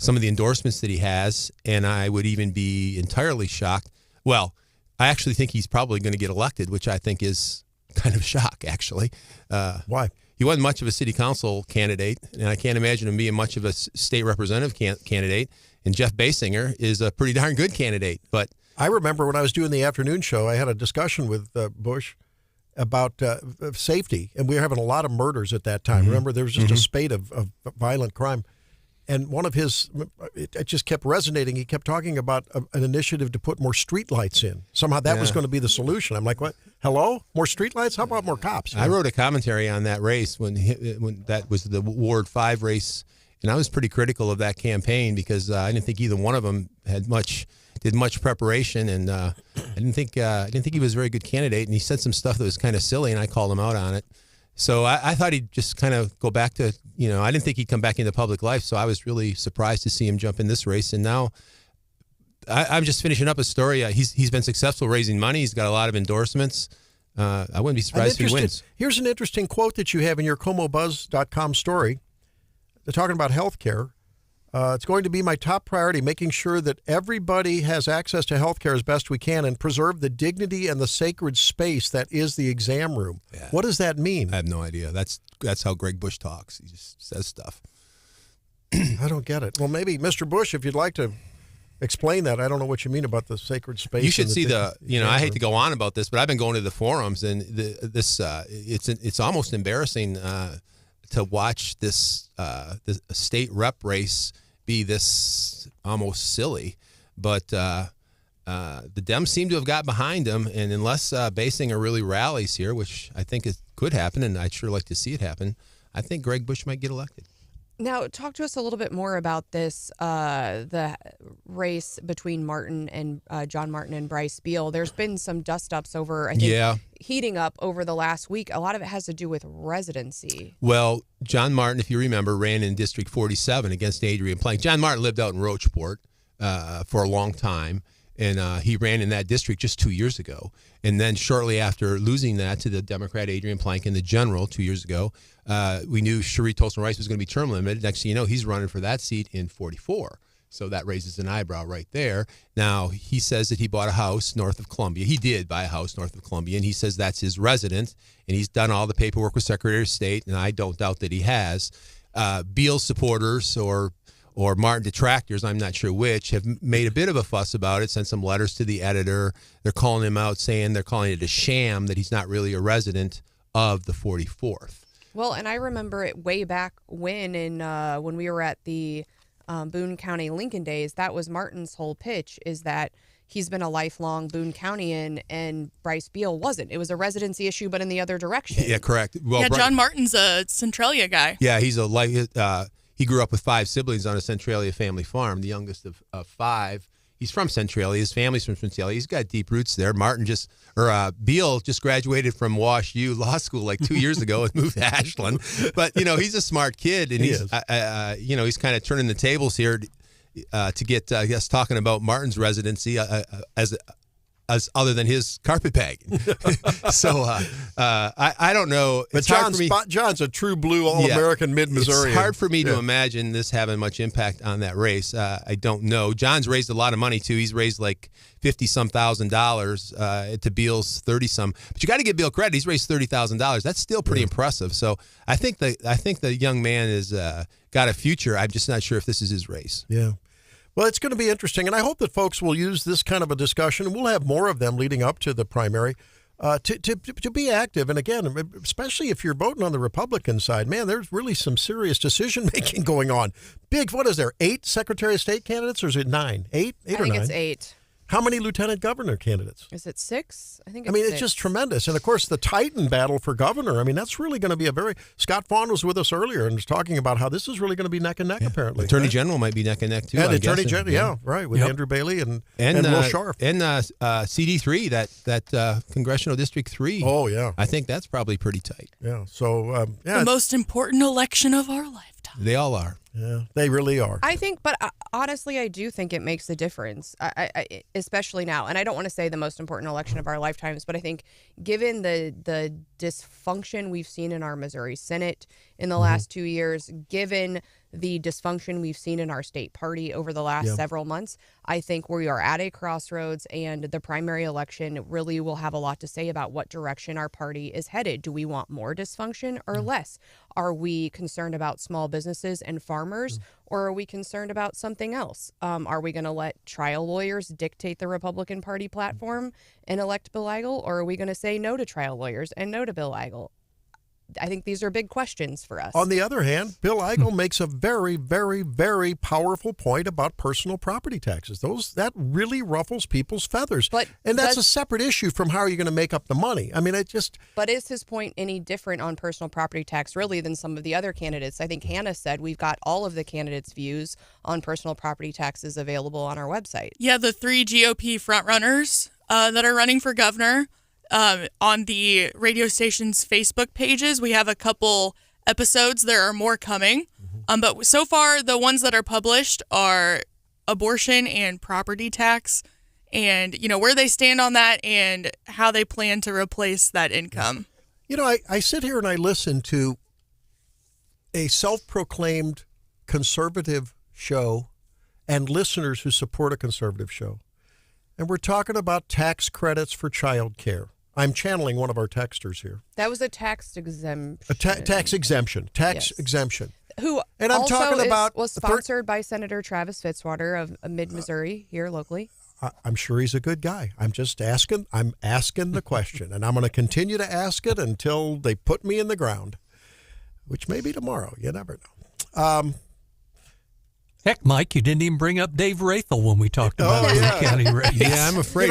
some of the endorsements that he has, and I would even be entirely shocked. Well, I actually think he's probably going to get elected, which I think is kind of a shock, actually. Why? He wasn't much of a city council candidate, and I can't imagine him being much of a state representative candidate, and Jeff Basinger is a pretty darn good candidate. But I remember when I was doing the afternoon show, I had a discussion with Bush about safety, and we were having a lot of murders at that time. Mm-hmm. Remember, there was just a spate of violent crime. And one of his, it just kept resonating. He kept talking about an initiative to put more streetlights in. Somehow that was going to be the solution. I'm like, what? Hello? More streetlights? How about more cops? I wrote a commentary on that race when that was the Ward 5 race, and I was pretty critical of that campaign because I didn't think either one of them did much preparation, and I didn't think he was a very good candidate. And he said some stuff that was kind of silly, and I called him out on it. So I thought he'd just kind of go back to, I didn't think he'd come back into public life. So I was really surprised to see him jump in this race. And now I'm just finishing up a story. He's been successful raising money. He's got a lot of endorsements. I wouldn't be surprised if he wins. Here's an interesting quote that you have in your ComoBuzz.com story. They're talking about health care. It's going to be my top priority, making sure that everybody has access to health care as best we can and preserve the dignity and the sacred space that is the exam room. Yeah. What does that mean? I have no idea. That's how Greg Bush talks. He just says stuff. I don't get it. Well, maybe, Mr. Bush, if you'd like to explain that. I don't know what you mean about the sacred space. You should see I hate to go on about this, but I've been going to the forums, and it's almost embarrassing to watch this state rep race be this almost silly. But the Dems seem to have got behind him, and unless Basinger really rallies here, which I think it could happen, and I'd sure like to see it happen, I think Greg Bush might get elected. Now, talk to us a little bit more about this, the race between John Martin and Bryce Beal. There's been some dust-ups over, I think, heating up over the last week. A lot of it has to do with residency. Well, John Martin, if you remember, ran in District 47 against Adrian Plank. John Martin lived out in Rocheport for a long time, and he ran in that district just 2 years ago. And then shortly after losing that to the Democrat Adrian Plank in the general 2 years ago, we knew Cherie Tolson-Rice was going to be term limited. Next thing you know, he's running for that seat in 44. So that raises an eyebrow right there. Now, he says that he bought a house north of Columbia. He did buy a house north of Columbia, and he says that's his residence, and he's done all the paperwork with Secretary of State, and I don't doubt that he has. Beal supporters or Martin detractors, I'm not sure which, have made a bit of a fuss about it, sent some letters to the editor. They're calling him out, saying they're calling it a sham, that he's not really a resident of the 44th. Well, and I remember it way back when we were at the Boone County Lincoln Days. That was Martin's whole pitch, is that he's been a lifelong Boone Countyan, and Bryce Beal wasn't. It was a residency issue, but in the other direction. Yeah, correct. Well, John Martin's a Centralia guy. Yeah, he grew up with 5 siblings on a Centralia family farm, the youngest of 5. He's from Centralia. His family's from Centralia. He's got deep roots there. Beal just graduated from Wash U Law School like 2 years ago and moved to Ashland. But, he's a smart kid, and he's kind of turning the tables here to get, I guess, talking about Martin's residency as other than his carpetbagging. So I don't know. But John's a true blue All-American mid-Missouri. It's hard for me to imagine this having much impact on that race. I don't know. John's raised a lot of money, too. He's raised like $50-some thousand to Beal's 30-some. But you got to give Beal credit. He's raised $30,000. That's still pretty impressive. So I think the young man has got a future. I'm just not sure if this is his race. Yeah. Well, it's going to be interesting, and I hope that folks will use this kind of a discussion, and we'll have more of them leading up to the primary, to be active. And again, especially if you're voting on the Republican side, man, there's really some serious decision-making going on. What is there, 8 Secretary of State candidates, or is it 9? 8 or 9? I think it's 8. How many lieutenant governor candidates? Is it 6? I think it's 6. It's just tremendous. And, of course, the Titan battle for governor. I mean, that's really going to be Scott Faughn was with us earlier and was talking about how this is really going to be neck and neck, apparently. Attorney General might be neck and neck, too. And Attorney General, right, with Andrew Bailey and Will Scharf. And CD3, that Congressional District 3. Oh, yeah. I think that's probably pretty tight. Yeah. So, the most important election of our lifetime. They all are. Yeah, they really are. I think, but honestly, I do think it makes a difference, I especially now. And I don't want to say the most important election of our lifetimes, but I think given the dysfunction we've seen in our Missouri Senate in the last 2 years, given the dysfunction we've seen in our state party over the last several months, I think we are at a crossroads, and the primary election really will have a lot to say about what direction our party is headed. Do we want more dysfunction or less? Are we concerned about small businesses and farmers, or are we concerned about something else? Are we going to let trial lawyers dictate the Republican Party platform and elect Bill Eigel, or are we going to say no to trial lawyers and no to Bill Eigel? I think these are big questions for us. On the other hand, Bill Eigel makes a very, very, very powerful point about personal property taxes. That really ruffles people's feathers. And that's a separate issue from how are you going to make up the money. I mean, But is his point any different on personal property tax, really, than some of the other candidates? I think Hannah said we've got all of the candidates' views on personal property taxes available on our website. Yeah, the 3 GOP frontrunners that are running for governor. On the radio station's Facebook pages, we have a couple episodes. There are more coming. But so far, the ones that are published are abortion and property tax, and, where they stand on that and how they plan to replace that income. I sit here and I listen to a self-proclaimed conservative show and listeners who support a conservative show. And we're talking about tax credits for child care. I'm channeling one of our texters here. That was a tax exemption. Tax exemption. Exemption. Who and I'm also talking about was sponsored by Senator Travis Fitzwater of Mid-Missouri here locally. I'm sure he's a good guy. I'm just asking. I'm asking the question, and I'm going to continue to ask it until they put me in the ground, which may be tomorrow. You never know. Heck, Mike, you didn't even bring up Dave Rathel when we talked about the county race. Yeah, I'm afraid.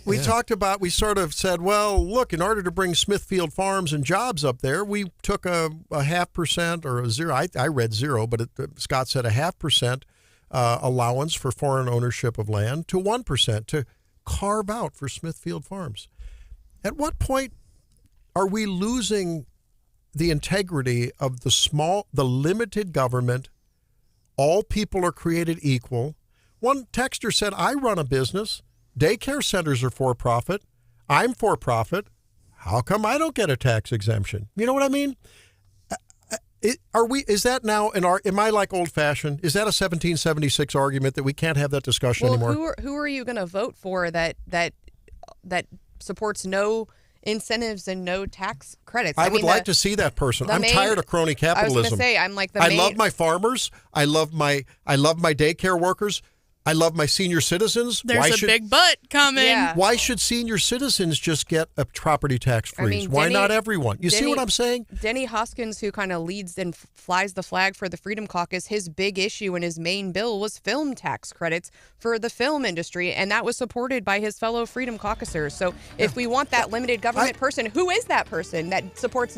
We talked about, we sort of said, well, look, in order to bring Smithfield Farms and jobs up there, we took a 0.5% or a 0. I read 0, but Scott said a 0.5% allowance for foreign ownership of land to 1% to carve out for Smithfield Farms. At what point are we losing the integrity of the limited government? All people are created equal. One texter said, I run a business. Daycare centers are for-profit. I'm for-profit. How come I don't get a tax exemption? You know what I mean? Is that now am I like old-fashioned? Is that a 1776 argument that we can't have that discussion anymore? Who are you going to vote for that supports no incentives and no tax credits? I would like to see that person. I'm tired of crony capitalism. I was going to say, I'm like I love my farmers. I love my daycare workers. I love my senior citizens. There's a big but coming. Yeah. Why should senior citizens just get a property tax freeze? Why not everyone? See what I'm saying? Denny Hoskins, who kind of leads and flies the flag for the Freedom Caucus, his big issue in his main bill was film tax credits for the film industry, and that was supported by his fellow Freedom Caucusers. So if we want that limited government person, who is that person that supports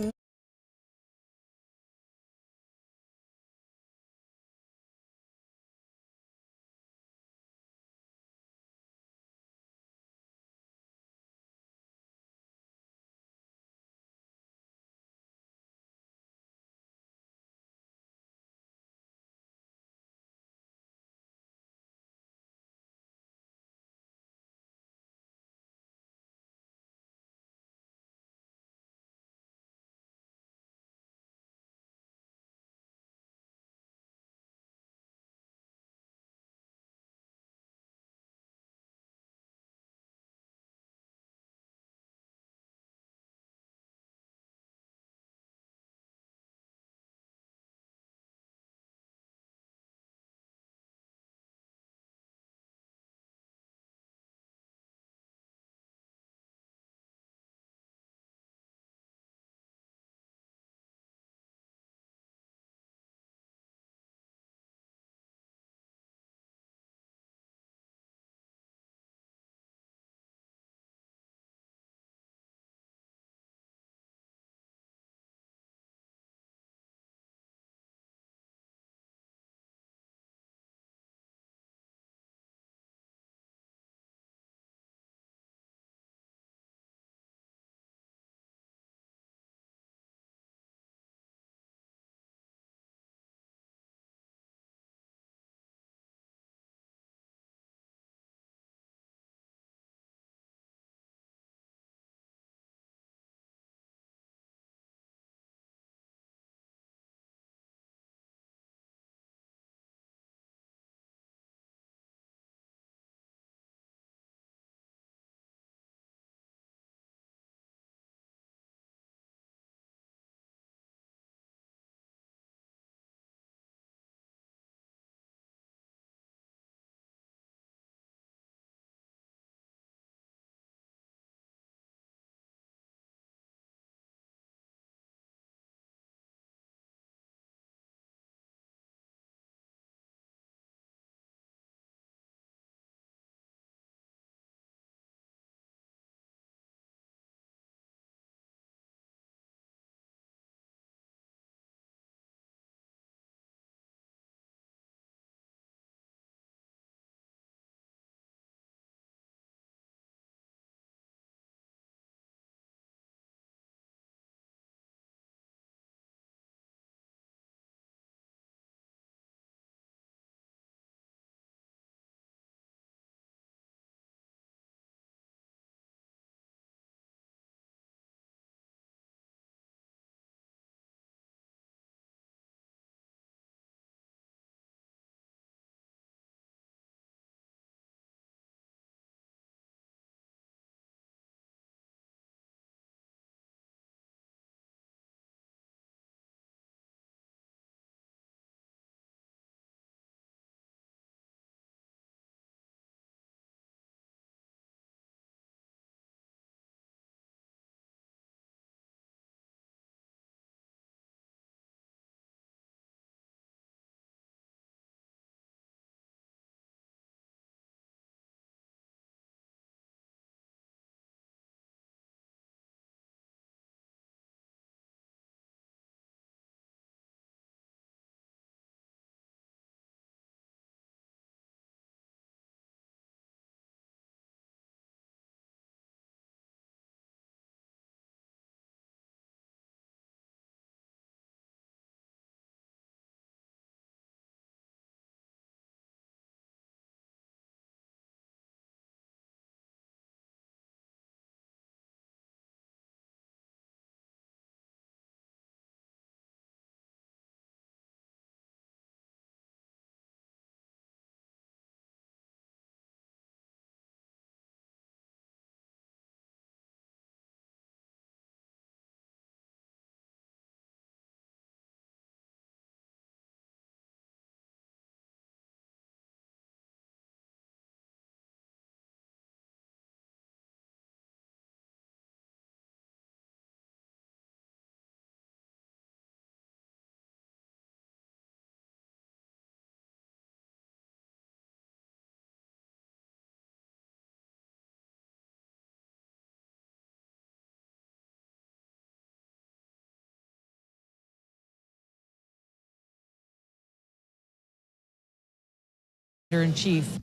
in chief.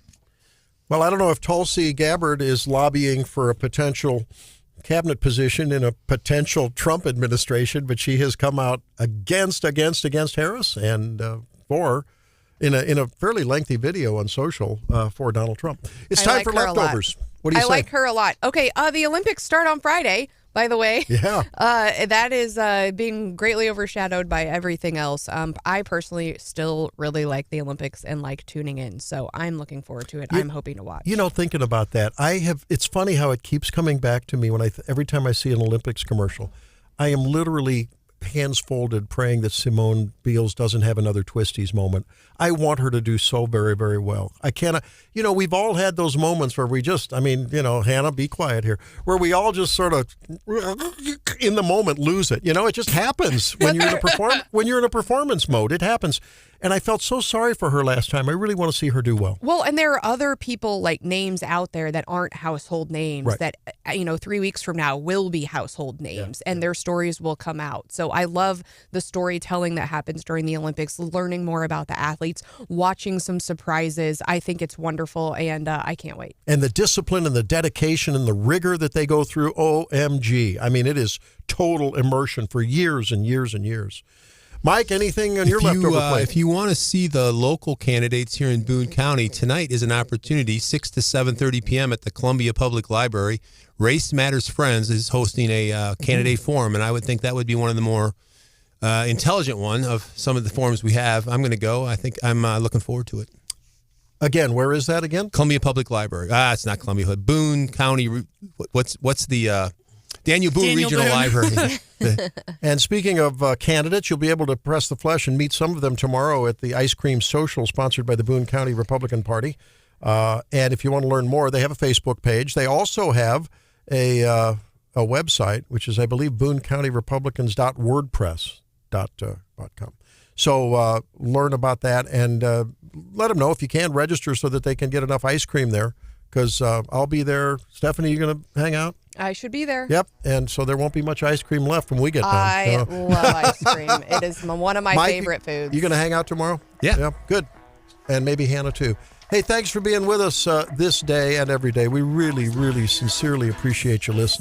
Well, I don't know if Tulsi Gabbard is lobbying for a potential cabinet position in a potential Trump administration, but she has come out against Harris and in a fairly lengthy video on social for Donald Trump. It's time for leftovers. What do you say? I like her a lot. Okay, the Olympics start on Friday, by the way. Yeah. That is being greatly overshadowed by everything else. I personally still really like the Olympics and like tuning in, so I'm looking forward to it. I'm hoping to watch. Thinking about that, it's funny how it keeps coming back to me when every time I see an Olympics commercial. I am literally hands folded praying that Simone Biles doesn't have another Twisties moment. I want her to do so very, very well. I cannot, we've all had those moments where we just, Hannah, be quiet here, where we all just sort of in the moment lose it. It just happens when you're in a performance mode. It happens. And I felt so sorry for her last time. I really want to see her do well. Well, and there are other people like names out there that aren't household names that, 3 weeks from now will be household names and their stories will come out. So I love the storytelling that happens during the Olympics, learning more about the athletes, watching some surprises. I think it's wonderful and I can't wait. And the discipline and the dedication and the rigor that they go through, OMG. I mean, it is total immersion for years and years and years. Mike, anything on your leftover plate? If you want to see the local candidates here in Boone County, tonight is an opportunity, 6 to 7:30 p.m. at the Columbia Public Library. Race Matters Friends is hosting a candidate forum, and I would think that would be one of the more intelligent one of some of the forums we have. I'm going to go. I think I'm looking forward to it. Again, where is that again? Columbia Public Library. It's not Columbia. Boone County. What's the Daniel Boone Regional Library. And speaking of candidates, you'll be able to press the flesh and meet some of them tomorrow at the Ice Cream Social sponsored by the Boone County Republican Party. And if you want to learn more, they have a Facebook page. They also have a website, which is, I believe, BooneCountyRepublicans.wordpress.com. So learn about that and let them know if you can register so that they can get enough ice cream there. Because I'll be there. Stephanie, you going to hang out? I should be there. Yep. And so there won't be much ice cream left when we get done. I love ice cream. It is one of my favorite foods. You going to hang out tomorrow? Yeah. Yeah. Good. And maybe Hannah, too. Hey, thanks for being with us this day and every day. We really, really sincerely appreciate you listening.